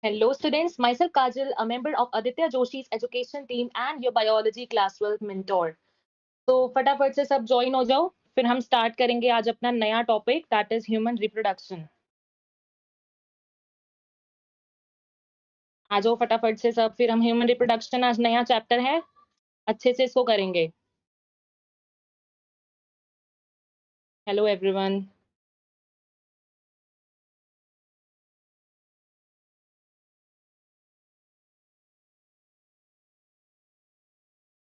Hello students, myself Kajal, a member of Aditya Joshi's education team and your biology class 12 mentor. तो फटाफट से सब join हो जाओ, फिर हम स्टार्ट करेंगे आज अपना नया topic that is human reproduction. आ जाओ फटाफट से सब, फिर हम ह्यूमन रिप्रोडक्शन आज नया चैप्टर है, अच्छे से इसको करेंगे। Hello everyone.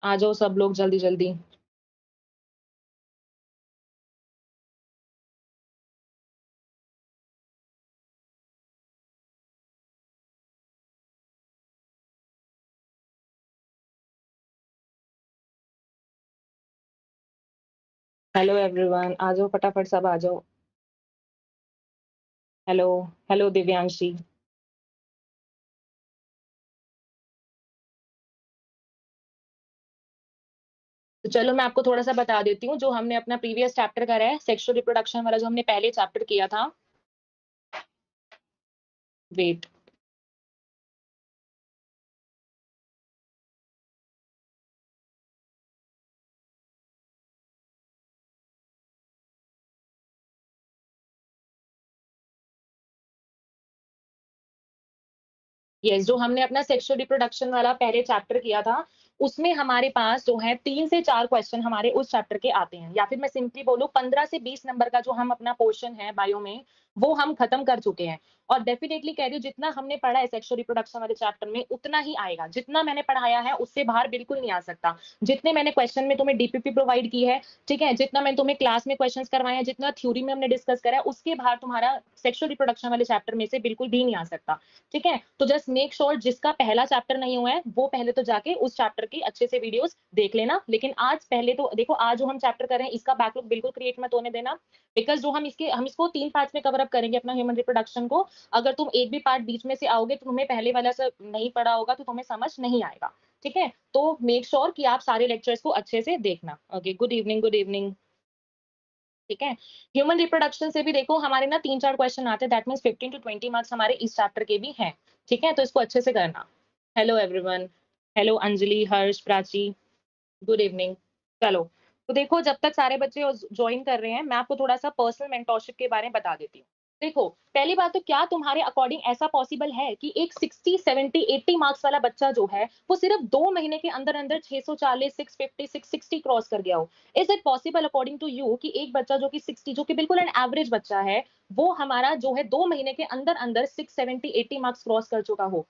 आ जाओ सब लोग जल्दी जल्दी। हेलो एवरीवन, आ जाओ फटाफट सब आ जाओ। हेलो। हेलो दिव्यांशी। तो चलो मैं आपको थोड़ा सा बता देती हूँ जो हमने अपना प्रीवियस चैप्टर करा है, सेक्सुअल रिप्रोडक्शन वाला जो हमने पहले चैप्टर किया था। वेट। यस, जो हमने अपना सेक्सुअल रिप्रोडक्शन वाला पहले चैप्टर किया था, उसमें हमारे पास जो है 3 से 4 क्वेश्चन हमारे उस चैप्टर के आते हैं, या फिर मैं सिंपली बोलूँ 15 से 20 नंबर का जो हम अपना पोर्शन है बायो में, वो हम खत्म कर चुके हैं। और डेफिनिटली कह रही हूँ, जितना हमने पढ़ा है सेक्सुअल रिप्रोडक्शन वाले चैप्टर में उतना ही आएगा। जितना मैंने पढ़ाया है उससे बाहर बिल्कुल नहीं आ सकता। जितने मैंने क्वेश्चन में तुम्हें डीपीपी प्रोवाइड की है, ठीक है, जितना मैंने तुम्हें क्लास में क्वेश्चंस करवाए हैं, जितना थ्योरी में हमने डिस्कस करा है, उसके बाहर तुम्हारा सेक्सुअल रिप्रोडक्शन वाले चैप्टर में से बिल्कुल भी नहीं आ सकता। ठीक है, तो जस्ट मेक श्योर जिसका पहला चैप्टर नहीं हुआ है वो पहले तो जाके उस चैप्टर की अच्छे से वीडियोस देख लेना। लेकिन आज पहले तो देखो, आज जो हम चैप्टर कर रहे हैं इसका बैकलॉग बिल्कुल क्रिएट मत होने देना, बिकॉज जो हम इसको 3 पार्ट्स में कवर अप करेंगे अपना ह्यूमन रिप्रोडक्शन को। अगर तुम एक भी पार्ट बीच में से आओगे तो तुम्हें पहले वाला सब नहीं पढ़ा होगा तो तुम्हें समझ नहीं आएगा। ठीक है, तो मेक श्योर कि आप सारे लेक्चर्स को अच्छे से देखना। Okay, good evening, good evening. ठीक है, ह्यूमन रिप्रोडक्शन से भी देखो हमारे ना 3-4 क्वेश्चन आते हैं, दैट मीन्स 15 टू 20 मार्क्स हमारे इस चैप्टर के भी हैं। ठीक है, तो इसको अच्छे से करना। Hello everyone. हेलो अंजलि, हर्ष, प्राची, गुड इवनिंग। चलो, तो देखो जब तक सारे बच्चे ज्वाइन कर रहे हैं, मैं आपको थोड़ा सा पर्सनल मेंटोरशिप के बारे में बता देती हूँ। देखो, पहली बात तो क्या तुम्हारे अकॉर्डिंग ऐसा पॉसिबल है कि एक 60, 70, 80 मार्क्स वाला बच्चा जो है, वो सिर्फ 2 महीने के अंदर-अंदर 640, 650, 660 क्रॉस कर गया हो? Is it possible according to you कि एक बच्चा जो कि 60, जो कि बिल्कुल एन एवरेज बच्चा है, वो हमारा जो है 2 महीने के अंदर-अंदर 670, 80 मार्क्स क्रॉस कर चुका हो?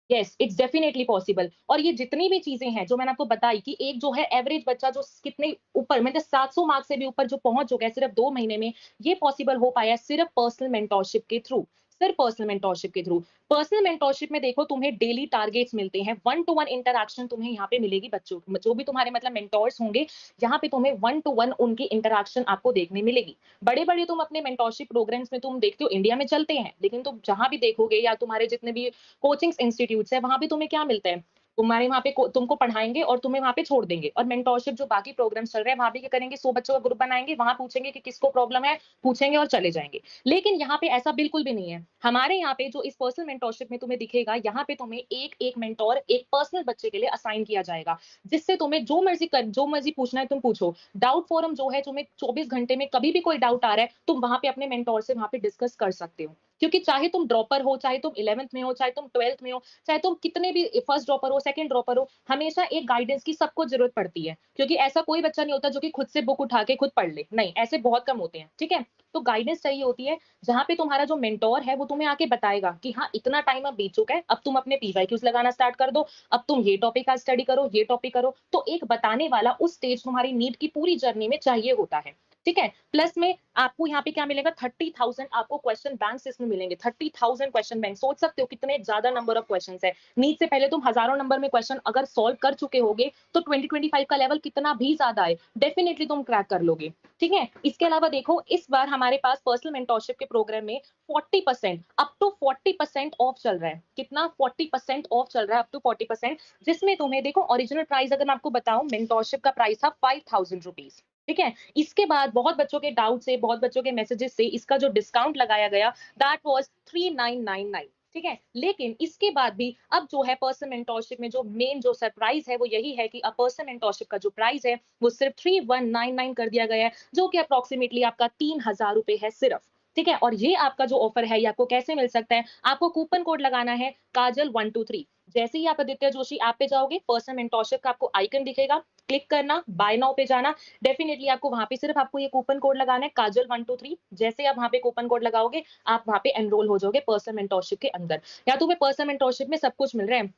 Yes, it's definitely possible. और ये जितनी भी चीजें हैं जो मैंने आपको बताई कि एक जो है एवरेज बच्चा जो कितने ऊपर, मतलब 700 मार्क्स से भी ऊपर जो पहुंच चुका है सिर्फ 2 महीने में, ये पॉसिबल हो पाया सिर्फ पर्सनल मेंटोरशिप के थ्रू। सिर्फ पर्सनल मेंटोरशिप के थ्रू। पर्सनल मेंटोरशिप में देखो तुम्हें डेली टारगेट्स मिलते हैं, वन टू वन इंटरक्शन तुम्हें यहाँ पे मिलेगी बच्चों, जो भी तुम्हारे मतलब मेंटोर्स होंगे, यहाँ पे तुम्हें वन टू वन उनकी इंटरक्शन आपको देखने मिलेगी। बड़े बड़े तुम अपने मेंटोरशिप प्रोग्राम्स में तुम देखते हो इंडिया में चलते हैं, लेकिन तुम जहां भी देखोगे या तुम्हारे जितने भी कोचिंग इंस्टीट्यूट्स है, वहां पे तुम्हें क्या मिलता है? तुम्हारे वहां पे तुमको पढ़ाएंगे और तुम्हें वहां पे छोड़ देंगे। और मेंटोरशिप जो बाकी प्रोग्राम्स चल रहे हैं वहां पे क्या करेंगे, 100 बच्चों का ग्रुप बनाएंगे, वहां पूछेंगे कि किसको प्रॉब्लम है, पूछेंगे और चले जाएंगे। लेकिन यहाँ पे ऐसा बिल्कुल भी नहीं है। हमारे यहाँ पे जो इस पर्सनल मेंटोरशिप में तुम्हें दिखेगा, यहाँ पे तुम्हें एक एक मेंटोर एक पर्सनल बच्चे के लिए असाइन किया जाएगा, जिससे तुम्हें जो मर्जी पूछना है तुम पूछो। डाउट फोरम जो है, तुम्हें 24 घंटे में कभी भी कोई डाउट आ रहा है, तुम वहां पे अपने मेंटोर से वहां पे डिस्कस कर सकते हो। क्योंकि चाहे तुम ड्रॉपर हो, चाहे तुम 11th में हो, चाहे तुम 12th में हो, चाहे तुम कितने भी फर्स्ट ड्रॉपर हो, सेकंड ड्रॉपर हो, हमेशा एक गाइडेंस की सबको जरूरत पड़ती है। क्योंकि ऐसा कोई बच्चा नहीं होता जो कि खुद से बुक उठा के खुद पढ़ ले, नहीं, ऐसे बहुत कम होते हैं। ठीक है, तो गाइडेंस चाहिए होती है, जहां पे तुम्हारा जो मेंटोर है वो तुम्हें आके बताएगा कि हाँ, इतना टाइम अब बीत चुका है, अब तुम अपने पीवाईक्यूज लगाना स्टार्ट कर दो, अब तुम ये टॉपिक का स्टडी करो, ये टॉपिक करो। तो एक बताने वाला उस स्टेज तुम्हारी नीट की पूरी जर्नी में चाहिए होता है। ठीक है, प्लस में आपको यहाँ पे क्या मिलेगा, 30,000 आपको क्वेश्चन बैंक इसमें मिलेंगे। 30,000 क्वेश्चन बैंक, सोच सकते हो कितने ज्यादा नंबर ऑफ क्वेश्चन है। नीट से पहले तुम हजारों नंबर में क्वेश्चन अगर सॉल्व कर चुके होगे, तो 2025 का लेवल कितना भी ज्यादा है, डेफिनेटली तुम क्रैक कर लोगे। ठीक है, इसके अलावा देखो इस बार हमारे पास पर्सनल मेंटोरशिप के प्रोग्राम में 40%, अप टू 40% ऑफ चल रहा है। कितना? 40% ऑफ चल रहा है, अप टू 40%। जिसमें तुम्हें देखो, ओरिजिनल प्राइस अगर मैं आपको बताऊं, मेंटोरशिप का प्राइस था 5,000 रुपीज। ठीक है, इसके बाद बहुत बच्चों के डाउट से, बहुत बच्चों के मैसेजेस से इसका जो डिस्काउंट लगाया गया, दैट वाज 3,999। ठीक है? लेकिन इसके बाद भी अब जो है पर्सन मेंटोरशिप में जो मेन जो सरप्राइज़ है वो यही है कि पर्सन मेंटोरशिप का जो प्राइस है वो सिर्फ 3199 कर दिया गया है, जो कि अप्रॉक्सिमेटली आपका 3000 रुपए है सिर्फ। ठीक है? और ये आपका जो ऑफर है ये आपको कैसे मिल सकता है? आपको कूपन कोड लगाना है काजल 123। जैसे ही आप आदित्य जोशी ऐप पे जाओगे, पर्सन मेंटोरशिप का आपको आइकन दिखेगा, क्लिक करना, बाय नाउ पे जाना, डेफिनिटली आपको वहाँ पे सिर्फ आपको ये कूपन कोड लगाना है काजल 123। जैसे आप वहाँ पे कूपन कोड लगाओगे, आप वहाँ पे एनरोल हो जाओगे पर्सन मेंटोरशिप के अंदर। या तुम्हें पर्सन मेंटोरशिप में सब कुछ मिल रहा है,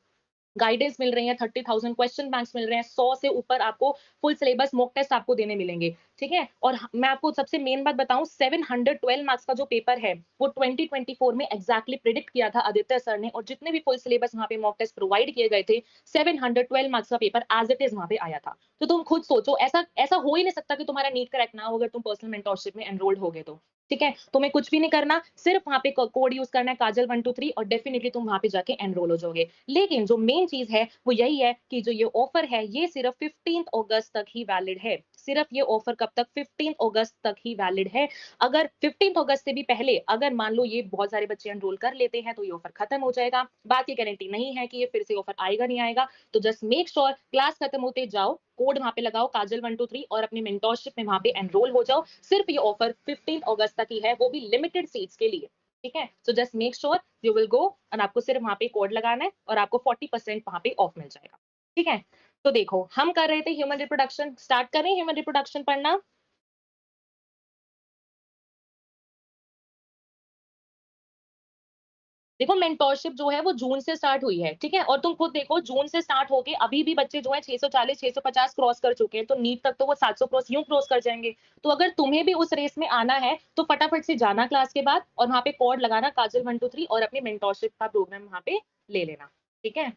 गाइडेंस मिल रही है, 30,000 क्वेश्चन बैंक्स मिल रहे हैं, 100 से ऊपर आपको फुल सिलेबस मॉक टेस्ट आपको देने मिलेंगे, ठीक है? और मैं आपको सबसे मेन बात बताऊँ, 712 मार्क्स का जो पेपर है, वो 2024 में एग्ज़ैक्टली प्रिडिक्ट किया था आदित्य सर ने, और जितने भी फुल सिलेबस वहाँ पे मॉक टेस्ट प्रोवाइड किए गए थे, 712 मार्क्स का पेपर एज़ इट इज़ वहाँ पे आया था। तो तुम खुद सोचो, ऐसा ऐसा हो ही नहीं सकता कि तुम्हारा नीट क्रैक ना हो अगर तुम पर्सनल मेंटरशिप में एनरोल्ड होगे तो। ठीक है? तुम्हें कुछ भी नहीं करना, सिर्फ वहाँ पे क कोड यूज़ करना है काजल 123 और डेफिनिटली तुम वहाँ पे जाके एनरोल हो जाओगे। लेकिन जो मेन चीज़ है, वो यही है कि जो ये ऑफर है, ये सिर्फ 15th अगस्त तक ही वैलिड है। सिर्फ ये ऑफर कब तक? 15th अगस्त तक ही वैलिड है। अगर 15th अगस्त से भी पहले अगर मान लो ये बहुत सारे बच्चे एनरोल कर लेते हैं, तो ये ऑफर खत्म हो जाएगा। बात की गारंटी नहीं है कि ये फिर से ऑफर आएगा, नहीं आएगा। तो जस्ट मेक श्योर क्लास खत्म होते जाओ, कोड वहाँ पे लगाओ काजल 123 और अपनी मेंटरशिप में वहाँ पे एनरोल हो जाओ। सिर्फ ये ऑफर 15th अगस्त तक ही है, वो भी लिमिटेड सीट्स के लिए। ठीक है? So just make sure you will go और आपको सिर्फ वहाँ पे कोड लगाना है और आपको 40% वहाँ पे ऑफ मिल जाएगा। ठीक है? तो देखो, हम कर रहे थे ह्यूमन रिप्रोडक्शन, स्टार्ट करें ह्यूमन रिप्रोडक्शन पढ़ना? देखो, मेंटरशिप जो है वो जून से स्टार्ट हुई है, ठीक है? और तुम खुद देखो, जून से स्टार्ट होके अभी भी बच्चे जो है 640 650 क्रॉस कर चुके हैं, तो नीट तक तो वो 700 क्रॉस यूं क्रॉस कर जाएंगे। तो अगर तुम्हें भी उस रेस में आना है, तो फटाफट से जाना क्लास के बाद और वहां पे कोड लगाना काजल 123 और अपनी मेंटरशिप का प्रोग्राम वहां पे ले लेना। ठीक है?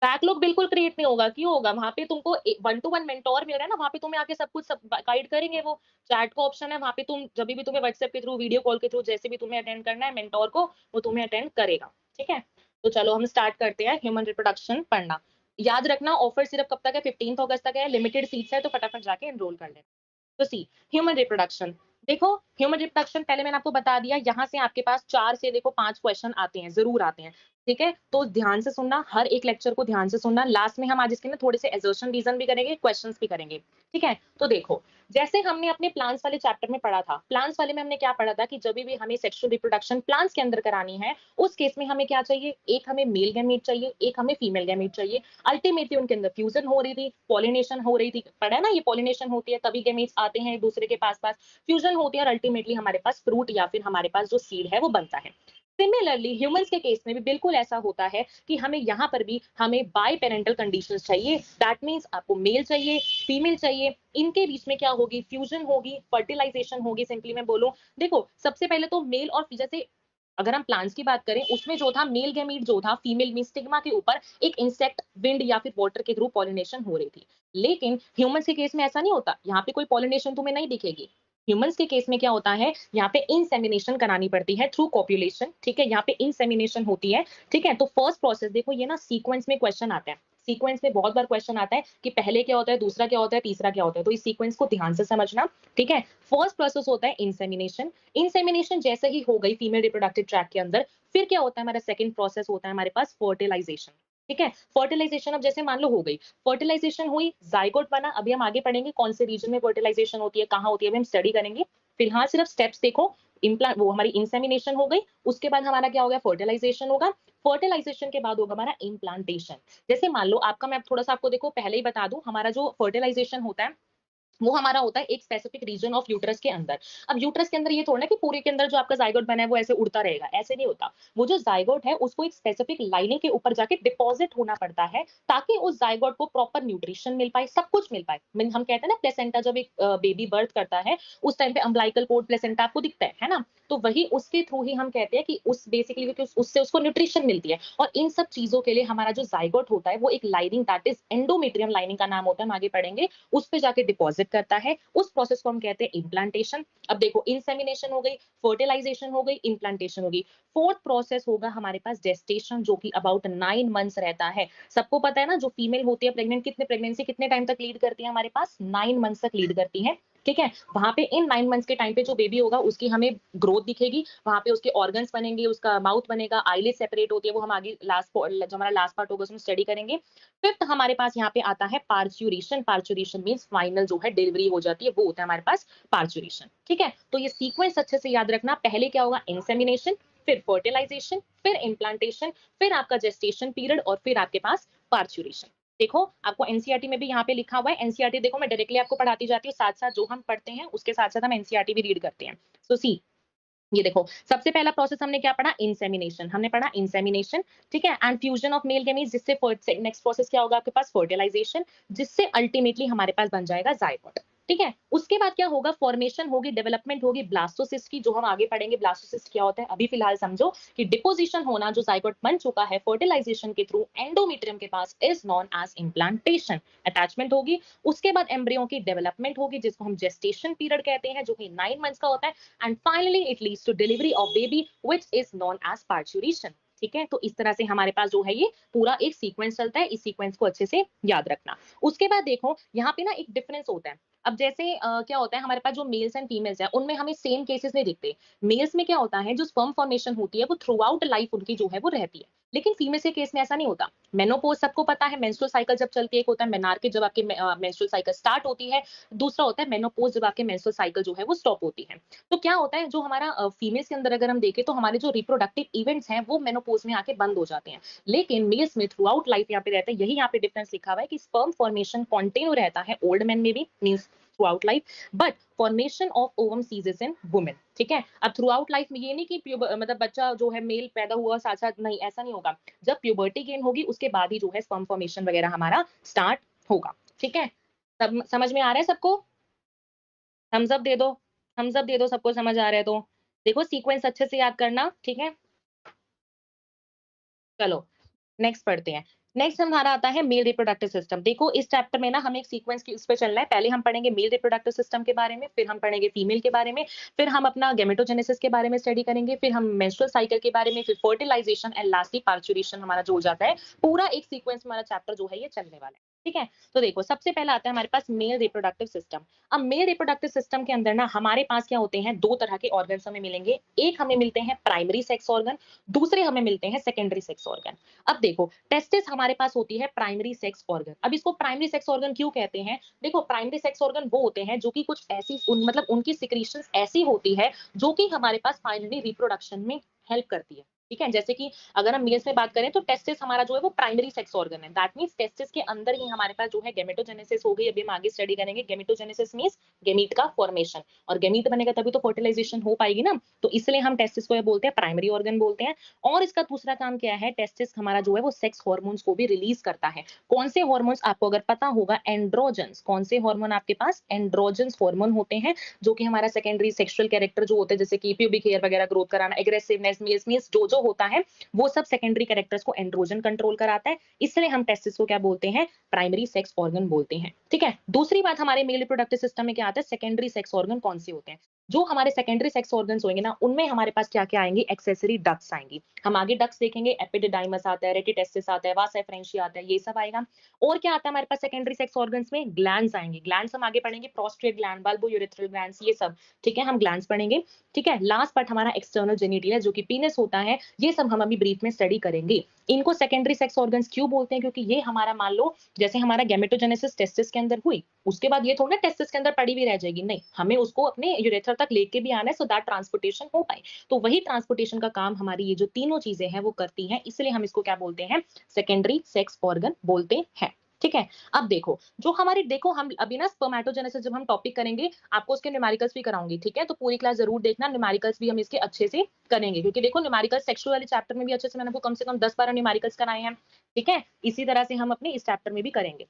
बैकलॉग बिल्कुल क्रिएट नहीं होगा, क्यों होगा? वहाँ पे तुमको वन टू वन मेंटोर मिल रहा है ना, वहाँ पे तुम्हें आके सब कुछ सब गाइड करेंगे वो। चैट का ऑप्शन है, वहाँ पे तुम जभी भी तुम्हें व्हाट्सएप के थ्रू, वीडियो कॉल के थ्रू, जैसे भी तुम्हें अटेंड करना है मेंटोर को, वो तुम्हें अटेंड करेगा। ठीक है? तो चलो हम स्टार्ट करते हैं ह्यूमन रिप्रोडक्शन पढ़ना। याद रखना, ऑफर सिर्फ कब तक है? 15th अगस्त तक है, लिमिटेड सीट्स है, तो फटाफट जाके एनरोल कर लेना। तो सी ह्यूमन रिप्रोडक्शन, देखो ह्यूमन रिप्रोडक्शन पहले मैंने आपको बता दिया, यहाँ से आपके पास 4 से देखो 5 क्वेश्चन आते हैं, ज़रूर आते हैं। ठीक है? तो ध्यान से सुनना, हर एक लेक्चर को ध्यान से सुनना। लास्ट में हम आज इसके ना थोड़े से असर्शन रीज़न भी करेंगे, क्वेश्चंस भी करेंगे। ठीक है? तो देखो, जैसे हमने अपने प्लांट्स वाले चैप्टर में पढ़ा था, प्लांट्स वाले में हमने क्या पढ़ा था कि जब भी हमें सेक्सुअल रिप्रोडक्शन प्लांट्स के अंदर करानी है, उस केस में हमें क्या चाहिए? एक हमें मेल गैमीट चाहिए, एक हमें फीमेल गैमीट चाहिए। अल्टीमेटली उनके अंदर फ्यूजन हो रही थी, पॉलिनेशन हो रही थी, पढ़ा है ना, ये पॉलिनेशन होती है तभी गैमीट्स आते हैं एक दूसरे के पास पास, फ्यूजन होती है और अल्टीमेटली हमारे पास फ्रूट या फिर हमारे पास जो सीड है वो बनता है। सिमिलरली ह्यूमंस के केस में भी बिल्कुल ऐसा होता है कि हमें यहाँ पर भी हमें बाय पेरेंटल कंडीशंस चाहिए। दैट मीन्स आपको मेल चाहिए, फीमेल चाहिए, इनके बीच में क्या होगी? फ्यूजन होगी, फर्टिलाइजेशन होगी। सिंपली मैं बोलूं, देखो सबसे पहले तो मेल और जैसे अगर हम प्लांट्स की बात करें, उसमें जो था मेल गैमीट जो था, फीमेल में स्टिग्मा के ऊपर एक इंसेक्ट, विंड या फिर वाटर के थ्रू पॉलिनेशन हो रही थी। लेकिन ह्यूमंस के केस में ऐसा नहीं होता, यहाँ पे कोई पॉलिनेशन तुम्हें नहीं दिखेगी। ह्यूमंस के केस में क्या होता है, यहाँ पे इंसेमिनेशन करानी पड़ती है थ्रू कॉपुलेशन। ठीक है? यहाँ पे इंसेमिनेशन होती है। ठीक है? तो फर्स्ट प्रोसेस देखो, ये ना सीक्वेंस में क्वेश्चन आता है। सीक्वेंस में बहुत बार क्वेश्चन आता है कि पहले क्या होता है, दूसरा क्या होता है, तीसरा क्या होता है। तो इस सीक्वेंस को ध्यान से समझना। ठीक है? फर्स्ट प्रोसेस होता है इंसेमिनेशन। इंसेमिनेशन जैसे ही हो गई फीमेल रिप्रोडक्टिव ट्रैक्ट के अंदर, फिर क्या होता है, हमारा सेकंड प्रोसेस होता है हमारे पास फर्टिलाइजेशन। ठीक है? फर्टिलाइजेशन अब जैसे मान लो हो गई, फर्टिलाइजेशन हुई, जाइगोट बना। अभी हम आगे पढ़ेंगे कौन से रीजन में फर्टिलाइजेशन होती है, कहाँ होती है, अभी हम स्टडी करेंगे। फिलहाल सिर्फ स्टेप्स देखो। इम्प्लांट, वो हमारी इंसेमिनेशन हो गई, उसके बाद हमारा क्या हो गया? फर्टिलाइजेशन होगा। फर्टिलाइजेशन के बाद होगा हमारा इम्प्लांटेशन। जैसे मान लो आपका, मैं थोड़ा सा आपको देखो पहले ही बता दूं, हमारा जो फर्टिलाइजेशन होता है वो हमारा होता है एक स्पेसिफिक रीजन ऑफ यूट्रस के अंदर। अब यूट्रस के अंदर ये थोड़ा ना कि पूरे के अंदर जो आपका जाइगोट बना है वो ऐसे उड़ता रहेगा, ऐसे नहीं होता। वो जो जाइगोट है उसको एक स्पेसिफिक लाइनिंग के ऊपर जाके डिपॉजिट होना पड़ता है, ताकि उस जाइगोट को प्रॉपर न्यूट्रिशन मिल पाए, सब कुछ मिल पाए। हम कहते हैं ना, प्लेसेंटा जब एक बेबी बर्थ करता है, उस टाइम पे अम्बिलिकल कोर्ड प्लेसेंटा आपको दिखता है ना? तो वही उसके थ्रू ही हम कहते हैं कि उस बेसिकली उससे उसको न्यूट्रिशन मिलती है। और इन सब चीजों के लिए हमारा जो जाइगोट होता है वो एक lining, that is endometrium lining का नाम होता है, हम आगे पढ़ेंगे, उस पे जाके डिपॉजिट करता है। उस प्रोसेस को हम कहते हैं इम्प्लांटेशन। अब देखो, इंसेमिनेशन हो गई, फर्टिलाइजेशन हो गई, इम्प्लांटेशन हो गई। फोर्थ प्रोसेस होगा हमारे पास जेस्टेशन, जो कि अबाउट 9 मंथ्स रहता है। सबको पता है ना, जो फीमेल होती है प्रेग्नेंट, कितने प्रेगनेंसी कितने टाइम तक लीड करती है? हमारे पास 9 मंथ्स तक लीड करती है। ठीक है? वहाँ पे इन 9 मंथ्स के टाइम पे जो बेबी होगा उसकी हमें ग्रोथ दिखेगी, वहाँ पे उसके ऑर्गन्स बनेंगे, उसका माउथ बनेगा, आईलिड सेपरेट होती है, वो हम आगे जो हमारा लास्ट पार्ट होगा उसमें स्टडी करेंगे। फिफ्थ हमारे पास यहाँ पे आता है पार्च्यूरेशन, पार्च्यूरेशन मीन्स फाइनल जो है डिलीवरी हो जाती है, वो होता है हमारे पास पार्च्यूरेशन, ठीक है? तो ये सीक्वेंस अच्छे से याद रखना, पहले क्या होगा इंसेमिनेशन, फिर फर्टिलाइजेशन, फिर इम्प्लांटेशन, फिर आपका जेस्टेशन पीरियड और फिर आपके पास पार्च्यूरेशन। देखो आपको एनसीईआरटी में भी यहाँ पे लिखा हुआ है, एनसीईआरटी देखो मैं डायरेक्टली आपको पढ़ाती जाती हूँ, साथ-साथ जो हम पढ़ते हैं उसके साथ-साथ हम एनसीईआरटी भी रीड करते हैं। सो सी ये देखो सबसे पहला प्रोसेस हमने क्या पढ़ा इंसेमिनेशन, हमने पढ़ा इंसेमिनेशन, ठीक है? एंड फ्यूजन ऑफ मेल गैमीज जिससे नेक्स्ट प्रोसेस क्या होगा आपके पास फर्टिलाइजेशन, जिससे अल्टीमेटली हमारे पास बन जाएगा जायगोट, ठीक है? उसके बाद क्या होगा फॉर्मेशन होगी, डेवलपमेंट होगी ब्लास्टोसिस्ट की, जो हम आगे पढ़ेंगे ब्लास्टोसिस्ट क्या होता है। अभी फिलहाल समझो कि डिपोजिशन होना जो जायगोट बन चुका है फर्टिलाइजेशन के थ्रू एंडोमेट्रियम के पास is known as implantation, attachment होगी। उसके बाद एम्ब्रियो की डेवलपमेंट होगी जिसको हम जेस्टेशन पीरियड कहते हैं, जो कि 9 मंथ्स का होता है। And finally it leads to delivery of baby which is known as parturition, ठीक है? तो इस तरह से हमारे पास जो है ये पूरा एक सीक्वेंस चलता है, इस सीक्वेंस को अच्छे से याद रखना। उसके बाद देखो यहाँ पे ना एक डिफरेंस होता है। अब जैसे क्या होता है हमारे पास जो मेल्स एंड फीमेल्स हैं उनमें हमें सेम केसेस नहीं दिखते। मेल्स में क्या होता है जो स्पर्म फॉर्मेशन होती है वो थ्रू आउट लाइफ उनकी जो है वो रहती है, लेकिन फीमेल्स के केस में ऐसा नहीं होता। मेनोपॉज सबको पता है, मेंस्ट्रुअल साइकिल जब चलती है, एक होता है मेनार्के जब आपकी मेंस्ट्रुअल साइकिल स्टार्ट होती है, दूसरा होता है मेनोपॉज जब आपके मेंस्ट्रुअल साइकिल जो है वो स्टॉप होती है। तो क्या होता है जो हमारा फीमेल्स के अंदर अगर हम देखें तो हमारे जो रिप्रोडक्टिव इवेंट्स हैं वो मेनोपॉज में आके बंद हो जाते हैं, लेकिन मेल्स में थ्रू आउट लाइफ यहाँ पे रहता है। यही यहाँ पे डिफरेंस लिखा हुआ है कि स्पर्म फॉर्मेशन कंटिन्यू रहता है ओल्ड मैन में भी, means throughout life, but formation of ovum ceases in women, ठीक है? अब थ्रू आउट लाइफ में ये नहीं कि मतलब बच्चा जो है मेल पैदा हुआ साथ साथ, नहीं ऐसा नहीं होगा। जब प्यूबर्टी गेन होगी उसके बाद ही जो है स्पर्म फॉर्मेशन वगैरह हमारा स्टार्ट होगा, ठीक है? सब समझ में आ रहा है सबको? थम्स अप दे दो, थम्स अप दे दो सबको समझ आ रहा है तो। देखो सीक्वेंस अच्छे से याद करना, ठीक है? चलो नेक्स्ट पढ़ते हैं। नेक्स्ट हमारा आता है मेल रिप्रोडक्टिव सिस्टम। देखो इस चैप्टर में ना हमें एक सीक्वेंस की उस पे चलना है। पहले हम पढ़ेंगे मेल रिप्रोडक्टिव सिस्टम के बारे में, फिर हम पढ़ेंगे फीमेल के बारे में, फिर हम अपना गैमेटोजेनेसिस के बारे में स्टडी करेंगे, फिर हम मेंस्ट्रुअल साइकिल के बारे में, फिर फर्टिलाइजेशन एंड लास्टली पार्च्यूरेशन हमारा जो हो जाता है। पूरा एक सीक्वेंस हमारा चैप्टर जो है ये चलने वाला है। ठीक है? तो देखो सबसे पहला आता है हमारे पास मेल रिप्रोडक्टिव सिस्टम। अब मेल रिप्रोडक्टिव सिस्टम के अंदर ना हमारे पास क्या होते हैं, 2 तरह के ऑर्गन्स हमें मिलेंगे। एक हमें मिलते हैं प्राइमरी सेक्स ऑर्गन, दूसरे हमें मिलते हैं सेकेंडरी सेक्स ऑर्गन। अब देखो टेस्टिस हमारे पास होती है प्राइमरी सेक्स ऑर्गन। अब इसको प्राइमरी सेक्स ऑर्गन क्यों कहते हैं? देखो प्राइमरी सेक्स ऑर्गन वो होते हैं जो कि कुछ ऐसी मतलब उनकी सिक्रीशंस ऐसी होती है जो कि हमारे पास फाइनली रिप्रोडक्शन में हेल्प करती है। ठीक है? जैसे कि अगर हम मेल्स में बात करें तो टेस्टिस हमारा जो है वो प्राइमरी सेक्स ऑर्गन है। दैट मींस टेस्टिस के अंदर ही हमारे पास जो है गैमेटोजेनेसिस हो गई। अभी हम आगे स्टडी करेंगे। गैमेटोजेनेसिस मींस गैमीट का फॉर्मेशन, और गैमीट बनेगा तभी तो फर्टिलाइजेशन हो पाएगी ना। तो इसलिए हम टेस्टिस को ये बोलते हैं प्राइमरी ऑर्गन बोलते हैं। और इसका दूसरा काम क्या है, टेस्टिस हमारा जो है वो सेक्स हार्मोन्स को भी रिलीज करता है। कौन से हार्मोन्स आपको अगर पता होगा, एंड्रोजन्स। कौन से हार्मोन आपके पास, एंड्रोजन्स हार्मोन होते हैं जो कि हमारा सेकेंडरी सेक्सुअल कैरेक्टर जो होते हैं, जैसे कि प्यूबिक हेयर वगैरह ग्रोथ कराना, एग्रेसिवनेस, मीन्स जो होता है वो सब सेकेंडरी कैरेक्टर्स को एंड्रोजन कंट्रोल कराता है। इसलिए हम टेस्टिस को क्या बोलते हैं, प्राइमरी सेक्स ऑर्गन बोलते हैं। ठीक है? दूसरी बात हमारे मेल रिप्रोडक्टिव सिस्टम में क्या आता है, सेकेंडरी सेक्स ऑर्गन कौन से होते हैं। जो हमारे सेकेंडरी सेक्स ऑर्गन्स होंगे ना उनमें हमारे पास क्या-क्या आएंगे, एक्सेसरी डक्ट्स आएंगी। हम आगे डक्ट्स देखेंगे, एपिडिडाइमस आता है, रेटिटेस्टिस आता है, वास एफ्रेंशिया आता है, ये सब आएगा। और क्या आता है हमारे पास सेकेंडरी सेक्स ऑर्गन्स में, ग्लैंड्स आएंगे। ग्लैंड्स हम आगे पढ़ेंगे, prostate gland, bulbo urethral glands, ये सब। ठीक है? हम ग्लैंड्स पढ़ेंगे। ठीक है? लास्ट पार्ट हमारा एक्सटर्नल जेनिटल जो कि पीनस होता है, ये सब हम अभी ब्रीफ में स्टडी करेंगे। इनको सेकेंडरी सेक्स ऑर्गन्स क्यों बोलते हैं, क्योंकि ये हमारा मान लो जैसे हमारा गैमेटोजेनेसिस टेस्टिस के अंदर हुई, उसके बाद ये थोड़ा ना टेस्टिस के अंदर पड़ी भी रह जाएगी, नहीं, हमें उसको अपने यूरेथ्रा तक लेके भी आना है सो दैट ट्रांसपोर्टेशन हो पाए। तो वही ट्रांसपोर्टेशन का काम हमारी ये जो तीनों चीजें हैं वो करती हैं, इसलिए हम इसको क्या बोलते हैं, सेकेंडरी सेक्स ऑर्गन बोलते हैं। ठीक है? अब देखो जो हमारी, देखो हम अभी ना स्पर्मेटोजेनेसिस जब हम टॉपिक करेंगे आपको उसके न्यूमेरिकल्स भी कराऊंगी। ठीक है? तो पूरी क्लास जरूर देखना, न्यूमेरिकल्स भी हम इसके अच्छे से करेंगे, क्योंकि देखो न्यूमेरिकल्स सेक्सुअल वाले चैप्टर में भी अच्छे से मैंने आपको कम से कम 10-12 न्यूमेरिकल्स कराए हैं। ठीक है? इसी तरह से हम अपने इस चैप्टर में भी करेंगे।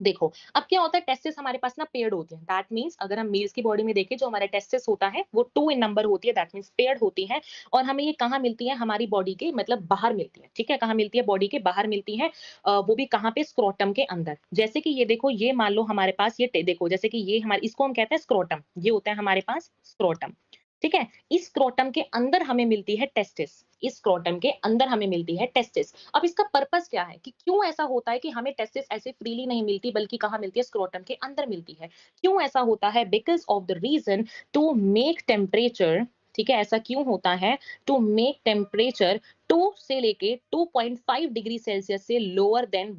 देखो अब क्या होता है, टेस्टिस हमारे पास ना पेयर्ड होते हैं। दैट मींस अगर हम मेल्स की बॉडी में देखें जो हमारे टेस्टिस होता है वो 2 इन नंबर होती है, दैट मींस पेयर्ड होती है। और हमें ये कहाँ मिलती है, हमारी बॉडी के मतलब बाहर मिलती है। ठीक है? कहाँ मिलती है, बॉडी के बाहर मिलती है। वो भी कहाँ पे, स्क्रोटम के अंदर। जैसे कि ये देखो, ये मान लो हमारे पास ये देखो, जैसे कि ये हमारे, इसको हम कहते हैं स्क्रोटम, ये होता है हमारे पास स्क्रोटम। ठीक है? इस स्क्रोटम के अंदर हमें मिलती है टेस्टिस, इस स्क्रोटम के अंदर हमें मिलती है टेस्टिस। अब इसका पर्पस क्या है कि क्यों ऐसा होता है कि हमें टेस्टिस ऐसे फ्रीली नहीं मिलती बल्कि कहाँ मिलती है? स्क्रोटम के अंदर मिलती है। क्यों ऐसा होता है? Because of the reason to make temperature, ठीक है? ऐसा क्यों होता है? टू मेक टेम्परेचर 2 से लेके 2.5 डिग्री सेल्सियस से लोअर देन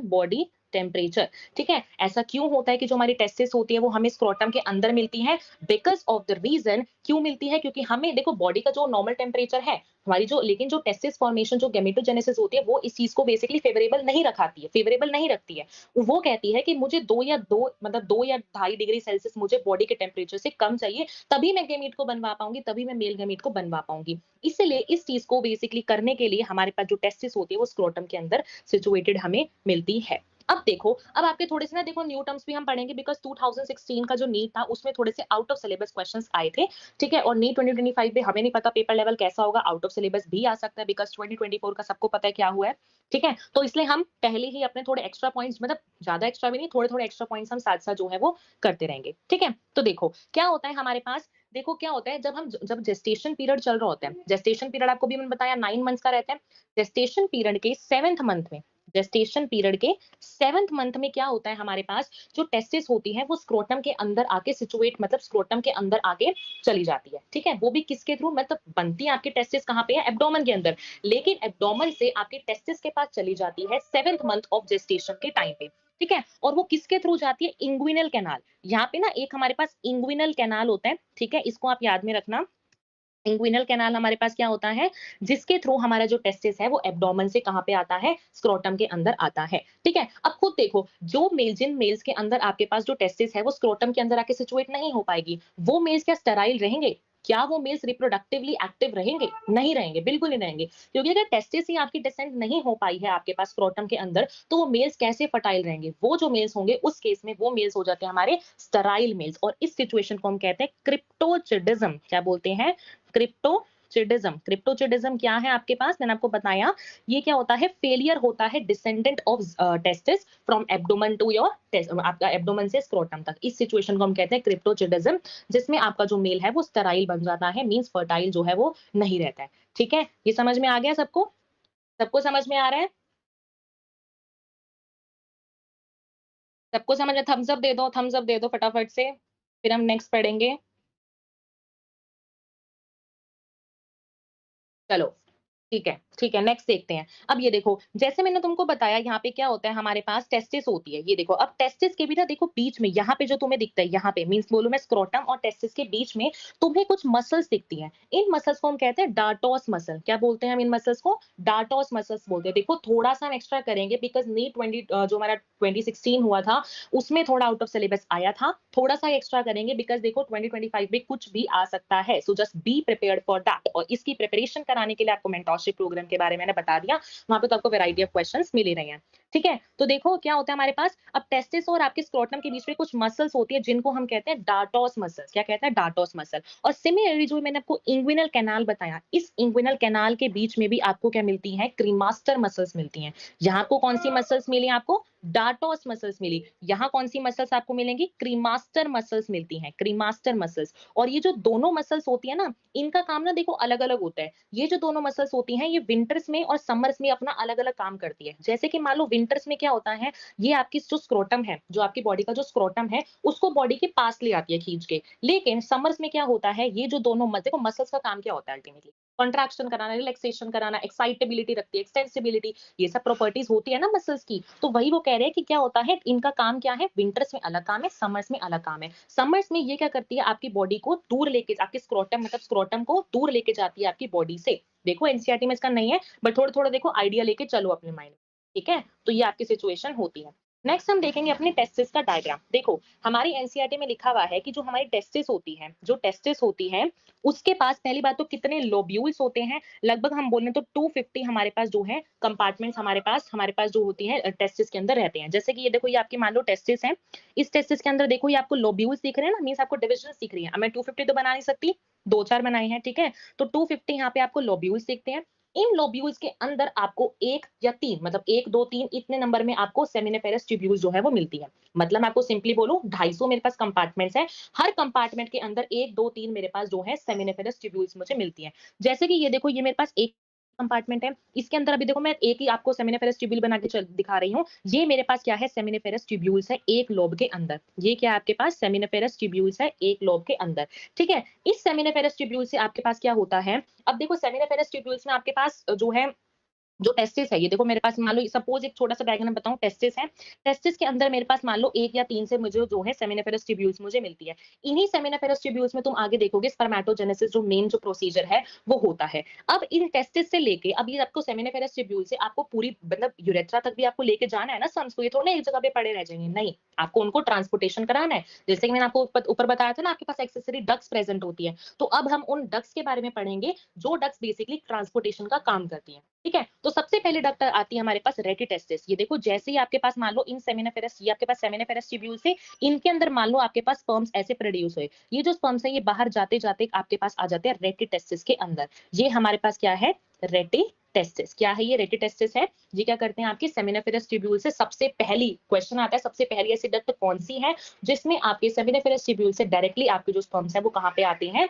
बॉडी टेम्परेचर, ठीक है? ऐसा क्यों होता है कि जो हमारी टेस्टिस होती है वो हमें स्क्रोटम के अंदर मिलती है? बिकॉज़ ऑफ द रीज़न, क्यों मिलती है? क्योंकि हमें देखो बॉडी का जो नॉर्मल टेम्परेचर है, हमारी जो लेकिन जो टेस्टिस फॉर्मेशन जो गैमेटोजेनेसिस होती है वो इस चीज़ को बेसिकली फेवरेबल नहीं रखती है। वो कहती है कि मुझे 2 या ढाई डिग्री सेल्सियस मुझे बॉडी के टेम्परेचर से कम चाहिए, तभी मैं गैमीट को बनवा पाऊँगी, तभी मैं मेल गैमीट को बनवा पाऊँगी। इसीलिए इस चीज़ को बेसिकली करने के लिए हमारे पास जो टेस्टिस होती है वो स्क्रोटम के अंदर सिचुएटेड हमें मिलती है। अब देखो, अब आपके थोड़े से ना देखो न्यू टर्म्स भी हम पढ़ेंगे बिकॉज़ 2016 का जो नीट था उसमें थोड़े से आउट ऑफ सिलेबस क्वेश्चंस आए थे, ठीक है? और नीट 2025 में हमें नहीं पता पेपर लेवल कैसा होगा, आउट ऑफ सिलेबस भी आ सकता है बिकॉज़ 2024 का सबको पता है क्या हुआ है, ठीक है? तो इसलिए हम पहले ही अपने थोड़े एक्स्ट्रा पॉइंट्स मतलब ज़्यादा एक्स्ट्रा भी नहीं, थोड़े-थोड़े एक्स्ट्रा पॉइंट्स हम साथ-साथ जो है वो करते रहेंगे, ठीक है? तो देखो, क्या होता है हमारे पास, देखो क्या होता है जब जेस्टेशन पीरियड चल रहा होता है, जेस्टेशन पीरियड आपको भी मैंने बताया 9 मंथ्स का रहता है। जेस्टेशन पीरियड के 7th मंथ में, जेस्टेशन पीरियड के 7th मंथ में क्या होता है हमारे पास, जो टेस्टिस होती है वो स्क्रोटम के अंदर आके सिचुएट मतलब स्क्रोटम के अंदर आके चली जाती है, ठीक है? वो भी किसके थ्रू, मतलब बनती है आपकी टेस्टिस कहाँ पे है? एब्डोमेन के अंदर, लेकिन एब्डोमेन से आपके टेस्टिस के पास चली जाती है 7th मंथ ऑफ जेस्टेशन के टाइम पे, ठीक है? और वो किसके थ्रू जाती है? Inguinal canal. यहाँ पे ना एक हमारे पास इंग्विनल कैनाल होता है, ठीक है? इसको आप याद में रखना। इंग्विनल कैनाल हमारे पास क्या होता है, जिसके थ्रू हमारा जो टेस्टिस है वो एब्डोमेन से कहाँ पे आता है? स्क्रोटम के अंदर आता है, ठीक है? अब खुद देखो, जिन मेल्स के अंदर आपके पास जो टेस्टिस है वो स्क्रोटम के अंदर आके सिचुएट नहीं हो पाएगी, वो मेल्स क्या स्टेराइल रहेंगे? क्या वो मेल्स रिप्रोडक्टिवली एक्टिव रहेंगे? नहीं रहेंगे, बिल्कुल नहीं रहेंगे, क्योंकि अगर टेस्टिस ही आपकी डिसेंड नहीं हो पाई है आपके पास स्क्रोटम के अंदर, तो वो मेल्स कैसे फर्टाइल रहेंगे? वो जो मेल्स होंगे उस केस में वो मेल्स हो जाते हैं हमारे स्टेराइल मेल्स, और इस सिचुएशन को हम कहते हैं क्रिप्टोचिडिज्म। क्या बोलते हैं? क्रिप्टोचिडिज्म। क्रिप्टोचिडिज्म क्या है आपके पास? मैंने आपको बताया, ये क्या होता है? फेलियर होता है descendant of testis from abdomen to your आपका एब्डोमेन से स्क्रोटम तक। इस सिचुएशन को हम कहते हैं क्रिप्टोचिडिज्म, जिसमें आपका जो मेल है वो स्टेराइल बन जाता है, मींस फर्टाइल जो है वो नहीं रहता है, ठीक है? ये समझ में आ गया सबको? सबको समझ में आ रहा है? सबको समझ में? थम्स अप दे दो फटाफट से, फिर हम नेक्स्ट पढ़ेंगे। चलो, ठीक है, नेक्स्ट देखते हैं। अब ये देखो, जैसे मैंने तुमको बताया यहाँ पे क्या होता है हमारे पास टेस्टिस होती है। ये देखो, अब टेस्टिस के भी ना देखो बीच में यहाँ पे जो तुम्हें दिखता है, यहाँ पे मीन्स बोलूँ मैं स्क्रोटम और टेस्टिस के बीच में तुम्हें कुछ मसल्स दिखती हैं। इन मसल्स को हम कहते हैं डार्टोस मसल। क्या बोलते हैं हम इन मसल्स को? डार्टोस मसल्स बोलते हैं। देखो थोड़ा-सा हम एक्स्ट्रा करेंगे बिकॉज़ नीट जो हमारा 2016 हुआ था, उसमें थोड़ा आउट ऑफ सिलेबस आया था। थोड़ा-सा एक्स्ट्रा करेंगे बिकॉज़ देखो 2025 में कुछ भी आ सकता है। So just be prepared for that, और इसकी प्रिपरेशन कराने के लिए आपको मेंटरशिप प्रोग्राम के बारे में मैंने बता दिया। वहाँ पे तो आपको वैरायटी ऑफ क्वेश्चंस मिल ही रहे हैं। ठीक है? तो देखो क्या होता है हमारे पास, अब टेस्टिस और आपके स्क्रोटम के बीच में कुछ मसल्स होती है जिनको हम कहते हैं डार्टोस मसल्स। क्या कहते हैं? Dartos muscle. और सिमिलरली जो मैंने आपको इंग्विनल कैनाल बताया, इस इंग्विनल कैनाल के बीच में भी आपको क्या मिलती हैं? क्रीमास्टर मसल्स मिलती हैं। यहाँ आपको कौन-सी मसल्स मिली आपको? डार्टोस मसल्स मिली। यहाँ कौन-सी मसल्स आपको मिलेंगी? क्रीमास्टर मसल्स मिलती हैं, क्रीमास्टर मसल्स। और ये जो दोनों मसल्स होती है ना, इनका काम ना देखो अलग-अलग होता है। ये जो दोनों मसल्स होती हैं, ये विंटर्स में और समर्स में अपना अलग-अलग काम करती है। जैसे कि मान लो विंटर्स में क्या होता है, ये आपकी जो स्क्रोटम है, जो आपकी बॉडी का जो स्क्रोटम है, उसको बॉडी के पास ले आती है खींच के। लेकिन समर्स में क्या होता है, ये जो दोनों देखो मसल्स का काम क्या होता है अल्टीमेटली? कॉन्ट्रैक्शन कराना, रिलैक्सेशन कराना, एक्साइटेबिलिटी रखती है, एक्सटेंसिबिलिटी, ये सब प्रॉपर्टीज होती है ना मसल्स की। तो वही वो कह रहे हैं कि क्या होता है, इनका काम क्या है, विंटर्स में अलग काम है, समर्स में अलग काम है। समर्स में ये क्या करती है, आपकी बॉडी को दूर लेके, आपके स्क्रोटम मतलब स्क्रोटम को दूर लेके जाती है आपकी बॉडी से। देखो एनसीईआरटी में इसका नहीं है, बट थोड़ा थोड़ा देखो आइडिया लेके चलो अपने माइंड में। ठीक है, तो ये आपकी सिचुएशन होती है। नेक्स्ट हम देखेंगे अपने टेस्टिस का डायग्राम। देखो हमारी एनसीईआरटी में लिखा हुआ है कि जो हमारी टेस्टिस होती है, जो टेस्टिस होती है, उसके पास पहली बात तो कितने लोब्यूल्स होते हैं, लगभग हम बोले तो 250 हमारे पास जो है कंपार्टमेंट्स हमारे पास जो होती है टेस्टिस के अंदर रहते हैं। जैसे कि ये देखो, ये आपकी मान लो टेस्टिस है, इस टेस्टिस के अंदर देखो ये आपको लोब्यूल्स दिख रहे हैं ना, मींस आपको डिविजन दिख रही है। अब मैं 250 तो बना नहीं सकती, दो चार बनाए हैं, ठीक है? तो 250 यहाँ पे आपको लोब्यूल्स दिखते हैं। इन लोब्यूल्स के अंदर आपको 1 या 3 मतलब 1, 2, 3 इतने नंबर में आपको सेमिनिफेरस ट्यूब्यूल्स जो है वो मिलती है। मतलब मैं आपको सिंपली बोलूँ 250 मेरे पास कंपार्टमेंट्स हैं। हर कंपार्टमेंट के अंदर 1, 2, 3 मेरे पास जो है सेमिनिफेरस ट्यूब्यूल्स मुझे मिलती हैं। जैसे कि ये देखो ये मेरे पास एक कंपार्टमेंट है। इसके अंदर अभी देखो मैं एक ही आपको सेमिनिफेरस ट्यूब्यूल बना के दिखा रही हूँ। ये मेरे पास क्या है सेमिनिफेरस ट्यूब्यूल्स है एक लोब के अंदर। ये क्या है आपके पास सेमिनिफेरस ट्यूब्यूल्स है एक लोब के अंदर। ठीक है? इस सेमिनिफेरस ट्यूब्यूल से आपके पास क्या होता है, अब देखो सेमिनिफेरस ट्यूब्यूल्स में आपके पास जो है जो टेस्टिस है, ये देखो मेरे पास मान लो सपोज़ एक छोटा-सा डायग्राम बताऊँ टेस्टिस है। टेस्टिस के अंदर मेरे पास मान लो 1 या 3 से मुझे जो है सेमिनिफेरस ट्यूब्यूल्स मुझे मिलती है। इन्हीं सेमिनिफेरस ट्यूब्यूल्स में तुम आगे देखोगे स्पर्मेटोजेनेसिस जो मेन जो प्रोसीजर है, वो होता है। अब इन टेस्टिस से लेके अब ये आपको सेमिनिफेरस ट्यूब्यूल से आपको पूरी मतलब यूरेथ्रा तक भी आपको लेके जाना है ना स्पर्म्स को, ये थोड़ी ना एक जगह पे पड़े रह जाएँगे, नहीं। आपको उनको ट्रांसपोर्टेशन कराना है। जैसे कि मैंने आपको ऊपर बताया था ना आपके पास एक्सेसरी डक्ट्स प्रेज़ेंट होती है। तो अब हम उन डक्ट्स के बारे में पढ़ेंगे, जो डक्ट्स बेसिकली ट्रांसपोर्टेशन का काम करती हैं। ठीक है? तो सबसे पहले डक्ट आती है हमारे पास रेटिटेस्टिस। ये देखो जैसे ही आपके पास मान लो इन सेमिनिफेरस ये आपके पास सेमिनिफेरस ट्यूब्यूल्स है, इनके अंदर मान लो आपके पास स्पर्म्स ऐसे प्रोड्यूस हुए। ये जो स्पर्म्स हैं ये बाहर जाते-जाते आपके पास आ जाते हैं रेटिटेस्टिस के अंदर। ये हमारे पास क्या है? रेटिटेस्टिस। क्या है ये? रेटिटेस्टिस है। ये क्या करते हैं आपके सेमिनिफेरस ट्यूब्यूल से सबसे पहली क्वेश्चन आता है सबसे पहली ऐसी डक्ट कौन-सी है जिसमें आपके सेमिनिफेरस ट्यूब्यूल से डायरेक्टली आपके जो स्पर्म्स हैं वो कहाँ पे आते हैं?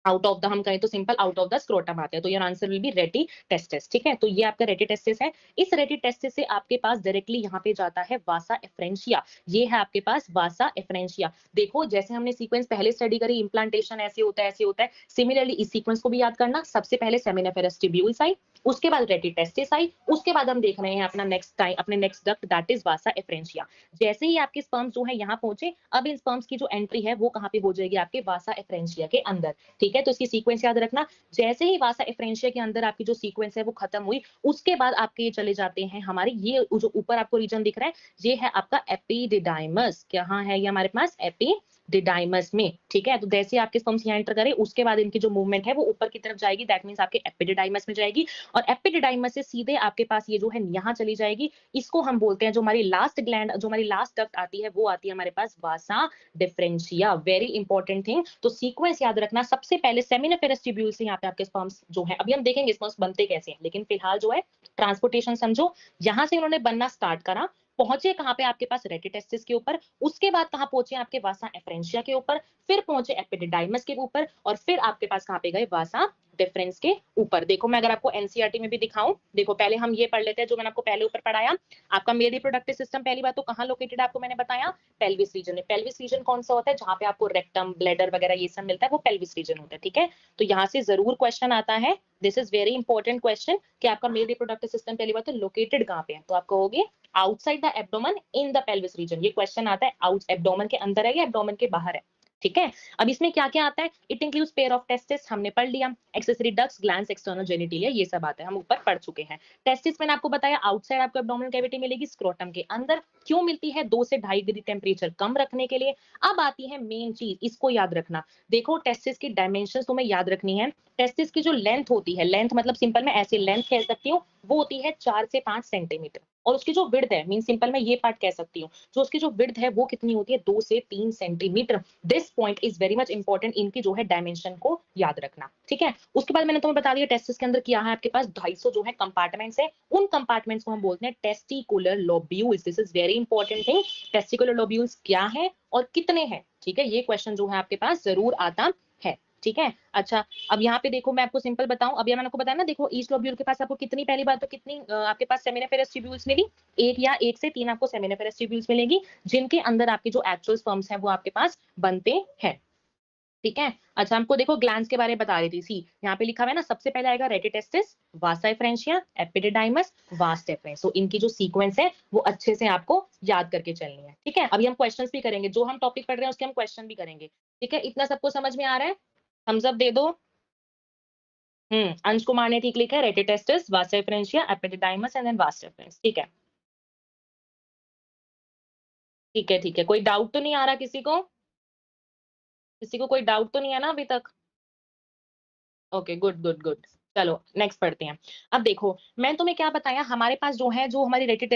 आउट ऑफ द हम कहें तो simple out of the scrotum आते हैं तो your answer will be rete testis. ठीक है? तो ये आपका रेटिटेस्टिस है। इस रेटिटेस्टिस से आपके पास डायरेक्टली यहाँ पे जाता है वासा एफरेंशिया। ये है आपके पास वासा एफरेंशिया। देखो जैसे हमने सीक्वेंस पहले स्टडी करी इम्प्लांटेशन ऐसे होता है ऐसे होता है। सिमिलरली इस सीक्वेंस को भी याद करना सबसे पहले सेमिनिफेरस ट्यूब्यूल्स आई, उसके बाद रेटिटेस्टिस आई, उसके बाद हम देख रहे हैं अपना नेक्स्ट टाइम अपने next duct that is Vasa efferentia. जैसे ही आपके स्पर्म्स जो है यहाँ पहुंचे, अब इन स्पर्म्स की जो एंट्री है वो कहाँ पे हो जाएगी आपके वासा एफरेंशिया के अंदर। ठीक है? तो इसकी सीक्वेंस याद रखना। जैसे ही वासा एफरेंशिया के अंदर आपकी जो सीक्वेंस है वो खत्म हुई, उसके बाद आपके ये चले जाते हैं हमारे ये जो ऊपर आपको रीजन दिख रहा है, ये है आपका एपिडिडाइमस। कहाँ है ये हमारे पास? एपिडिडाइमस में। ठीक है? तो जैसे ही आपके स्पर्म्स यहाँ एंटर करे, उसके बाद इनकी जो मूवमेंट है वो ऊपर की तरफ जाएगी, दैट मीन्स आपके एपिडिडाइमस में जाएगी और एपिडिडाइमस से सीधे आपके पास ये जो है यहाँ चली जाएगी। इसको हम बोलते हैं जो हमारी लास्ट ग्लैंड जो हमारी लास्ट डक्ट आती है, वो आती है हमारे पास वासा डिफरेंशिया। Very important thing. तो सीक्वेंस याद रखना सबसे पहले सेमिनिफेरस ट्यूब्यूल से यहाँ पे आपके स्पर्म्स जो है अभी हम देखेंगे स्पर्म्स बनते कैसे हैं लेकिन फिलहाल जो है ट्रांसपोर्टेशन समझो। यहाँ से उन्होंने बनना स्टार्ट करा, पहुंचे कहाँ पे आपके पास रेटिटेस्टिस के ऊपर, उसके बाद कहाँ पहुंचे आपके वासा एफरेंशिया के ऊपर, फिर पहुंचे एपिडिडाइमस के ऊपर और फिर आपके पास कहाँ पे गए वासा डिफरेंस के ऊपर। देखो मैं अगर आपको एनसीईआरटी में भी दिखाऊं, देखो पहले हम ये पढ़ लेते हैं जो मैंने आपको पहले ऊपर पढ़ाया। आपका मेल रिप्रोडक्टिव सिस्टम पहली बात तो कहाँ लोकेटेड आपको मैंने बताया, पेल्विस रीजन में। पेल्विस रीजन कौन सा होता है? जहां पे आपको रेक्टम ब्लैडर वगैरह ये सब मिलता है वो पेल्विस रीजन होता है। ठीक है? तो यहाँ से जरूर क्वेश्चन आता है, this is very important question कि आपका मेल रिप्रोडक्टिव सिस्टम पहली बात तो लोकेटेड कहाँ पे है, तो आप कहोगे outside the abdomen in the pelvis region. ये क्वेश्चन आता है आउट एब्डोमेन के अंदर है या एब्डोमेन के बाहर है। ठीक है? अब इसमें क्या-क्या आता है? It includes pair of testis हमने पढ़ लिया, accessory ducts, glands, external genitalia ये सब आता है, हम ऊपर पढ़ चुके हैं। टेस्टिस मैंने आपको बताया आउटसाइड आपको एब्डोमिनल कैविटी मिलेगी, स्क्रोटम के अंदर। क्यों मिलती है? 2 से 2.5 डिग्री टेम्परेचर कम रखने के लिए। अब आती है मेन चीज, इसको याद रखना। देखो टेस्टिस की डायमेंशंस तुम्हें याद रखनी है। टेस्टिस की जो लेंथ होती है, लेंथ मतलब सिंपल में ऐसे लेंथ कह सकती हूँ, वो होती है 4 से 5 सेंटीमीटर और उसकी जो विड्थ है मीन सिंपल में ये पार्ट कह सकती हूँ, जो उसकी जो विड्थ है वो कितनी होती है 2 से 3 centimetre. This point is very much important, इनकी जो है डायमेंशन को याद रखना। ठीक है? उसके बाद मैंने तुम्हें बता दिया टेस्टिस के अंदर क्या है आपके पास 250 जो है कंपार्टमेंट्स है। उन कंपार्टमेंट्स को हम बोलते हैं testicular lobules. This is very important thing. Testicular lobules क्या है और कितने हैं? ठीक है? ये क्वेश्चन जो है आपके पास जरूर आता है। ठीक है? अच्छा, अब यहाँ पे देखो मैं आपको सिंपल बताऊं, अभी मैंने आपको बताया ना, देखो ईस्ट लोब्यूल के पास आपको कितनी पहली बात तो कितनी आपके पास सेमिनिफेरस ट्यूब्यूल्स मिली, एक या एक से तीन आपको सेमिनिफेरस ट्यूब्यूल्स मिलेगी जिनके अंदर आपके जो एक्चुअल स्पर्म्स हैं वो आपके पास बनते हैं। ठीक है? अच्छा, हमको देखो ग्लैंड्स के बारे में बता रही थी। सी यहाँ पे लिखा हुआ है ना, सबसे पहले आएगा rete testis, vasa efferentia, epididymis, vas deferens. तो इनकी जो सीक्वेंस है वो अच्छे से आपको याद करके चलनी है। ठीक है? अभी हम क्वेश्चंस भी करेंगे, जो हम टॉपिक पढ़ रहे हैं उसके हम क्वेश्चन भी करेंगे। ठीक है? इतना सबको समझ में आ रहा है? थम्स अप दे दो। अंश कुमार ने ठीक लिखा है, rete testis, vasa efferentia, epididymis and then vas deferens. ठीक है? ठीक है, ठीक है। कोई डाउट तो नहीं आ रहा किसी को? किसी को कोई डाउट तो नहीं है ना अभी तक? Okay, good, good, good. चलो नेक्स्ट पढ़ते हैं। अब देखो, मैंने तुम्हें क्या बताया, हमारे पास जो है, जो हमारी रेटेड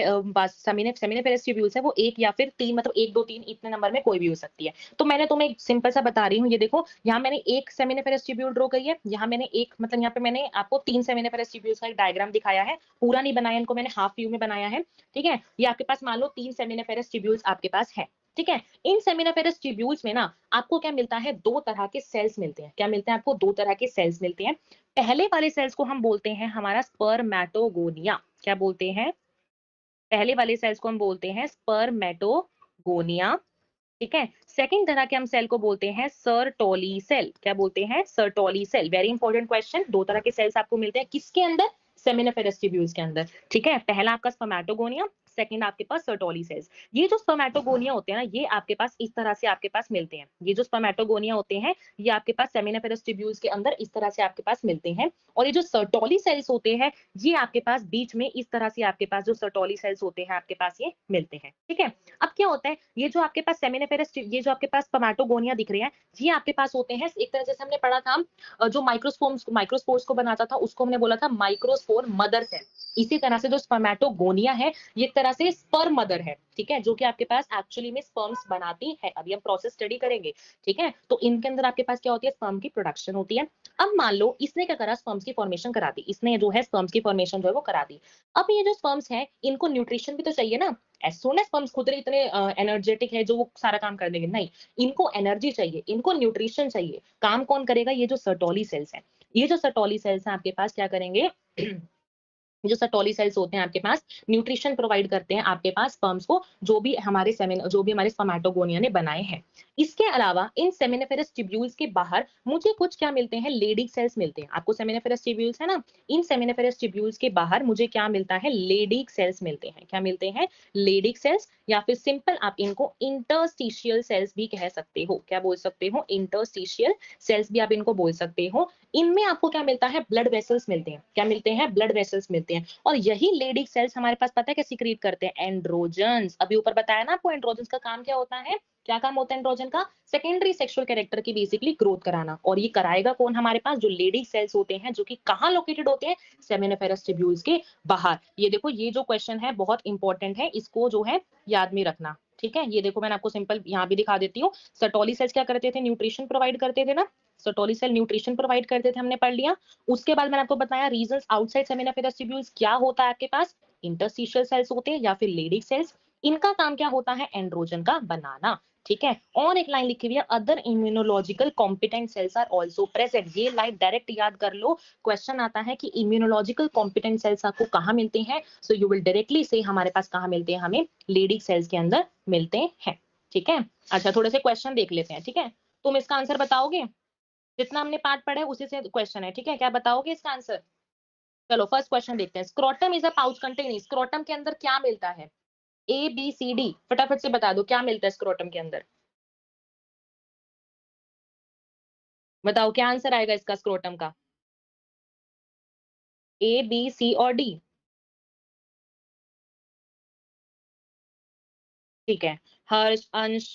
सेमिनिफेरस ट्यूब्यूल्स है, वो 1 या फिर 3, मतलब 1, 2, 3 इतने नंबर में कोई भी हो सकती है। तो मैंने तुम्हें एक सिंपल सा बता रही हूँ, ये देखो, यहाँ मैंने एक सेमिनिफेरस ट्यूब्यूल ड्रॉ करी है, यहाँ मैंने एक, मतलब यहाँ पे मैंने आपको 3 सेमिनिफेरस ट्यूब्यूल्स का एक डायग्राम दिखाया है, पूरा नहीं बनाया, इनको मैंने हाफ व्यू में बनाया है, ठीक है? ये आपके पास मान लो 3 सेमिनिफेरस ट्यूब्यूल्स आपके पास है, ठीक है? इन सेमिनिफेरस ट्यूब्यूल्स में ना आपको क्या मिलता है, 2 तरह के सेल्स मिलते हैं। क्या मिलते हैं आपको? 2 तरह के सेल्स मिलते हैं। पहले वाले सेल्स को हम बोलते हैं हमारा स्पर्मेटोगोनिया। क्या बोलते हैं? पहले वाले सेल्स को हम बोलते हैं स्पर्मेटोगोनिया, ठीक है? सेकंड तरह के हम सेल को बोलते हैं सर्टोली सेल। क्या बोलते हैं? Sertoli cell. Very important question. 2 तरह के सेल्स आपको मिलते हैं, किसके अंदर? सेमिनिफेरस ट्यूब्यूल्स के अंदर, ठीक है? पहला आपका स्पर्मेटोगोनिया, सेकंड आपके पास सर्टोली सेल्स। ये जो स्पर्मेटोगोनिया होते हैं ना, ये आपके पास इस तरह से आपके पास मिलते हैं। ये जो स्पर्मेटोगोनिया होते हैं, ये आपके पास सेमिनिफेरस ट्यूब्यूल्स के अंदर इस तरह से आपके पास मिलते हैं। और ये जो सर्टोली सेल्स होते हैं, ये आपके पास बीच में इस तरह से आपके पास जो सर्टोली सेल्स होते हैं, आपके पास ये मिलते हैं, ठीक है? अब क्या होता है, ये जो आपके पास सेमिनिफेरस, ये जो आपके पास स्पर्मेटोगोनिया दिख रहे हैं, ये आपके पास होते हैं एक तरह, जैसे हमने पढ़ा था, जो माइक्रोस्पोर्स को बनाता था, उसको हमने बोला था माइक्रोस्पोर मदर सेल। इसी तरह से जो स्पर्मेटोगोनिया है, ये एक तरह से स्पर्म मदर है, ठीक है? जो कि आपके पास एक्चुअली में स्पर्म्स बनाती है। अभी हम प्रोसेस स्टडी करेंगे, ठीक है? तो इनके अंदर आपके पास क्या होती है, स्पर्म की प्रोडक्शन होती है। अब मान लो इसने क्या करा, स्पर्म्स की फॉर्मेशन करा दी, इसने जो है स्पर्म्स की फॉर्मेशन जो है वो करा दी। अब ये जो स्पर्म्स है, इनको न्यूट्रिशन भी तो चाहिए ना। एज सून एज स्पर्म्स खुद ही इतने एनर्जेटिक है जो वो सारा काम कर देंगे, नहीं, इनको एनर्जी चाहिए, इनको न्यूट्रिशन चाहिए। काम कौन करेगा? ये जो सर्टोली सेल्स हैं। ये जो सर्टोली सेल्स हैं आपके पास क्या करेंगे, जो सर्टोली सेल्स होते हैं आपके पास, न्यूट्रिशन प्रोवाइड करते हैं आपके पास स्पर्म्स को, जो भी हमारे स्पर्मेटोगोनिया ने बनाए हैं। इसके अलावा इन सेमिनिफेरस ट्यूब्यूल्स के बाहर मुझे कुछ क्या मिलते हैं, लेडिक सेल्स मिलते हैं। आपको सेमिनिफेरस ट्यूब्यूल्स है ना, इन सेमिनिफेरस ट्यूब्यूल्स के बाहर मुझे क्या मिलता है, लेडिक सेल्स मिलते हैं। क्या मिलते हैं? लेडिक सेल्स, या फिर सिंपल आप इनको इंटरस्टिशियल सेल्स भी कह सकते हो। क्या बोल सकते हो? इंटरस्टिशियल सेल्स भी आप इनको बोल सकते हो। इनमें आपको क्या मिलता है, ब्लड वेसल्स मिलते हैं। क्या मिलते हैं? ब्लड वेसल्स मिलते हैं। और यही लेडिक सेल्स हमारे पास पता है क्या सीक्रेट करते हैं, एंड्रोजन्स। अभी ऊपर बताया ना आपको, एंड्रोजन्स का काम क्या होता है, क्या काम होता है एंड्रोजन का? सेकेंडरी सेक्सुअल कैरेक्टर की बेसिकली ग्रोथ कराना। और ये कराएगा कौन हमारे पास? जो लेडिक सेल्स होते हैं, जो कि कहाँ लोकेटेड होते हैं, सेमिनिफेरस ट्यूब्यूल्स के बाहर। ये देखो, ये जो क्वेश्चन है बहुत इंपॉर्टेंट है, इसको जो है याद में रखना, ठीक है? ये देखो, मैंने आपको सिंपल यहाँ भी दिखा देती हूँ। सर्टोली सेल्स क्या करते थे, न्यूट्रिशन प्रोवाइड करते थे ना, सर्टोली सेल न्यूट्रिशन प्रोवाइड करते थे, हमने पढ़ लिया। उसके बाद मैंने आपको बताया रीजंस आउटसाइड सेमिनिफेरस ट्यूब्यूल्स क्या होता है आपके पास, इंटरस्टिशियल सेल्स होते हैं या फिर लेडिक सेल्स। इनका काम क्या होता है, एंड्रोजन का बनाना, ठीक है? और एक लाइन लिखी हुई है, other immunological competent cells are also present. ये लाइन डायरेक्ट याद कर लो, क्वेश्चन आता है कि इम्यूनोलॉजिकल कॉम्पिटेंट सेल्स आपको कहाँ मिलते हैं, सो यू विल डायरेक्टली से हमारे पास कहाँ मिलते हैं, हमें लेडिक सेल्स के अंदर मिलते हैं, ठीक है? अच्छा, थोड़े से क्वेश्चन देख लेते हैं, ठीक है? तुम इसका आंसर बताओगे? जितना हमने पार्ट पढ़ा है उसी से क्वेश्चन है, ठीक है? क्या बताओगे इसका आंसर? चलो फर्स्ट क्वेश्चन देखते हैं। Scrotum is a pouch containing, scrotum के अंदर क्या मिलता है? ए बी सी डी, फटाफट से बता दो क्या मिलता है स्क्रोटम के अंदर। बताओ क्या आंसर आएगा इसका स्क्रोटम का? ए बी सी और डी, ठीक है? हर्ष, अंश,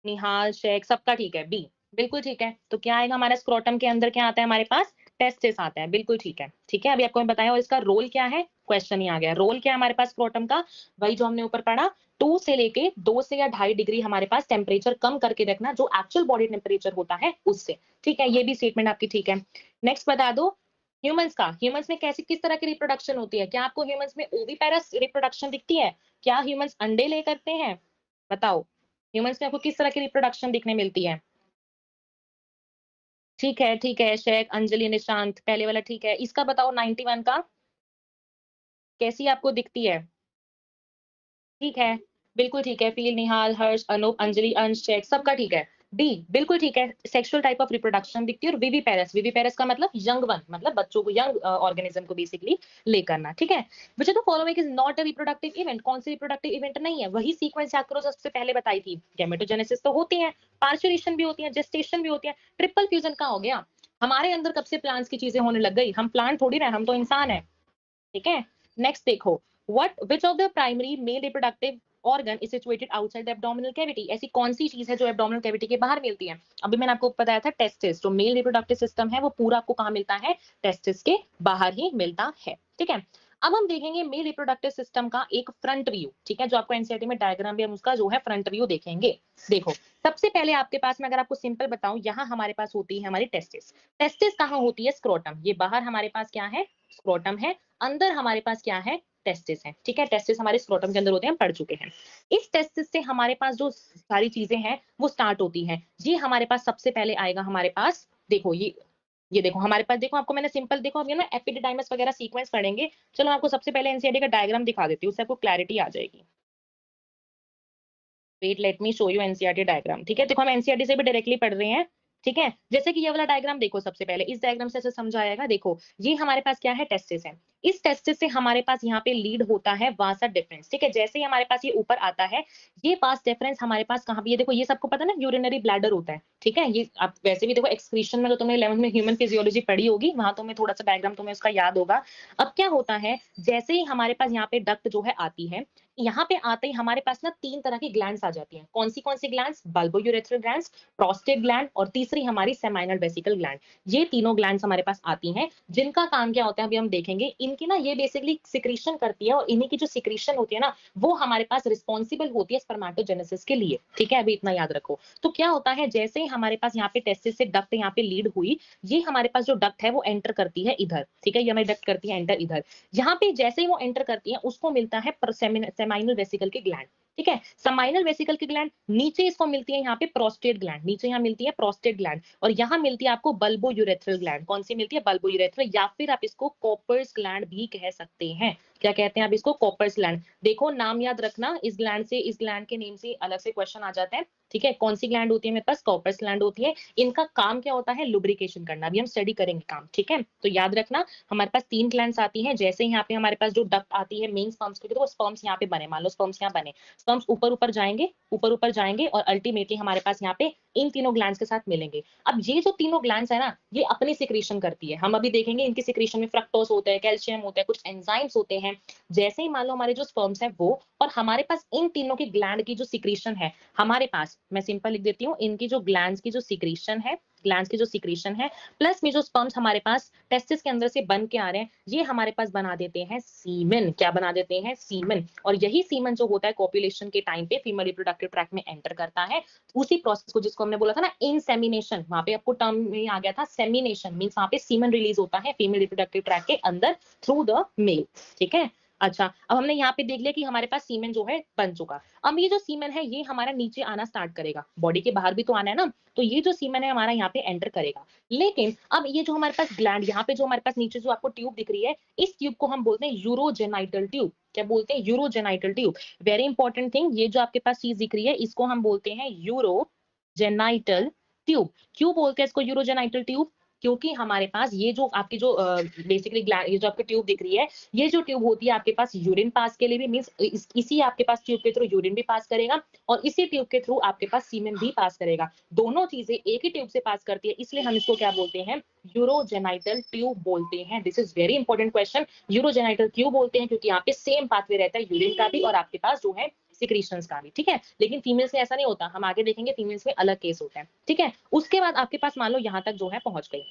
निहाल, शेख, सबका ठीक है, बी। बिल्कुल ठीक है। तो क्या आएगा हमारा स्क्रोटम के अंदर, क्या आता है हमारे पास? टेस्टिस आता है, बिल्कुल ठीक है, ठीक है? अभी आपको मैं बताया, और इसका रोल क्या है, क्वेश्चन ही आ गया। रोल क्या है हमारे पास स्क्रोटम का? वही जो हमने ऊपर पढ़ा, 2 से लेके 2 से या 2.5 डिग्री हमारे पास टेम्परेचर कम करके रखना, जो एक्चुअल बॉडी टेम्परेचर होता है उससे, ठीक है? ये भी स्टेटमेंट आपकी ठीक है। नेक्स्ट बता दो, ह्यूमंस का, ह्यूमंस में कैसी किस तरह की रिप्रोडक्शन होती है? क्या आपको ह्यूमंस में ओविपेरस रिप्रोडक्शन दिखती है? क्या ह्यूमंस अंडे ले करते हैं? बताओ, ह्यूमंस में आपको किस तरह की रिप्रोडक्शन दिखने मिलती है? ठीक है, शेख, अंजलि, निशांत, पहले वाला ठीक है। इसका बताओ 91 का, कैसी आपको दिखती है? ठीक है, बिल्कुल ठीक है। फ़ील, निहाल, हर्ष, अनूप, अंजलि, अंश, शेख, सबका ठीक है। डी, बिल्कुल ठीक है। सेक्सुअल टाइप ऑफ रिप्रोडक्शन दिखती है। और विविपेरस, विविपेरस का मतलब यंग वन, मतलब बच्चों को, यंग ऑर्गेनिज्म को बेसिकली ले करना, ठीक है? Which of the following is not a reproductive event, कौन सी रिप्रोडक्टिव इवेंट नहीं है? वही सीक्वेंस याद करो जो सबसे पहले बताई थी। गैमेटोजेनेसिस तो होती है, पार्चुरेशन भी होती है, जेस्टेशन भी होती है, ट्रिपल फ्यूजन कहाँ हो गया? हमारे अंदर कब से प्लांट्स की चीजें होने लग गई? हम प्लांट थोड़ी ना, हम तो इंसान है, ठीक है? नेक्स्ट देखो, what which of the primary male reproductive organ is situated outside the abdominal cavity? ऐसी कौन सी चीज है जो एब्डोमिनल कैविटी के बाहर मिलती है? अभी मैंने आपको बताया था टेस्टिस, जो मेल रिप्रोडक्टिव सिस्टम है वो पूरा आपको कहाँ मिलता है? टेस्टिस के बाहर ही मिलता है, ठीक है। अब हम देखेंगे मेल रिप्रोडक्टिव सिस्टम का एक फ्रंट व्यू, ठीक है, जो आपको एनसीईआरटी में डायग्राम भी हम उसका जो है फ्रंट व्यू देखेंगे। देखो, सबसे पहले आपके पास में अगर आपको सिंपल बताऊं, यहाँ हमारे पास होती है हमारी टेस्टिस। टेस्टिस कहाँ होती है? स्क्रोटम। ये बाहर हमारे पास क्या है? स्क्रोटम है। अंदर हमारे पास क्या है? टेस्टिस है, ठीक है। टेस्टिस हमारे स्क्रोटम के अंदर होते हैं, हम पढ़ चुके हैं। इस टेस्टिस से हमारे पास जो सारी चीजें हैं वो स्टार्ट होती हैं। ये हमारे पास सबसे पहले आएगा हमारे पास, देखो ये देखो हमारे पास, देखो आपको मैंने सिंपल, देखो अभी ना एपिडिडाइमस वगैरह सीक्वेंस पढ़ेंगे। चलो मैं आपको सबसे पहले एनसीईआरटी का डायग्राम दिखा देती हूँ, उससे आपको क्लैरिटी आ जाएगी। Wait, let me show you NCERT diagram, ठीक है। देखो हम एनसीईआरटी से भी डायरेक्टली पढ़ रहे हैं, ठीक है। जैसे कि ये वाला डायग्राम देखो, सबसे पहले इस डायग्राम से ऐसे समझ आएगा। देखो ये हमारे पास क्या है? टेस्टिस है। इस टेस्टिस से हमारे पास यहाँ पे लीड होता है वासा डिफरेंस, ठीक है। जैसे ही हमारे पास ये ऊपर आता है, ये वास डिफरेंस हमारे पास कहाँ पे? ये देखो, ये सबको पता है ना, यूरिनरी ब्लैडर होता है, ठीक है। ये आप वैसे भी देखो एक्सक्रीशन में, तो तुमने 11th में ह्यूमन फिजियोलॉजी पढ़ी होगी, वहां तुम्हें थोड़ा सा डायग्राम तुम्हें उसका याद होगा। अब क्या होता है, जैसे ही हमारे पास यहाँ पे डक्ट जो है आती है, यहाँ पे आते ही हमारे पास ना 3 तरह की ग्लैंड्स आ जाती हैं। कौन सी glands? Bulbourethral glands, prostate gland और तीसरी हमारी सेमाइनल वेसिकल ग्लैंड। ये तीनों ग्लैंड्स हमारे पास आती हैं, जिनका काम क्या होता है अभी हम देखेंगे। इनकी ना ये बेसिकली सिक्रीशन करती है, और इन्हीं की जो सिक्रीशन होती है ना, वो हमारे पास रिस्पॉन्सिबल होती है स्पर्मेटोजेनेसिस के लिए, ठीक है। अभी इतना याद रखो। तो क्या होता है, जैसे ही हमारे पास यहाँ पे टेस्टिस से डक्ट यहाँ पे लीड हुई, ये हमारे पास जो डक्ट है वो एंटर करती है इधर, ठीक है। ये हमारी डक्ट करती है एंटर इधर। यहाँ पे जैसे ही वो एंटर करती है, उसको मिलता है सेमाइनल वेसिकल की ग्लैंड, ठीक है। सेमाइनल वेसिकल की ग्लैंड, नीचे इसको मिलती है यहाँ पे प्रोस्टेट ग्लैंड, नीचे यहाँ मिलती है प्रोस्टेट ग्लैंड, और यहाँ मिलती है आपको बल्बोयूरेथ्रल ग्लैंड। कौन सी मिलती है? बल्बोयूरेथ्रल, या फिर आप इसको कॉपर्स ग्लैंड भी कह सकते हैं। क्या कहते हैं आप इसको? Cowper's gland. देखो नाम याद रखना, इस ग्लैंड से, इस ग्लैंड के नेम से अलग से क्वेश्चन आ जाते हैं, ठीक है। कौन सी ग्लैंड होती है मेरे पास? कॉपर्स ग्लैंड होती है। इनका काम क्या होता है? लुब्रिकेशन करना। अभी हम स्टडी करेंगे काम, ठीक है। तो याद रखना, हमारे पास 3 ग्लैंड्स आती हैं। जैसे यहाँ पे हमारे पास जो डक्ट आती है मेन स्पर्म्स के, तो वो स्पर्म्स यहाँ पे बने, मान लो स्पर्म्स यहाँ बने, स्पर्म्स ऊपर ऊपर जाएंगे, ऊपर ऊपर जाएंगे, और अल्टीमेटली हमारे पास यहाँ पे इन तीनों ग्लैंड्स के साथ मिलेंगे। अब ये जो तीनों ग्लैंड्स है ना, ये अपनी सिक्रीशन करती है। हम अभी देखेंगे इनकी सिक्रीशन में फ्रक्टोज होता है, कैल्शियम होता है, कुछ एंजाइम्स होते हैं। जैसे ही मान लो हमारे जो स्पर्म्स है वो, और हमारे पास इन तीनों की ग्लैंड की जो सिक्रीशन है, हमारे पास, मैं सिंपल लिख देती हूँ, इनकी जो ग्लैंड्स की जो सिक्रीशन है, ग्लैंड्स की जो सिक्रीशन है, प्लस में जो स्पर्म्स हमारे पास टेस्टिस के अंदर से बन के आ रहे हैं, ये हमारे पास बना देते हैं सीमेन। क्या बना देते हैं? सीमेन। और यही सीमेन जो होता है कॉपुलेशन के टाइम पे फीमेल रिप्रोडक्टिव ट्रैक्ट में एंटर करता है। उसी प्रोसेस को, जिसको हमने बोला था ना इनसेमिनेशन, वहां पे आपको टर्म में आ गया था सेमिनेशन, मींस वहां पे सीमेन रिलीज होता है फीमेल रिप्रोडक्टिव ट्रैक्ट के अंदर थ्रू द मेल, ठीक है। अच्छा, अब हमने यहाँ पे देख लिया कि हमारे पास सीमेन जो है बन चुका। अब ये जो सीमेन है ये हमारा नीचे आना स्टार्ट करेगा, बॉडी के बाहर भी तो आना है ना, तो ये जो सीमेन है हमारा यहाँ पे एंटर करेगा। लेकिन अब ये जो हमारे पास ग्लैंड, यहाँ पे जो हमारे पास नीचे जो आपको ट्यूब दिख रही है, इस ट्यूब को हम बोलते हैं यूरोजेनाइटल ट्यूब। क्या बोलते हैं? Urogenital tube. Very important thing, ये जो आपके पास चीज दिख रही है, इसको हम बोलते हैं यूरोजेनाइटल ट्यूब। क्यों बोलते हैं इसको यूरोजेनाइटल ट्यूब? क्योंकि हमारे पास ये जो आपकी जो बेसिकली ये जो आपकी ट्यूब दिख रही है, ये जो ट्यूब होती है आपके पास यूरिन पास के लिए भी, मींस इसी आपके पास ट्यूब के थ्रू यूरिन भी पास करेगा, और इसी ट्यूब के थ्रू आपके पास सीमेन भी पास करेगा। दोनों चीजें एक ही ट्यूब से पास करती है, इसलिए हम इसको क्या बोलते हैं? यूरोजेनाइटल ट्यूब बोलते हैं। This is very important question. Urogenital क्यों बोलते हैं? क्योंकि यहाँ पे सेम पाथवे रहता है यूरिन का भी और आपके पास जो है सिक्रीशंस का भी, ठीक है। लेकिन फीमेल्स में ऐसा नहीं होता, हम आगे देखेंगे फीमेल्स में अलग केस होता है, ठीक है। उसके बाद आपके पास मान लो यहाँ तक जो है पहुंच गई,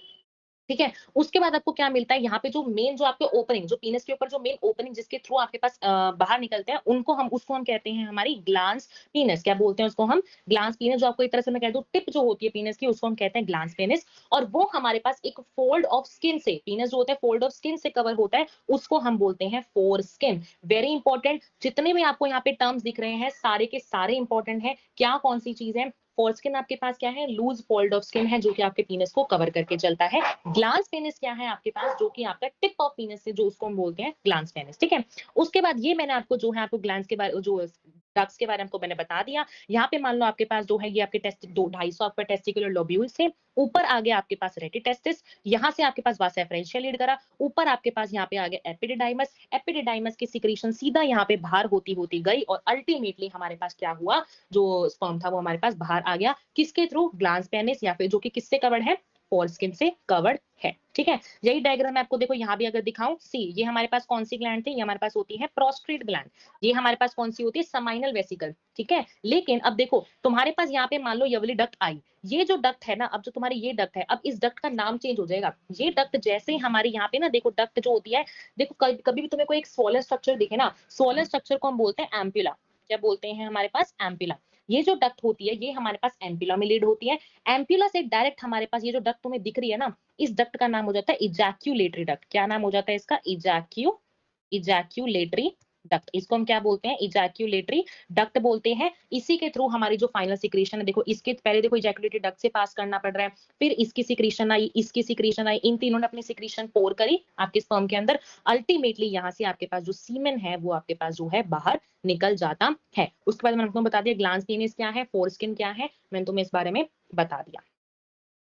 ठीक है। उसके बाद आपको क्या मिलता है? यहाँ पे जो मेन जो आपके ओपनिंग, जो पीनस के ऊपर जो मेन ओपनिंग जिसके थ्रू आपके पास बाहर निकलते हैं, उसको हम कहते हैं हमारी ग्लांस पीनस। क्या बोलते हैं उसको हम? Glans penis. जो आपको एक तरह से मैं कह दूं टिप जो होती है पीनस की, उसको हम कहते हैं ग्लांस पेनिस। और वो हमारे पास एक फोल्ड ऑफ स्किन से, पीनस जो होता है फोल्ड ऑफ स्किन से कवर होता है, उसको हम बोलते हैं फोर स्किन। वेरी इंपॉर्टेंट, जितने भी आपको यहाँ पे टर्म्स दिख रहे हैं सारे के सारे इंपॉर्टेंट है। क्या कौन सी चीज है? फोरस्किन आपके पास क्या है? लूज फोल्ड ऑफ स्किन है, जो कि आपके पीनस को कवर करके चलता है। ग्लांस पेनिस क्या है आपके पास? जो कि आपका टिप ऑफ पीनस से, जो उसको हम बोलते हैं ग्लांस पेनिस, ठीक है। उसके बाद ये मैंने आपको जो है आपको ग्लांस के बारे, जो डक्ट्स के बारे में आपको मैंने बता दिया। यहाँ पे मान लो आपके पास जो है ये आपके टेस्ट 250 आपका टेस्टिकुलर लोब्यूल्स थे। ऊपर आ गया आपके पास रेटिटेस्टिस, यहाँ से आपके पास वासा एफरेंशिया लीड करा, ऊपर आपके पास यहाँ पे आ गया एपिडिडाइमस। एपिडिडाइमस की सिक्रीशन सीधा यहाँ पे बाहर होती होती गई, और अल्टीमेटली हमारे पास क्या हुआ? जो स्पर्म था वो हमारे पास बाहर आ गया, किसके थ्रू? ग्लांस पेनिस, या फिर जो कि किससे कवर्ड है? फोरस्किन से कवर्ड है। ठीक है, यही डायग्राम मैं आपको देखो यहाँ भी अगर दिखाऊं, सी ये हमारे पास कौन सी ग्लैंड थी, ये हमारे पास होती है प्रोस्ट्रेट ग्लैंड, ये हमारे पास कौन सी होती है समाइनल वेसिकल। ठीक है, लेकिन अब देखो तुम्हारे पास यहाँ पे मान लो ये वाली डक्ट आई, ये जो डक्ट है ना, अब जो तुम्हारी ये डक्ट है, अब इस डक्ट का नाम चेंज हो जाएगा। ये डक्ट जैसे ही हमारे यहाँ पे ना देखो डक्ट जो होती है, देखो कभी भी तुम्हें कोई एक स्वॉलन स्ट्रक्चर दिखे ना, स्वॉलन स्ट्रक्चर को हम बोलते हैं एम्पुला। क्या बोलते हैं हमारे पास, एम्पुला। ये जो डक्ट होती है ये हमारे पास एम्पुला में लीड होती है। एम्पुला से डायरेक्ट हमारे पास ये जो डक्ट तुम्हें दिख रही है ना, इस डक्ट का नाम हो जाता है इजैक्यूलेटरी डक्ट। क्या नाम हो जाता है इसका, इजैक्यूलेटरी डक्ट। इसको हम क्या बोलते हैं, इजैक्यूलेटरी डक्ट बोलते हैं। इसी के थ्रू हमारी जो फाइनल सिक्रीशन है, देखो इसके पहले देखो इजैक्यूलेटरी डक्ट से पास करना पड़ रहा है, फिर इसकी सिक्रीशन आई, इसकी सिक्रीशन आई, इन तीनों ने अपनी सिक्रीशन पोर करी आपके स्पर्म के अंदर। अल्टीमेटली यहाँ से आपके पास जो सीमेन है वो आपके पास जो है बाहर निकल जाता है। उसके बाद मैंने आपको बता दिया ग्लैंस पेनिस क्या है, फोरस्किन क्या है, मैंने तुम्हें इस बारे में बता दिया।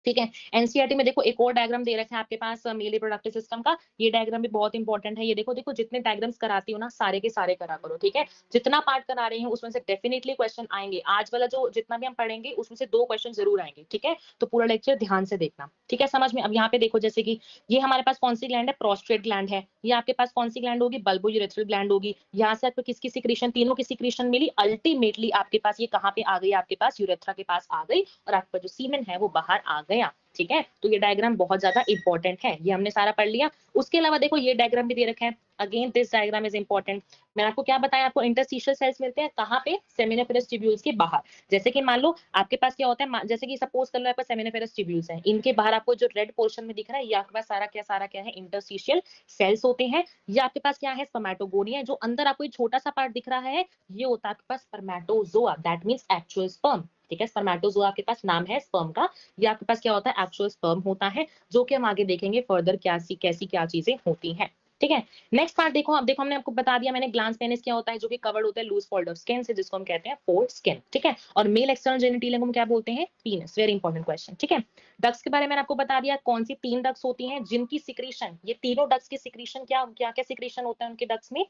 ठीक है, एनसीईआरटी में देखो एक और डायग्राम दे रखा है आपके पास मेल रिप्रोडक्टिव सिस्टम का। ये डायग्राम भी बहुत इंपॉर्टेंट है। ये देखो देखो जितने डायग्राम्स कराती हो ना सारे के सारे करा करो। ठीक है, जितना पार्ट करा रही हूँ उसमें से डेफिनेटली क्वेश्चन आएंगे। आज वाला जो जितना भी हम पढ़ेंगे उसमें से 2 क्वेश्चन जरूर आएंगे। ठीक है, तो पूरा लेक्चर ध्यान से देखना। ठीक है, समझ में। अब यहाँ पे देखो जैसे कि ये हमारे पास कौन सी ग्लैंड है, प्रोस्टेट ग्लैंड है। ये आपके पास कौन सी ग्लैंड होगी, बल्बो यूरेथ्रल ग्लैंड होगी। यहाँ से आपको किसकी सिक्रीशन, तीनों की सिक्रीशन मिली। अल्टीमेटली आपके पास ये कहाँ पे आ गई, आपके पास यूरेथ्रा के पास आ गई और आपका जो सीमेन है वो बाहर आ गया। ठीक है, तो ये डायग्राम बहुत ज्यादा इंपॉर्टेंट है। ये हमने सारा पढ़ लिया। उसके अलावा देखो ये डायग्राम भी दे रखा है। Again this diagram is important. मैंने आपको क्या बताया, आपको इंटरस्टिशियल सेल्स मिलते हैं कहाँ पे, सेमिनिफेरस ट्यूब्यूल्स के बाहर। जैसे कि मान लो आपके पास क्या होता है, जैसे कि सपोज कर लो आपके पास सेमिनिफेरस ट्यूब्यूल्स हैं, इनके बाहर आपको जो रेड पोर्शन में दिख रहा है ये आपके पास सारा क्या है, इंटरस्टिशियल सेल्स होते हैं। ये आपके पास क्या है, स्पर्मेटोगोनिया। जो अंदर आपको छोटा सा पार्ट दिख रहा है ये होता है आपके पास spermatozoa, that means actual sperm. ठीक है, स्पर्मेटोजोआ आपके पास नाम है स्पर्म का। ये आपके पास क्या होता है, एक्चुअल स्पर्म होता है, जो कि हम आगे देखेंगे फर्दर कैसी क्या चीजें होती हैं। ठीक है, नेक्स्ट पार्ट देखो। अब देखो हमने आपको बता दिया मैंने ग्लैंस पेनिस क्या होता है, जो कि कवर्ड होता है लूज फोल्ड ऑफ स्किन से, जिसको हम कहते हैं फोरस्किन। ठीक है, और मेल एक्सटर्नल जेनिटल को हम क्या बोलते हैं, पीनस। Very important question. ठीक है, डक्स के बारे में आपको बता दिया कौन सी 3 डक्स होती हैं जिनकी सिक्रीशन, ये तीनों डक्स की सिक्रीशन क्या क्या क्या सिक्रीशन होता है उनके डक्स में,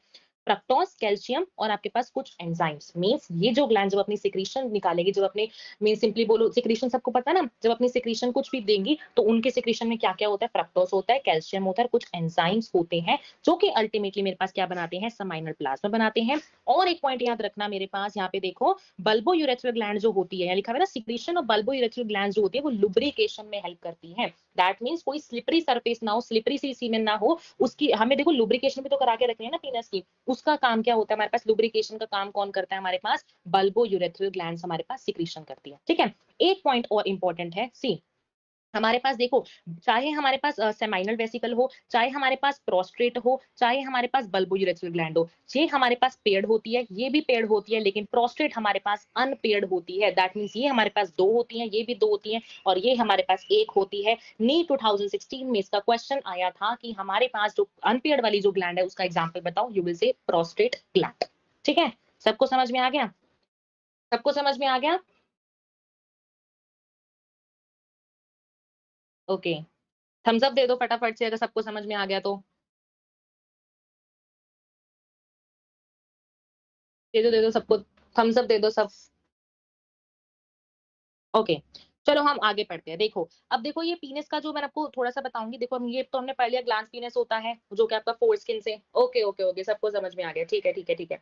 फ्रक्टोज, कैल्शियम और आपके पास कुछ एंजाइम्स। मींस ये जो ग्लैंड जब अपनी सिक्रीशन निकालेगी, जब अपने मीन सिंपली बोलो सिक्रीशन सबको पता है ना, जब अपनी सिक्रीशन कुछ भी देंगी तो उनके सिक्रीशन में क्या क्या होता है, फ्रक्टोज होता है, कैल्शियम होता है, कुछ एंजाइम्स होते हैं, जो कि अल्टीमेटली मेरे पास क्या बनाते हैं, समाइनल प्लाज्मा बनाते हैं। और एक पॉइंट याद रखना मेरे पास यहाँ पे देखो, बल्बो यूरेथ्रल ग्लैंड जो होती है, लिखा है ना secretion of bulbo urethral gland जो होती है वो लुब्रिकेशन में हेल्प करती है। दैट मींस कोई स्लिपरी सरफेस ना हो, स्लिपरी सी सीमेन ना हो, उसकी हमें देखो लुब्रिकेशन भी तो करा के रखनी है ना पीनस की। उसका काम क्या होता है, हमारे पास लुब्रिकेशन का काम कौन करता है, हमारे पास बल्बो यूरेथ्रल ग्लैंड्स हमारे पास सिक्रीशन करती है। ठीक है, एक पॉइंट और इंपॉर्टेंट है, सी हमारे पास देखो, चाहे हमारे पास सेमाइनल वेसिकल हो, चाहे हमारे पास प्रोस्ट्रेट हो, चाहे हमारे पास बल्बो यूरेथ्रल ग्लैंड हो, ये हमारे पास पेयर्ड होती है, ये भी पेयर्ड होती है, लेकिन प्रोस्ट्रेट हमारे पास अनपेयर्ड होती है। दैट मींस ये हमारे पास 2 होती हैं, ये भी 2 होती हैं और ये हमारे पास 1 होती है। नीट 2016 में इसका क्वेश्चन आया था कि हमारे पास जो अनपेयर्ड वाली जो ग्लैंड है उसका एग्जाम्पल बताओ, you will say prostate gland. ठीक है, सबको समझ में आ गया, सबको समझ में आ गया। ओके, थम्स अप दे दो फटाफट से अगर सबको समझ में आ गया तो। दे दो सबको, थम्स अप दे दो सब। ओके, चलो हम आगे पढ़ते हैं। देखो अब देखो ये पीनस का जो मैं आपको थोड़ा सा बताऊंगी। देखो हम ये तो हमने पढ़ लिया ग्लांस पीनस होता है जो कि आपका फोर स्किन से। ओके ओके ओके, सबको समझ में आ गया। ठीक है ठीक है ठीक है,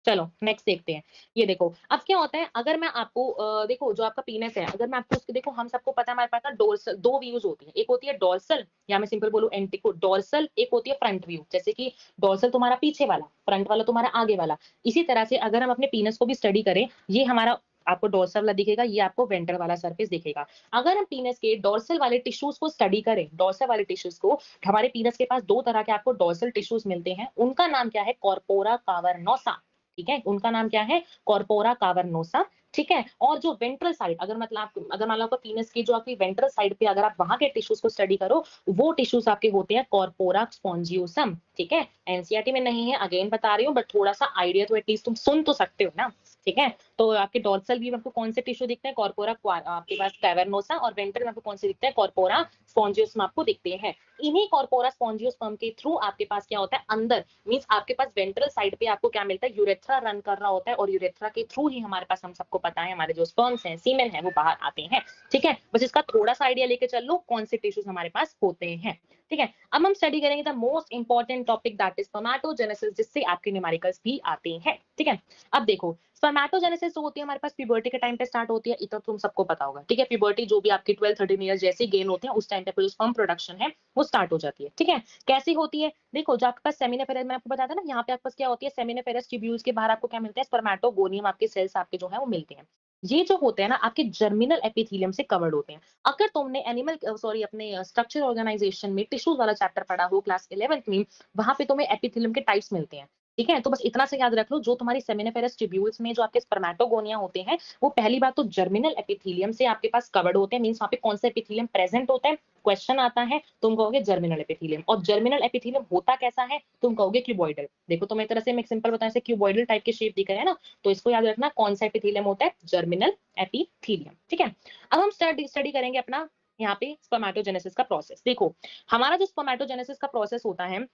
चलो नेक्स्ट देखते हैं। ये देखो अब क्या होता है, अगर मैं आपको देखो जो आपका पीनस है, अगर मैं आपको उसके देखो, हम सबको पता है हमारे पास ना डोर्सल 2 व्यूज होती है। एक होती है डोर्सल, या मैं सिंपल बोलूं एंटिको डोर्सल, एक होती है फ्रंट व्यू। जैसे कि डोर्सल तुम्हारा पीछे वाला, फ्रंट वाला तुम्हारा आगे वाला। इसी तरह से अगर हम अपने पीनस को भी स्टडी करें, ये हमारा आपको डोर्सल वाला दिखेगा, ये आपको वेंट्रल वाला सरफेस दिखेगा। अगर हम पीनस के डोर्सल वाले टिश्यूज को स्टडी करें, डोर्सल वाले टिश्यूज को, हमारे पीनस के पास 2 तरह के आपको डोर्सल टिश्यूज मिलते हैं। उनका नाम क्या है, कॉर्पोरा कावर्नोसा। ठीक है, उनका नाम क्या है, कॉर्पोरा कावर्नोसा। ठीक है, और जो वेंट्रल साइड, अगर मतलब अगर मान लो आपको पीनस की जो आपकी वेंट्रल साइड पे अगर आप वहां के टिश्यूज को स्टडी करो, वो टिश्यूज आपके होते हैं कॉर्पोरा स्पॉन्जियोसम। ठीक है, एनसीईआरटी में नहीं है, अगेन बता रही हूँ, बट थोड़ा सा आइडिया तो एटलीस्ट तुम सुन तो सकते हो ना। ठीक है। तो आपके डोर्सल व्यू में आपको कौन से टिश्यू दिखते हैं? कॉर्पोरा आपके पास कैवर्नोसा, और वेंट्रल में आपको कौन से दिखते हैं? कॉर्पोरा स्पॉन्जियोस्पर्म आपको दिखते हैं। इन्हीं कॉर्पोरा स्पॉन्जियोस्पर्म के थ्रू आपके पास क्या होता है? अंदर मींस आपके पास वेंट्रल साइड पे आपको क्या मिलता है? यूरेथ्रा रन कर रहा होता है, और यूरेथ्रा के थ्रू ही हमारे पास, हम सबको पता है, हमारे जो स्पर्म्स हैं, सीमेन है, वो बाहर आते हैं। ठीक है, बस इसका थोड़ा सा आइडिया लेके चल लो कौन से टिश्यूज हमारे पास होते हैं। ठीक है, अब हम स्टडी करेंगे the most important topic, that is spermatogenesis, जिससे आपके न्यूमेरिकल्स भी आते हैं। ठीक है, अब देखो स्पर्मेटोजेनेसिस जो होती है हमारे पास प्यूबर्टी के टाइम पे स्टार्ट होती है, इतना तुम सबको पता होगा। ठीक है, प्यूबर्टी जो भी आपकी 12-13 ईयर जैसे गेन होते हैं, उस टाइम पे जो स्पर्म प्रोडक्शन है वो स्टार्ट हो जाती है। ठीक है, कैसी होती है? देखो, जो आपके पास सेमिनिफेरस, मैं आपको बताया था ना, यहाँ पे आपके पास क्या होती है? सेमिनिफेरस ट्यूब्यूल्स के बाहर आपको क्या मिलता है? स्पर्मेटोगोनियम आपके सेल्स आपके जो है वो मिलते हैं। ये जो होते हैं ना, आपके जर्मिनल एपिथेलियम से कवर्ड होते हैं। अगर तुमने एनिमल सॉरी अपने स्ट्रक्चर ऑर्गेनाइजेशन में टिश्यूज वाला चैप्टर पढ़ा हो क्लास 11th में, वहां पे तुम्हें एपिथेलियम के टाइप्स मिलते हैं। ठीक है, तो बस इतना से याद रख लो, जो तुम्हारी सेमिनिफेरस ट्यूब्यूल्स में जो आपके स्पर्मेटोगोनिया होते हैं, वो पहली बात तो जर्मिनल एपिथेलियम से आपके पास कवर्ड होते हैं। मींस वहां पे कौन सा एपिथेलियम प्रेजेंट होता है? क्वेश्चन आता है, तुम कहोगे जर्मिनल एपिथेलियम। और जर्मिनल एपिथेलियम होता कैसा है? तुम कहोगे क्यूबॉइडल। देखो, तो मैं तरह से मैं सिंपल बताऊं, ऐसे क्यूबॉइडल टाइप के शेप दिख रहे हैं ना, तो इसको याद रखना, कौन सा एपिथेलियम होता है? Germinal epithelium. ठीक है, अब हम स्टडी करेंगे अपना यहाँ पे स्पर्मेटोजेनेसिस का प्रोसेस। देखो, हमारा जो स्पर्मेटोजेनेसिस का प्रोसेस होता है,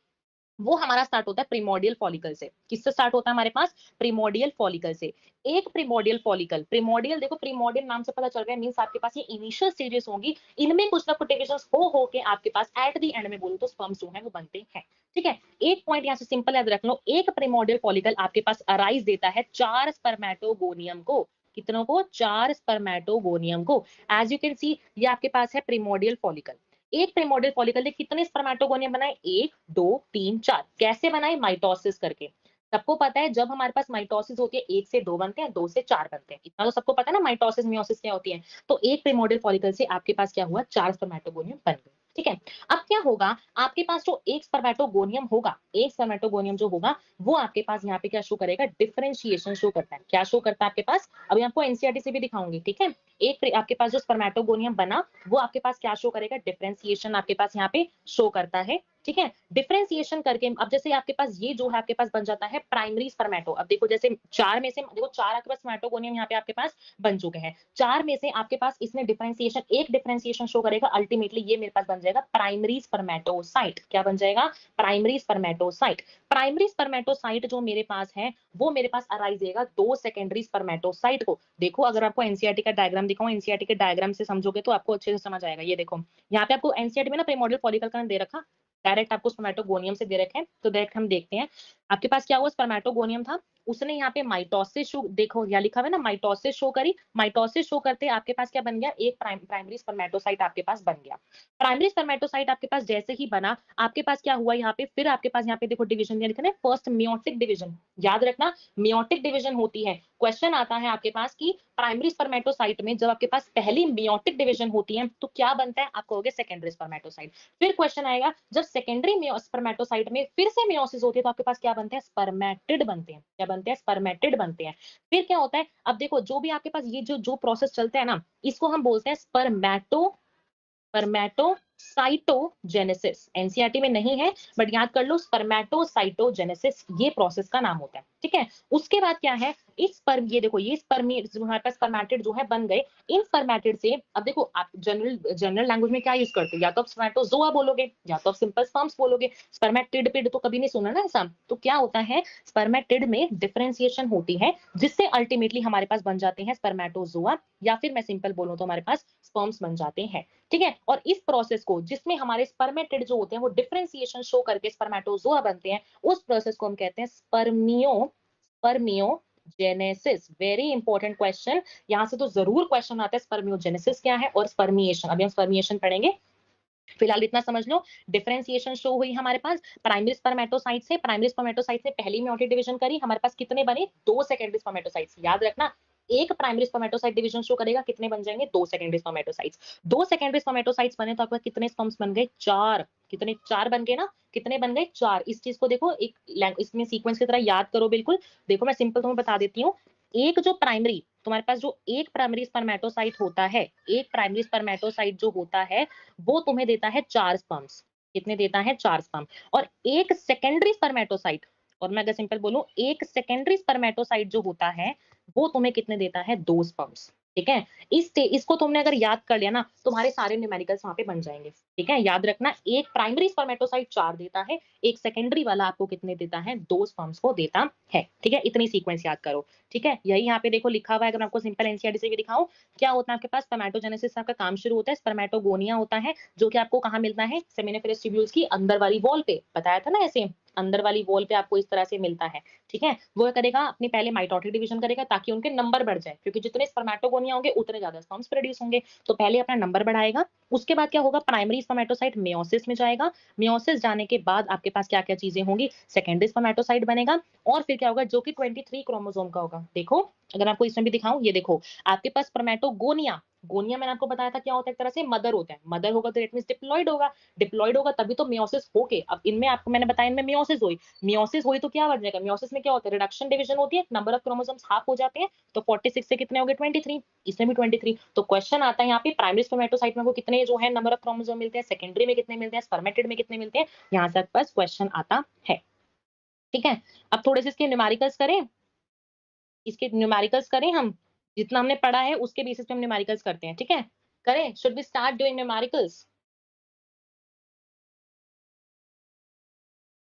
वो हमारा स्टार्ट होता है प्रिमोर्डियल फॉलिकल से। किससे स्टार्ट होता है हमारे पास? प्रिमोर्डियल फॉलिकल से। एक प्रिमोर्डियल फॉलिकल, प्रिमोर्डियल, देखो प्रिमोर्डियल नाम से पता चल रहा है, मींस आपके पास ये इनिशियल स्टेजेस होंगी, इनमें कुछ ना कुछ डिविजन्स हो के आपके पास एट द एंड में बोलूं तो स्पर्म्स जो है वो बनते हैं। ठीक है, एक पॉइंट यहाँ से सिंपल याद रख लो, एक प्रिमोर्डियल फॉलिकल आपके पास अराइज देता है 4 स्पर्मेटोगोनियम को। कितनों को? 4 स्पर्मेटोगोनियम को। एज यू कैन सी, ये आपके पास है प्रिमोर्डियल फॉलिकल। एक प्रिमोर्डियल फॉलिकल ने कितने स्पर्मेटोगोनियम बनाए? 1 2 3 4। कैसे बनाए? माइटोसिस करके। सबको पता है, जब हमारे पास माइटोसिस होती है, 1 से 2 बनते हैं, 2 से 4 बनते हैं। इतना तो सबको पता है ना, माइटोसिस मियोसिस क्या होती है। तो एक प्रिमोर्डियल फॉलिकल से आपके पास क्या हुआ? 4 स्पर्मेटोगोनियम बन गए। ठीक है, अब क्या होगा? आपके पास जो एक स्पर्मेटोगोनियम होगा, एक स्पर्मेटोगोनियम जो होगा, वो आपके पास यहाँ पे क्या शो करेगा? डिफरेंशिएशन शो करता है। क्या शो करता है आपके पास? अभी आपको एनसीईआरटी से भी दिखाऊंगी। ठीक है, एक आपके पास जो स्पर्मेटोगोनियम बना, वो आपके पास क्या शो करेगा? डिफरेंशिएशन आपके पास यहाँ पे शो करता है। ठीक है, डिफरेंशिएशन करके अब जैसे आपके पास ये जो है आपके पास बन जाता है प्राइमरी स्पर्मेटो। अब देखो, जैसे 4 में से देखो, 4 आपके पास स्पर्मेटोगोनियम यहाँ पे आपके पास बन चुके हैं। 4 में से आपके पास इसने डिफरेंशिएशन, एक डिफरेंशिएशन शो करेगा, अल्टीमेटली ये मेरे पास बन जाएगा प्राइमरी स्पर्मेटोसाइट। क्या बन जाएगा? Primary spermatocyte. प्राइमरी स्पर्मेटोसाइट जो मेरे पास है, वो मेरे पास अराइज देगा 2 सेकेंडरी स्पर्मेटोसाइट को। देखो, अगर आपको एनसीईआरटी का डायग्राम दिखाऊं, एनसीईआरटी के डायग्राम से समझोगे तो आपको अच्छे से समझ आएगा। ये देखो, यहाँ पे आपको एनसीईआरटी में ना प्रिमोर्डियल फॉलिकल का दे रखा, डायरेक्ट आपको स्पर्मेटोगोनियम से दे रखे हैं, तो डायरेक्ट हम देखते हैं। आपके पास क्या हुआ? स्पर्मेटोगोनियम था, उसने यहाँ पे माइटोसिस शो, देखो यहाँ लिखा हुआ है ना, माइटोसिस शो करी। माइटोसिस शो करते आपके पास क्या बन गया? एक प्राइमरी स्पर्मेटोसाइट आपके पास बन गया। प्राइमरी स्पर्मेटोसाइट आपके पास जैसे ही बना, आपके पास क्या हुआ यहाँ पे? फिर आपके पास यहाँ पे देखो डिवीजन लिखा है, फर्स्ट मियोटिक डिवीजन। याद रखना, मियोटिक डिवीजन होती है। क्वेश्चन आता है आपके पास कि प्राइमरी स्पर्मेटोसाइट में जब आपके पास पहली मियोटिक डिवीजन होती है, तो क्या बनता है? आप कहोगे सेकेंडरी स्पर्मेटोसाइट। फिर क्वेश्चन आएगा, जब सेकेंडरी स्पर्मेटोसाइट में फिर से मियोसिस होती है, तो आपके पास क्या बनते हैं? स्पर्मेटिड बनते हैं। क्या बनते हैं? स्पर्मेटिड बनते हैं। फिर क्या होता है? अब देखो, जो भी आपके पास ये जो जो प्रोसेस चलता है ना, इसको हम बोलते हैं स्पर्मेटोसाइटोजेनेसिस। एनसीईआरटी में नहीं है, बट याद कर लो, स्पर्मेटोसाइटोजेनेसिस ये प्रोसेस का नाम होता है। ठीक है, उसके बाद क्या है? इस स्पर्म, ये देखो, ये स्पर्मी जो हमारे पास स्पर्मेटिड जो है बन गए। इन स्पर्मेटिड से, अब देखो, आप जनरल जनरल लैंग्वेज में क्या यूज करते हो? या तो आप स्पर्मेटोजोआ बोलोगे, या तो आप सिंपल स्पर्म्स बोलोगे। स्पर्मेटिड पिड तो कभी नहीं सुना ना ऐसा। तो क्या होता है? स्पर्मेटिड में डिफरेंशिएशन होती है, जिससे अल्टीमेटली हमारे पास बन जाते हैं स्पर्मेटोजोआ, या फिर मैं सिंपल बोलूं तो हमारे पास स्पर्म्स बन जाते हैं। ठीक है, और इस प्रोसेस को, जिसमें हमारे स्पर्मेटिड जो होते हैं वो डिफरेंशिएशन शो करके स्पर्मेटोजोआ बनते हैं, उस प्रोसेस को हम कहते हैं स्पर्मियोजेनेसिस। वेरी इंपॉर्टेंट क्वेश्चन, यहां से तो जरूर क्वेश्चन आता है, स्पर्मियोजेनेसिस क्या है और स्पर्मिएशन। अभी हम स्पर्मिएशन पढ़ेंगे, फिलहाल इतना समझ लो। डिफरेंशिएशन शो हुई हमारे पास प्राइमरी स्पर्मेटोसाइट से। प्राइमरी स्पर्मेटोसाइट से पहली मियोटिक डिवीजन करी, हमारे पास कितने बने? 2 सेकेंडरी स्पर्मेटोसाइट्स। याद रखना, एक प्राइमरी स्पर्मेटोसाइट डिवीजन शो करेगा, कितने बन जाएंगे? 2 सेकेंडरी स्पर्मेटोसाइट्स। 2 सेकेंडरी स्पर्मेटोसाइट्स बने तो आपके पास कितने स्पर्म्स बन गए? 4। कितने? 4 बन गए ना? कितने बन गए? 4। इस चीज को देखो, एक इसमें सीक्वेंस की तरह याद करो बिल्कुल। देखो, मैं सिंपल तुम्हें बता देती हूँ। एक जो प्राइमरी, तुम्हारे पास जो एक प्राइमरी स्पर्मेटोसाइट होता है, एक प्राइमरी स्पर्मेटोसाइट जो होता है, वो तुम्हें देता है 4 स्पर्म्स। कितने देता है? 4 स्पर्म। और एक सेकेंडरी स्पर्मेटोसाइट, और मैं अगर सिंपल बोलूं, एक सेकेंडरी स्पर्मेटोसाइट जो होता है, वो तुम्हें कितने देता है? 2 स्पर्म्स, ठीक है? इसको तुमने अगर याद कर लिया ना, तुम्हारे सारे न्यूमेरिकल्स वहाँ पे बन जाएँगे, ठीक है? याद रखना, एक प्राइमरी स्पर्मेटोसाइट 4 देता है, एक सेकेंडरी वाला आपको कितने देता है? 2 स्पर्म्स को देता है, ठीक है? इतनी सीक्वेंस याद करो, ठीक है? यही यहाँ पे देखो लिखा हुआ है, अगर मैं आपको सिंपल एनसीईआरटी से भी दिखाऊँ, क्या होता है आपके पास? स्पर्मेटोजेनेसिस से आपका काम शुरू होता है, स्पर्मेटोगोनिया होता है, जो कि आपको कहाँ मिलता है? सेमिनिफेरस ट्यूब्यूल्स की अंदर वाली वॉल पे, बताया था ना ऐसे? अंदर वाली वॉल पे आपको इस तरह से मिलता है, ठीक है? वो क्या करेगा, अपने पहले माइटोटिक डिवीजन करेगा ताकि उनके नंबर बढ़ जाए, क्योंकि जितने स्पर्मेटोगोनिया होंगे उतने ज्यादा स्पर्म्स प्रोड्यूस होंगे। तो पहले अपना नंबर बढ़ाएगा, उसके बाद क्या होगा? प्राइमरी स्पर्मेटोसाइट मेयोसिस में जाएगा, मेयोसिस जाने के बाद आपके पास क्या क्या चीजें होंगी? सेकेंडरी स्पर्मेटोसाइट बनेगा, और फिर क्या होगा? जो कि 23 क्रोमोसोम का होगा। देखो, अगर आपको इसमें भी दिखाऊं, ये देखो, आपके पास स्पर्मेटोगोनिया, गोनिया मैंने आपको बताया था क्या होता है, एक तरह से मदर होता है, मदर होगा तो इट मींस डिप्लॉइड होगा, डिप्लॉइड होगा तभी तो मेयोसिस होके, अब इनमें आपको मैंने बताया, इनमें मेयोसिस हुई, मेयोसिस हुई तो क्या बन जाएगा? मेयोसिस में क्या होता है? रिडक्शन डिवीजन होती है, नंबर ऑफ क्रोमोसोम्स हाफ हो जाते हैं, तो 46 से कितने हो गए? 23, इसमें भी 23। तो क्वेश्चन आता है यहाँ पे, प्राइमरी स्पर्मेटोसाइट में वो कितने जो है नंबर ऑफ क्रोमोसोम मिलते हैं, सेकेंडरी में कितने मिलते हैं, स्पर्मेटिड में कितने मिलते हैं, यहाँ तक बस क्वेश्चन आता है, ठीक है? अब थोड़े से इसके न्यूमेरिकल्स करें, इसके न्यूमेरिकल्स करें हम, जितना हमने पढ़ा है उसके बेसिस पे हम न्यूमेरिकल्स करते हैं, ठीक है? करें? Should we start doing numericals?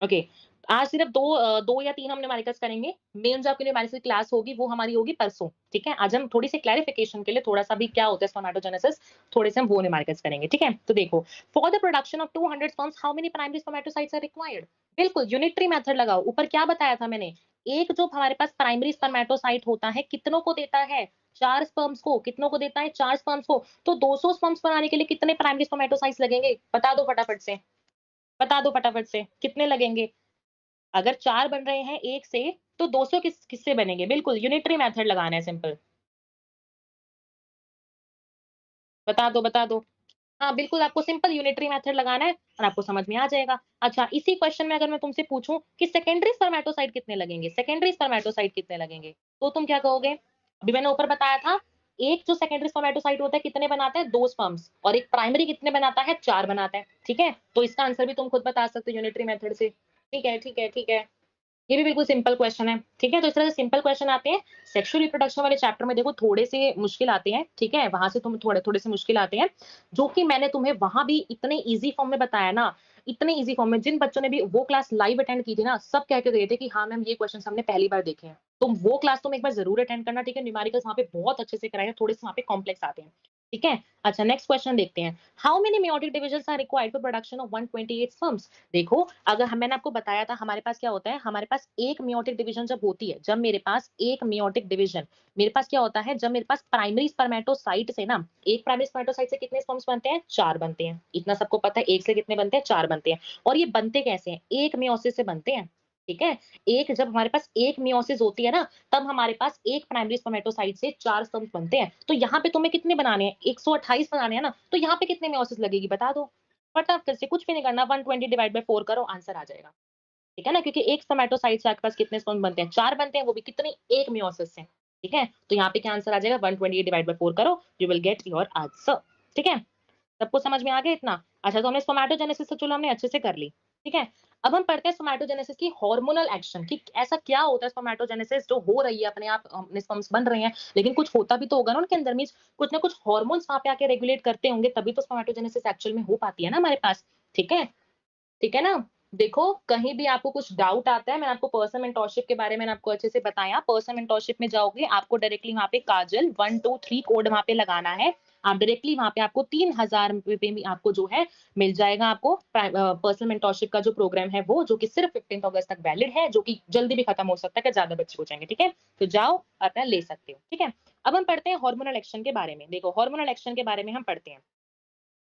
Okay, आज सिर्फ 2 या 3 हम न्यूमेरिकल्स करेंगे। मेन जो आपके न्यूमेरिकल्स की क्लास होगी वो हमारी होगी परसों, ठीक है? आज हम थोड़ी सी क्लैरिफिकेशन के लिए थोड़ा-सा भी क्या होता है स्पर्मेटोजेनेसिस, थोड़े से हम वो न्यूमेरिकल्स करेंगे, ठीक है? तो देखो, for the production of 200 sperms how many primary spermatocytes are required? बिल्कुल, यूनिटरी मेथड लगाओ। ऊपर क्या बताया था मैंने? एक जो हमारे पास प्राइमरी स्पर्मेटोसाइट होता है, कितनों को देता है? 4 स्पर्म्स को। कितनों को देता है? 4 स्पर्म्स को। तो 200 स्पर्म्स बनाने के लिए कितने प्राइमरी स्पर्मेटोसाइट्स लगेंगे? बता दो फटाफट से। बता दो फटाफट से, कितने लगेंगे? अगर 4 बन रहे हैं 1 से, तो 200 किससे बनेंगे? बिल्कुल, यूनिटरी मेथड लगाना है, सिंपल। बता दो, बता दो। हाँ, बिल्कुल आपको सिंपल यूनिटरी मेथड लगाना है और आपको समझ में आ जाएगा। अच्छा, इसी क्वेश्चन में अगर मैं तुमसे पूछूँ कि सेकेंडरी स्पर्मेटोसाइट कितने लगेंगे? सेकेंडरी स्पर्मेटोसाइट कितने लगेंगे? तो तुम क्या कहोगे? अभी मैंने ऊपर बताया था, एक जो सेकेंडरी स्पर्मेटोसाइट होता है कितने बनाता है? 2 स्पर्म्स, और एक प्राइमरी कितने बनाता है? 4 बनाता है, ठीक है? तो इसका आंसर भी तुम खुद बता सकते हो यूनिटरी मेथड से। ठीक है, ठीक है, ठीक है। ये भी बिल्कुल सिंपल क्वेश्चन है, ठीक है? तो इस तरह से सिंपल क्वेश्चन आते हैं। सेक्सुअल रिप्रोडक्शन वाले चैप्टर में देखो थोड़े से मुश्किल आते हैं, ठीक है? वहाँ से तुम थोड़े-थोड़े से मुश्किल आते हैं, जो कि मैंने तुम्हें वहाँ भी इतने ईज़ी फॉर्म में बताया ना, इतने ईज़ी फॉर्म में, जिन बच्चों ने भी वो क्लास लाइव अटेंड की थी ना, सब कह के गए थे कि हाँ मैम, ये क्वेश्चन्स हमने पहली बार देखे हैं। तो वो क्लास तुम एक बार ज़रूर अटेंड करना, ठीक है? न्यूमेरिकल्स वहाँ पे बहुत अच्छे से कराए हैं, थोड़े से वहाँ पे कॉम्प्लेक्स आते हैं, ठीक है? अच्छा, नेक्स्ट क्वेश्चन देखते हैं। How many meiotic divisions are required for production of 128 sperms? देखो, अगर मैंने आपको बताया था हमारे पास क्या होता है, हमारे पास एक मेयोटिक डिवीजन जब होती है, जब मेरे पास एक मेयोटिक डिवीजन, मेरे पास क्या होता है, जब मेरे पास प्राइमरी स्पर्मेटोसाइट से ना, एक प्राइमरी स्पर्मेटोसाइट से कितने स्पर्म्स बनते हैं? 4 बनते हैं। इतना सबको पता है, एक से कितने बनते हैं? 4 बनते हैं। और ये बनते कैसे हैं? एक मेयोसिस से बनते हैं, ठीक है? एक जब हमारे पास एक मेयोसिस होती है ना, तब हमारे पास एक प्राइमरी स्पर्मेटोसाइट से 4 स्पर्म्स बनते हैं। तो यहाँ पे तुम्हें कितने बनाने हैं? 128 बनाने हैं ना, तो यहाँ पे कितने मेयोसिस लगेगी बता दो? फटाफट से, कुछ भी नहीं करना, 120 डिवाइड बाय 4 करो, आंसर आ जाएगा। ठीक है ना? क्योंकि एक स्पर्मेटोसाइट से आपके पास कितने स्पर्म बनते हैं? 4 बनते हैं, वो भी कितनी? एक मेयोसिस से। ठीक है? तो यहाँ पे क्या आंसर आ जाएगा? 128 डिवाइड बाय 4 करो, you will get your answer. ठीक है? सबको समझ में आ गया इतना? अच्छा, तो हमने स्पर्मेटोजेनेसिस तो चलो हमने अच्छे से कर ली, ठीक है? अब हम पढ़ते हैं स्पर्मेटोजेनेसिस की हार्मोनल एक्शन, कि ऐसा क्या होता है स्पर्मेटोजेनेसिस जो हो रही है, अपने आप अपने स्पर्म्स बन रहे हैं, लेकिन कुछ होता भी तो होगा ना उनके अंदर, मीन्स कुछ ना कुछ हार्मोन्स वहाँ पे आके रेगुलेट करते होंगे, तभी तो स्पर्मेटोजेनेसिस एक्चुअल में हो पाती है ना हमारे पास, ठीक है? ठीक है ना? देखो, कहीं भी आपको कुछ डाउट आता है, मैंने आपको पर्सन मेंटोरशिप के बारे में मैंने आपको अच्छे से बताया। पर्सन मेंटोरशिप में जाओगे, आपको डायरेक्टली वहाँ पे काजल 1, 2, 3 कोड वहाँ पे लगाना है। आप डायरेक्टली वहाँ पे आपको 3000 रुपए पे भी आपको जो है मिल जाएगा आपको पर्सनल मेंटोरशिप का जो प्रोग्राम है वो, जो कि सिर्फ 15 अगस्त तक वैलिड है, जो कि जल्दी भी खत्म हो सकता है कि ज़्यादा बच्चे हो जाएँगे, ठीक है? तो जाओ, अपना ले सकते हो, ठीक है? अब हम पढ़ते हैं हार्मोनल एक्शन के बारे में। देखो, हार्मोनल एक्शन के बारे में हम पढ़ते हैं।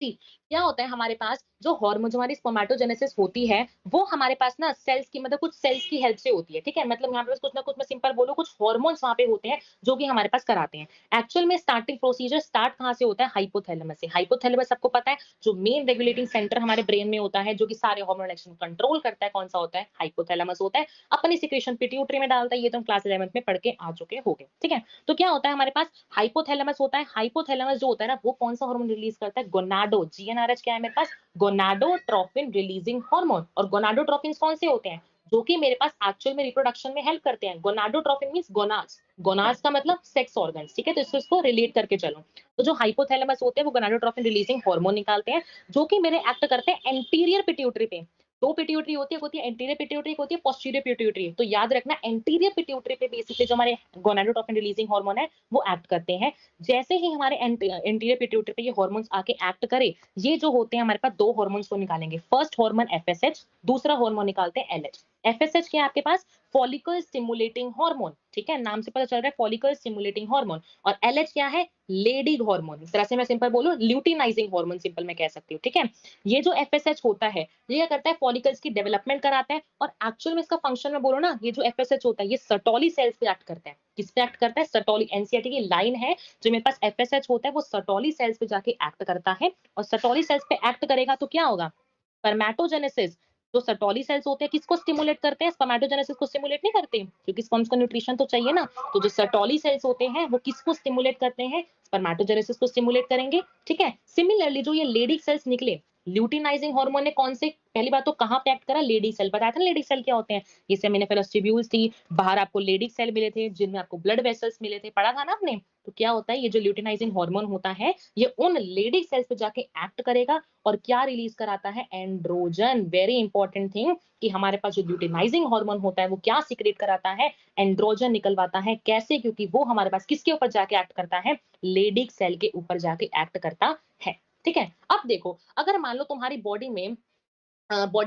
सी, क्या होता है हमारे पास, जो हार्मोन, जो हमारी स्पर्मेटोजेनेसिस होती है, वो हमारे पास ना सेल्स की, मतलब कुछ सेल्स की हेल्प से होती है, ठीक है? मतलब यहाँ पे बस कुछ ना कुछ, मैं सिंपल बोलूँ, कुछ हार्मोन्स वहाँ पे होते हैं जो कि हमारे पास कराते हैं। एक्चुअल में स्टार्टिंग प्रोसीजर स्टार्ट कहाँ से होता है? हाइपोथैलेमस से। हाइपोथैलेमस सबको पता है, जो मेन रेगुलेटिंग सेंटर हमारे ब्रेन में होता है, जो कि सारे हार्मोनल एक्शन कंट्रोल करता है, कौन सा होता है? हाइपोथैलेमस होता है। अपनी सिक्रेशन पिट्यूटरी में डालता है, ये तो हम क्लास 11th में पढ़ के आ चुके होंगे, ठीक है? तो क्या होता है हमारे पास? हाइपोथैलेमस होता है। हाइपोथैलेमस जो होता है ना, वो कौन सा हार्मोन रिलीज करता है? गोनाडो, जीएनआरएच क्या है मेरे पास? Gonadotropin releasing hormone. और गोनाडोट्रोपिन कौन से होते हैं? जो कि मेरे पास एक्चुअल में रिप्रोडक्शन में हेल्प करते हैं। गोनाडोट्रोफिन मीन्स गोनाड्स, गोनाड्स का मतलब सेक्स ऑर्गन्स, ठीक है? तो इसको रिलेट करके चलो। तो जो हाइपोथैलेमस होते हैं वो गोनाडोट्रोफिन रिलीजिंग हार्मोन निकालते हैं, जो कि मेरे एक्ट करते हैं एंटीरियर पिट्यूटरी पे। 2 पिट्यूटरी होती है, एक होती है एंटीरियर पिट्यूटरी, एक होती है पोस्टीरियर पिट्यूटरी। तो याद रखना एंटीरियर पिट्यूटरी पे बेसिकली जो हमारे गोनाडोट्रोफिन रिलीजिंग हार्मोन है वो एक्ट करते हैं। जैसे ही हमारे एंटीरियर पिट्यूटरी पे ये हार्मोन्स आके एक्ट करे, ये जो होते हैं हमारे पास 2 हार्मोन्स को निकालेंगे। फर्स्ट हार्मोन एफएसएच, दूसरा हार्मोन निकालते हैं एलएच। एफएसएच क्या है आपके पास? फॉलिकल स्टिमुलेटिंग हार्मोन, ठीक है? नाम से पता चल रहा है फॉलिकल स्टिमुलेटिंग हार्मोन। और एलएच क्या है? Lady hormone. इस तरह से मैं सिंपल बोलूं ल्यूटिनाइजिंग हार्मोन सिंपल मैं कह सकती हूँ, ठीक है? ये जो एफएसएच होता है ये क्या करता है? फॉलिकल्स की डेवलपमेंट कराता है और एक्चुअल में इसका फंक्शन में बोलो ना, ये जो एफएसएच होता है ये सर्टोली सेल्स पे एक्ट करता है। किस पे एक्ट करता है? सर्टोली, एनसीईआरटी की लाइन है, जो मेरे पास एफएसएच होता है वो सर्टोली सेल्स पे जाके एक्ट करता है। और सर्टोली सेल्स पे एक्ट करेगा तो क्या होगा? स्पर्मेटोजेनेसिस। जो सर्टोली सेल्स होते हैं किसको स्टिमुलेट करते हैं? स्पर्मेटोजेनेसिस को स्टिमुलेट नहीं करते, क्योंकि स्पर्म्स को न्यूट्रिशन तो चाहिए ना। तो जो सर्टोली सेल्स होते हैं वो किसको स्टिमुलेट करते हैं? स्पर्मेटोजेनेसिस को स्टिमुलेट करेंगे, ठीक है? सिमिलरली जो ये लेडी सेल्स निकले, ल्यूटिनाइजिंग हार्मोन ने कौन से, पहली बात तो कहां पे एक्ट करा? Leydig cell. बताया था ना लेडी सेल क्या होते हैं? ये सेमिनिफेरस ट्यूब्यूल्स थी, बाहर आपको लेडी सेल मिले थे, जिनमें आपको ब्लड वेसल्स मिले थे, पढ़ा था ना आपने? तो क्या होता है, ये जो ल्यूटिनाइजिंग हार्मोन होता है ये उन लेडी सेल्स पे जाके एक्ट करेगा और क्या रिलीज कराता है? एंड्रोजन। वेरी इंपॉर्टेंट थिंग कि हमारे पास जो ल्यूटिनाइजिंग हार्मोन होता है वो क्या सीक्रेट कराता है? एंड्रोजन निकलवाता है। कैसे? क्योंकि वो हमारे पास किसके ऊपर जाके एक्ट करता है? लेडी सेल के ऊपर जाके एक्ट करता है, ठीक है? अब देखो, अगर मान लो तुम्हारी बॉडी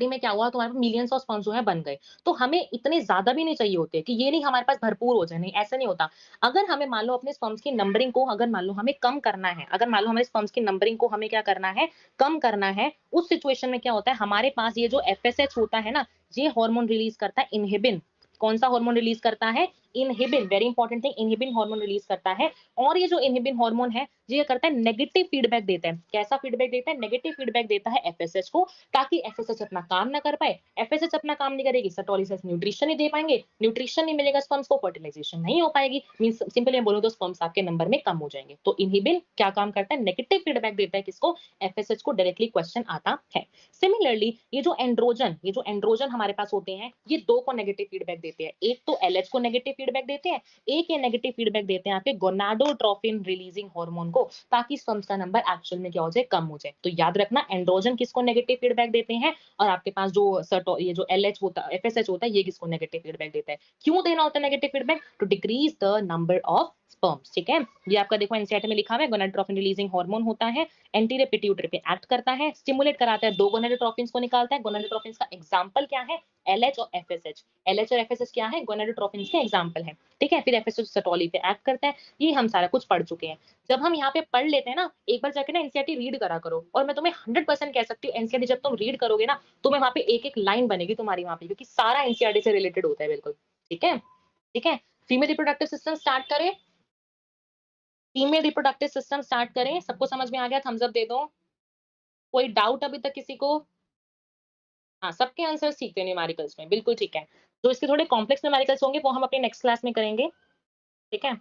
में क्या हुआ, तुम्हारे मिलियंस ऑफ स्पर्म जो है बन गए, तो हमें इतने ज्यादा भी नहीं चाहिए होते, कि ये नहीं हमारे पास भरपूर हो जाए, नहीं ऐसा नहीं होता। अगर हमें मान लो अपने स्पर्म्स की नंबरिंग को, अगर मान लो हमें कम करना है, अगर मान लो हमारे स्पर्म्स की नंबरिंग को हमें क्या करना है? कम करना है। उस सिचुएशन में क्या होता है, हमारे पास ये जो एफएसएच होता है ना, ये हार्मोन रिलीज करता है इनहिबिन। कौन सा हार्मोन रिलीज करता है? Inhibin. Very important thing, inhibin hormone release करता है। और ये जो इनहिबिन हार्मोन है ये करता है नेगेटिव फीडबैक देता है। कैसा फीडबैक देता है? नेगेटिव फीडबैक देता है एफएसएच को, ताकि एफएसएच अपना काम ना कर पाए। एफएसएच अपना काम नहीं करेगी, सर्टोली सेल्स न्यूट्रिशन नहीं दे पाएंगे, न्यूट्रिशन नहीं मिलेगा स्पर्म्स को, फर्टिलाइजेशन नहीं हो पाएगी, मींस सिंपली बोलो तो स्पर्म्स आपके नंबर में कम हो जाएंगे। तो इनहिबिन क्या काम करता है? नेगेटिव फीडबैक देता है किसको? एफएसएच को। डायरेक्टली क्वेश्चन आता है। सिमिलरली ये जो एंड्रोजन हमारे पास होते हैं, ये 2 को नेगेटिव फीडबैक देते हैं। एक तो एलएच को नेगेटिव फीडबैक देते हैं, एक ये नेगेटिव फीडबैक देते हैं आपके गोनाडोट्रोफिन रिलीजिंग हार्मोन को, ताकि स्पर्म्स का नंबर एक्चुअल में क्या हो जाए? कम हो जाए। तो याद रखना एंड्रोजन किसको नेगेटिव फीडबैक देते हैं, और आपके पास जो ये जो एलएच होता है, एफएसएच होता है, ये किसको नेगेटिव फीडबैक देता है? क्यों देना होता है negative feedback? To decrease the number of sperms, ठीक है? ये आपका देखो एनसीईआरटी में लिखा हुआ है, गोनाडोट्रोफिन रिलीजिंग हार्मोन होता है, एंटीरियर पिट्यूटरी पे एक्ट करता है, स्टिमुलेट कराता है, 2 गोनाडोट्रोफिन्स को निकालता है। गोनाडोट्रोफिन्स का एग्जांपल क्या है? एलएच और एफएसएच। एलएच और एफएसएच क्या है? गोनाडोट्रोफिन्स के एग्जांपल है, ठीक है? फिर एफएसएच सर्टोली पे एक्ट करता है। ये हम सारा कुछ पढ़ चुके हैं। जब हम यहाँ पे पढ़ लेते हैं ना, एक बार जाके ना एनसीईआरटी रीड करा करो, और मैं तुम्हें 100% कह सकती हूँ एनसीईआरटी जब तुम रीड करोगे ना, तुम्हें वहां पे एक-एक लाइन बनेगी तुम्हारी वहां पे, क्योंकि सारा एनसीईआरटी से रिलेटेड होता है बिल्कुल, ठीक है? ठीक है? फीमेल रिप्रोडक्टिव सिस्टम स्टार्ट करें? फीमेल रिप्रोडक्टिव सिस्टम स्टार्ट करें? सबको समझ में आ गया? थम्स अप दे दो। कोई डाउट अभी तक किसी को? हाँ, सबके आंसर्स ठीक थे न्यूमेरिकल्स में, बिल्कुल ठीक है। जो इसके थोड़े कॉम्प्लेक्स न्यूमेरिकल्स होंगे वो हम अपनी नेक्स्ट क्लास में करेंगे, ठीक है?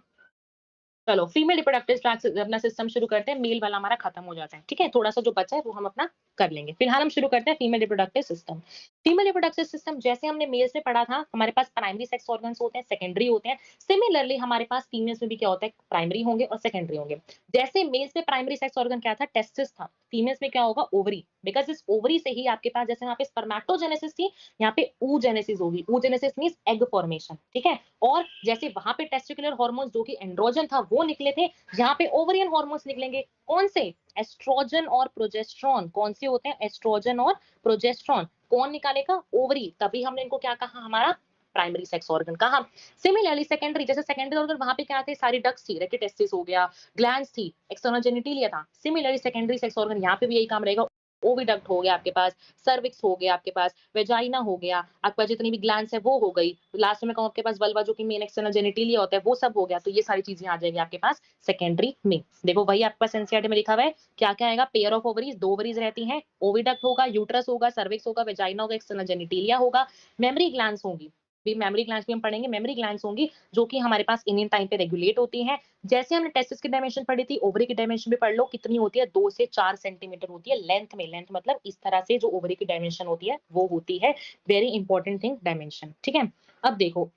चलो फीमेल रिप्रोडक्टिव अपना सिस्टम शुरू करते हैं, मेल वाला हमारा खत्म हो जाता है, ठीक है? थोड़ा सा जो बचा है वो हम अपना कर लेंगे। फिलहाल हम शुरू करते हैं female reproductive system. Female reproductive system जैसे हमने मेल्स में पढ़ा था, हमारे पास प्राइमरी सेक्स ऑर्गन्स होते हैं, सेकेंडरी होते हैं। सिमिलरली हमारे पास फीमेल्स में भी क्या होता है? प्राइमरी होंगे और सेकेंडरी होंगे। जैसे मेल्स में प्राइमरी सेक्स ऑर्गन क्या था? टेस्टिस था। फीमेल्स में क्या होगा? ओवरी। बिकॉज इस ओवरी से ही आपके पास, जैसे यहाँ पे स्पर्मेटोजेनेसिस थी, यहाँ पे oogenesis होगी। oogenesis मींस एग फॉर्मेशन, ठीक है? और जैसे वहां पे टेस्टिकुलर हार्मोन्स जो कि एंड्रोजन था वो निकले थे, यहाँ पे ओवरियन हार्मोन्स निकलेंगे। कौन से? एस्ट्रोजन और प्रोजेस्टेरोन। कौन से होते हैं? एस्ट्रोजन और प्रोजेस्टेरोन। कौन निकालेगा? ओवरी। तभी हमने इनको क्या कहा? हमारा प्राइमरी सेक्स ऑर्गन कहा। सिमिलरली सेकेंडरी, जैसे सेकेंडरी ऑर्गन वहां पे क्या थे? सारी डक्स थी, रेटिटेस्टिस हो गया, ग्लैंड्स थी, एक्सटर्नल जेनिटलिया था। सिमिलरली सेकेंडरी सेक्स ऑर्गन यहाँ पे भी यही काम रहेगा। ओविडक्ट हो गया आपके पास, सर्विक्स हो गया आपके पास, वेजाइना हो गया, आपका जितनी भी ग्लैंड्स है वो हो गई, लास्ट में कहूँ आपके पास वल्वा जो कि मेन एक्सटर्नल जेनिटलिया होता है वो सब हो गया। तो ये सारी चीजें आ जाएगी आपके पास सेकेंडरी में। देखो वही आपके पास एनसीईआरटी में लिखा हुआ है, क्या क्या आएगा? पेयर ऑफ ओवरीज, 2 ओवरीज रहती हैं, ओविडक्ट होगा, यूट्रस होगा, सर्विक्स होगा, वेजाइना होगा, एक्सटर्नल जेनिटलिया होगा, मेमरी ग्लैंड्स होंगी। भी मेमोरी ग्लैंड्स भी हम पढ़ेंगे, मेमोरी ग्लैंड्स होंगी जो कि हमारे पास इंडियन टाइम पे रेगुलेट होती हैं। जैसे हमने टेस्टिस की डायमेंशन पढ़ी थी, ओवरी की डायमेंशन भी पढ़ लो, कितनी होती है, 2 से 4 सेंटीमीटर होती है लेंथ में। लेंथ मतलब इस तरह से जो ओवरी की डायमेंशन होती है वो होती है वेरी इंपॉर्टेंट थिंग डायमेंशन, ठीक है। अब देखो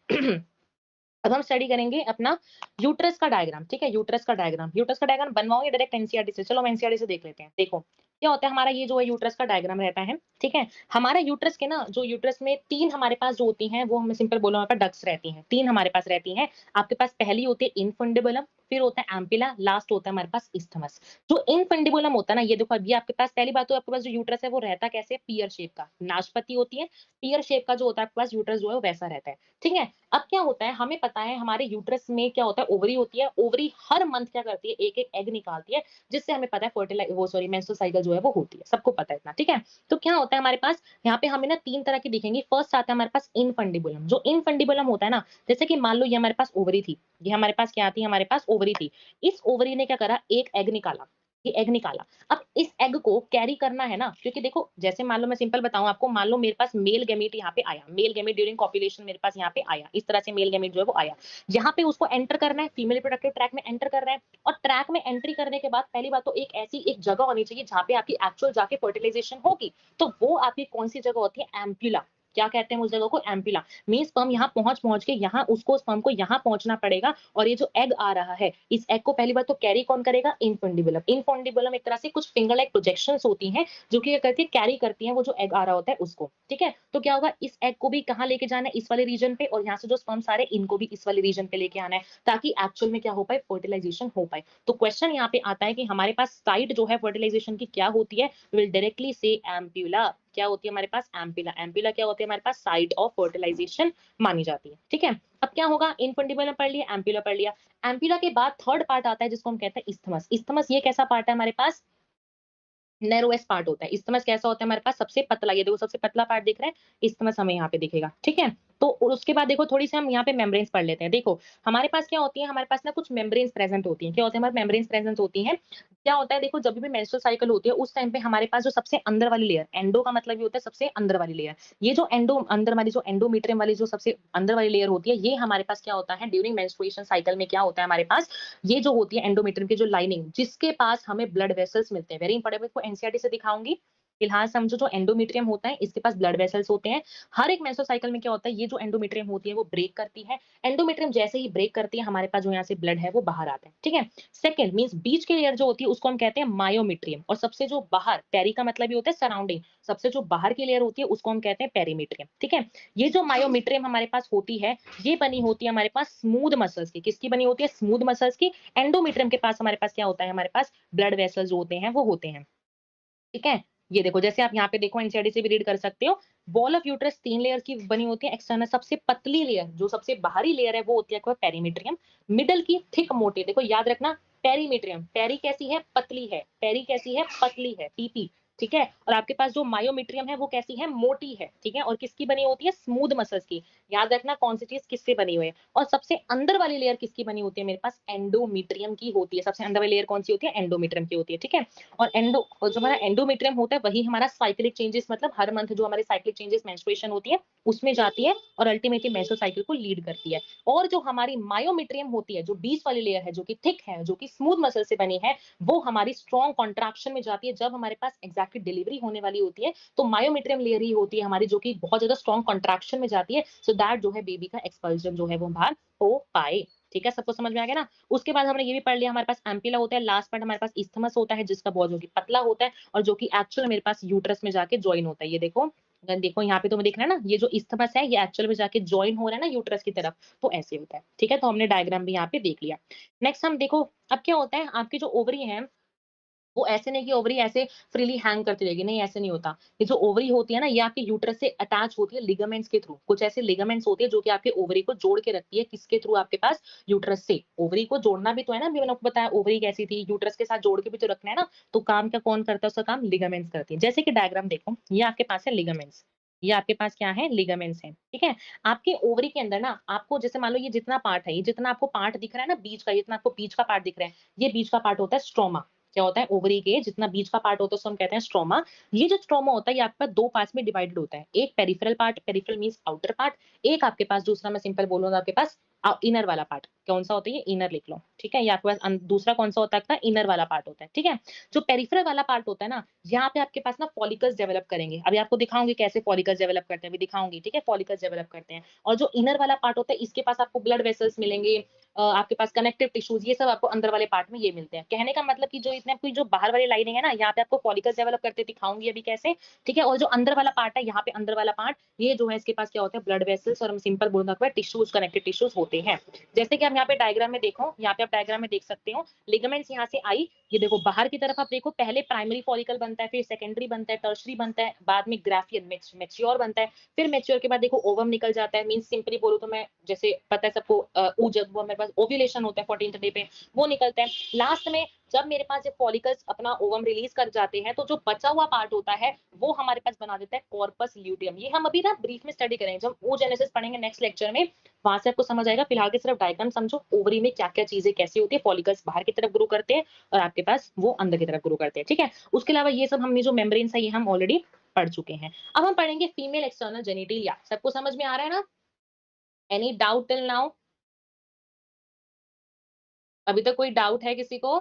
अब हम स्टडी करेंगे अपना यूट्रस का डायग्राम, ठीक है। यूट्रस का डायग्राम बनवाओगे डायरेक्ट एनसीईआरटी से। चलो हम एनसीईआरटी से देख लेते हैं। देखो क्या होता है, हमारा ये जो है यूट्रस का डायग्राम रहता है, ठीक है। हमारा यूट्रस के ना, जो यूट्रस में 3 हमारे पास जो होती हैं, वो हमें सिंपल बोलो, हमारे पास डक्ट्स रहती हैं। 3 हमारे पास रहती हैं। आपके पास पहली होती है इनफंडिबुलम, फिर होता है एम्पिला, लास्ट होता है हमारे पास इस्थमस। जो इनफंडिबुलम होता है ना, ये देखो अभी आपके पास पहली बात तो आपके पास जो यूट्रस है वो रहता कैसे, पियर शेप का, नाशपति होती है, पियर शेप का जो होता है आपके पास यूट्रस जो है वो वैसा रहता है, ठीक है। अब क्या होता है, हमें पता है हमारे यूट्रस में क्या होता है, ओवरी होती है। ओवरी हर मंथ क्या करती है, एक एक एग निकालती है, जिससे हमें पता है फर्टिलाइज वो सॉरी मेंस्ट्रुअल साइकिल जो है वो होती है, सबको पता है इतना, ठीक है। तो क्या होता है हमारे पास यहाँ पे, हमें ना 3 तरह की दिखेंगी। फर्स्ट आता है हमारे पास इनफंडिबुलम। जो इनफंडिबुलम होता है ना, जैसे कि मान लो ये हमारे पास ओवरी थी, ये हमारे पास क्या थी, हमारे पास ओवरी थी। इस ओवरी ने क्या करा, एक एग निकाला, ये एग निकाला। अब इस एग को कैरी करना है ना, क्योंकि देखो जैसे मान लो मैं सिंपल बताऊं आपको, मान लो मेरे पास मेल गैमीट यहाँ पे आया, मेल गैमीट ड्यूरिंग कॉपुलेशन मेरे पास यहाँ पे आया, इस तरह से मेल गैमीट जो है वो आया। यहाँ पे उसको एंटर करना है, फीमेल रिप्रोडक्टिव ट्रैक में एंटर कर रहा है। और ट्रैक में एंट्री करने के बाद पहली बात तो एक ऐसी एक जगह होनी चाहिए जहाँ पे आपकी एक्चुअल जाके फर्टिलाइजेशन होगी। तो वो आपकी कौन सी जगह होती है, एम्प्यूला। क्या कहते हैं उस जगह को, एम्प्यूला। मीन स्पर्म यहाँ पहुंच पहुंच के यहाँ उसको स्पर्म को यहाँ पहुंचना पड़ेगा। और ये जो एग आ रहा है, इस एग को पहली बात तो कैरी कौन करेगा, इनफंडिबुलम। इनफंडिबुलम एक तरह से कुछ फिंगर लाइक प्रोजेक्शंस होती हैं जो कि क्या करती है, कैरी करती हैं वो जो एग आ रहा होता है उसको, ठीक है। तो क्या होगा, इस एग को भी कहाँ लेके जाना है, इस वाले रीजन पे, और यहाँ से जो स्पर्म सारे इनको भी इस वाले रीजन पे लेके आना है, ताकि एक्चुअल में क्या हो पाए, फर्टिलाइजेशन हो पाए। तो क्वेश्चन यहाँ पे आता है कि हमारे पास साइट जो है फर्टिलाइजेशन की क्या होती है, विल डायरेक्टली से एम्प्यूला। क्या होती है हमारे पास, एम्प्यूला। एम्प्यूला क्या होती है हमारे पास, साइट ऑफ फर्टिलाइजेशन मानी जाती है, ठीक है। अब क्या होगा, इनफंडिबुलम पढ़ लिया, एम्प्यूला पढ़ लिया। एम्प्यूला के बाद थर्ड पार्ट आता है जिसको हम कहते हैं इस्थमस। इस्थमस ये कैसा पार्ट है हमारे पास, नैरोएस्ट पार्ट होता है। इस्थमस कैसा होता है हमारे पास, सबसे पतला, ये देखो सबसे पतला पार्ट दिख रहा है, इस्थमस हमें यहाँ पे दिखेगा, ठीक है। तो और उसके बाद देखो थोड़ी सी हम यहाँ पे मेम्ब्रेन्स पढ़ लेते हैं। देखो हमारे पास क्या होती है, हमारे पास ना कुछ मेम्ब्रेन्स प्रेजेंट होती हैं। क्या होते हैं हमारे मेम्ब्रेन्स प्रेजेंट होती हैं, क्या होता है, देखो जब भी मेंस्ट्रुअल साइकिल होती है उस टाइम पे हमारे पास जो सबसे अंदर वाली लेयर, एंडो का मतलब ये होता है सबसे अंदर वाली लेयर। ये जो एंडो अंदर वाली, जो एंडोमीट्रियम वाली जो सबसे अंदर वाली लेयर होती है, ये हमारे पास क्या होता है ड्यूरिंग मेंस्ट्रुएशन साइकिल में क्या होता है हमारे पास, ये जो होती है एंडोमेट्रियम की जो लाइनिंग, जिसके पास हमें ब्लड वेसल्स मिलते हैं। वेरी इंपॉर्टेंट, इसको एनसीईआरटी से दिखाऊंगी। फिलहाल समझो, जो एंडोमेट्रियम होता है इसके पास ब्लड वेसल्स होते हैं। हर एक मेंस्ट्रुअल साइकिल में क्या होता है, ये जो एंडोमेट्रियम होती है वो ब्रेक करती है। एंडोमेट्रियम जैसे ही ब्रेक करती है, हमारे पास जो यहाँ से ब्लड है वो बाहर आता है, ठीक है। सेकंड मींस बीच की लेयर जो होती है उसको हम कहते हैं मायोमेट्रियम। और सबसे जो बाहर, पेरी का मतलब ये होता है सराउंडिंग, सबसे जो बाहर की लेयर होती है उसको हम कहते हैं पेरीमेट्रियम, ठीक है। ये जो मायोमेट्रियम हमारे पास होती है, ये बनी होती है हमारे पास स्मूथ मसल्स की। किसकी बनी होती है, स्मूथ मसल्स की। एंडोमेट्रियम के पास हमारे पास क्या होता है, हमारे पास ब्लड वेसल्स जो होते हैं वो होते हैं, ठीक है। ये देखो जैसे आप यहाँ पे देखो, एनसीईआरटी से भी रीड कर सकते हो। बॉल ऑफ यूट्रस 3 लेयर की बनी होती है। एक्सटर्नल सबसे पतली लेयर, जो सबसे बाहरी लेयर है वो होती है पेरीमेट्रियम। मिडल की थिक मोटी, देखो याद रखना, पेरीमेट्रियम, पेरी कैसी है, पतली है, पेरी कैसी है, पतली है, पीपी, ठीक है। और आपके पास जो मायोमेट्रियम है वो कैसी है, मोटी है, ठीक है। और किसकी बनी होती है, स्मूथ मसल्स की। याद रखना कौन सी चीज किससे बनी हुई है। और सबसे अंदर वाली लेयर किसकी बनी होती है, मेरे पास एंडोमीट्रियम की होती है। सबसे अंदर वाली लेयर कौन सी होती है, एंडोमीट्रियम की होती है, ठीक है। और जो हमारा एंडोमेट्रियम होता है वही हमारा साइक्लिक चेंजेस, मतलब हर मंथ जो हमारे साइक्लिक चेंजेस मेंस्ट्रुएशन होती है उसमें जाती है और अल्टीमेटली मेंस्ट्रुअल साइकिल को लीड करती है। और जो हमारी मायोमेट्रियम होती है, जो बीच वाली लेयर है, जो कि थिक है, जो कि स्मूथ मसल से बनी है, वो हमारी स्ट्रॉन्ग कॉन्ट्रैक्शन में जाती है जब हमारे पास एग्जैक्टली डिलीवरी होने वाली होती है। तो मायोमेट्रियम लेयर ही होती है हमारी जो कि बहुत ज्यादा स्ट्रॉन्ग कॉन्ट्रैक्शन में जाती है, सो दैट जो है बेबी का एक्सपल्जन जो है वो बाहर हो पाए, ठीक है। सबको समझ में आ गया ना। उसके बाद हमने ये भी पढ़ लिया, हमारे पास एम्पिला होता है। लास्ट पार्ट हमारे पास इस्थमस होता है, जिसका बहुत जो कि पतला होता है और जो कि एक्चुअल मेरे पास यूट्रस में जाके ज्वाइन होता है। ये देखो, अगर देखो यहाँ पे तुम्हें दिख रहा है ना, ये जो इस्थमस है ये एक्चुअल में जाके ज्वाइन हो रहा है ना यूट्रस की तरफ, तो ऐसे होता है, ठीक है। तो हमने डायग्राम भी यहाँ पे देख लिया। नेक्स्ट हम देखो, अब क्या होता है, आपकी जो ओवरी है वो ऐसे नहीं कि ओवरी ऐसे फ्रीली हैंग करती रहेगी, नहीं ऐसे नहीं होता। ये जो ओवरी होती है ना, ये आपके यूट्रस से अटैच होती है लिगामेंट्स के थ्रू। कुछ ऐसे लिगामेंट्स होते हैं जो कि आपके ओवरी को जोड़ के रखती है, किसके थ्रू, आपके पास यूट्रस से। ओवरी को जोड़ना भी तो है ना, अभी मैंने आपको बताया ओवरी कैसी थी, यूट्रस के साथ जोड़ के भी तो रखना है ना। तो काम क्या कौन करता है, उसका काम लिगामेंट्स करती है। जैसे कि डायग्राम देखो, ये आपके पास है लिगामेंट्स, ये आपके पास क्या है, लिगामेंट्स है, ठीक है। आपके ओवरी के अंदर ना, आपको जैसे मान लो ये जितना पार्ट है, ये जितना आपको पार्ट दिख रहा है ना बीच का, ये जितना आपको बीच का पार्ट दिख रहा है, ये बीच का पार्ट होता है स्ट्रोमा। क्या होता है, ओवरी के जितना बीच का पार्ट होता है उसको हम कहते हैं स्ट्रोमा। ये जो स्ट्रोमा होता है ये आपके पास 2 पार्ट्स में डिवाइडेड होता है। एक peripheral part, peripheral means outer part, एक आपके पास दूसरा मैं सिंपल बोलूँगा आपके पास इनर वाला पार्ट। कौन-सा होता है ये? इनर लिख लो, ठीक है? ये आपके पास दूसरा कौन-सा होता है आपका? इनर वाला पार्ट होता है, ठीक है? जो पेरिफेरल वाला पार्ट होता है ना, यहाँ पे आपके पास ना फॉलिकल्स डेवलप करेंगे। अभी आपको दिखाऊँगी कैसे फॉलिकल्स डेवलप करते हैं, अभी दिखाऊँगी, ठीक है? फॉलिकल्स डेवलप करते हैं। और जो इनर वाला पार्ट होता है इसके पास आपको ब्लड वेसल्स मिलेंगे, आपके पास कनेक्टिव टिश्यूज, ये सब आपको अंदर वाले पार्ट में ये मिलते हैं। कहने का मतलब कि जो इतने आपकी जो बाहर वाली लाइनिंग है ना, यहाँ पे आपको फॉलिकल्स डेवलप करते दिखाऊंगी अभी कैसे, ठीक है? और जो अंदर वाला पार्ट है, यहाँ पे अंदर वाला पार्ट, ये जो है इसके पास क्या होता है, ब्लड वेसल्स, और हम सिंपल बोलना टिश्यूज, कनेक्टिव टिश्यूज होते हैं। जैसे कि हम यहाँ पे डायग्राम में देखो, यहाँ पे आप डायग्राम में देख सकते हो, लिगामेंट्स यहाँ से आई, ये देखो बाहर की तरफ आप देखो, पहले प्राइमरी फॉलिकल बनता है, फिर सेकेंडरी बनता है, टर्शरी बनता है, बाद में ग्राफियन मैच्योर बनता है, फिर मैच्योर के बाद देखो ओवम निकल जाता है। मींस सिंपली बोलूं तो मैं, जैसे पता है सबको, जब वो मेरे पास ओव्यूलेशन होता है 14th डे पे, वो निकलता है। लास्ट में जब मेरे पास ये फॉलिकल्स अपना ओवम रिलीज कर जाते हैं, तो जो बचा हुआ पार्ट होता है वो हमारे पास बना देता है कॉर्पस ल्यूटियम। ये हम अभी ना ब्रीफ में स्टडी करेंगे, जब oogenesis पढ़ेंगे नेक्स्ट लेक्चर में, वहां से आपको समझ आएगा। फिलहाल के सिर्फ डायग्राम समझो, ओवरी में क्या क्या चीजें कैसी होती है, फॉलिकल्स बाहर की तरफ ग्रो करते हैं और आपके पास वो अंदर की तरफ ग्रो करते हैं, ठीक है? उसके अलावा ये सब हमने जो मेम्ब्रेन्स है ये हम ऑलरेडी पढ़ चुके हैं। अब हम पढ़ेंगे फीमेल एक्सटर्नल जेनिटलिया। सबको समझ में आ रहा है ना? Any doubt till now? अभी तक कोई डाउट है किसी को?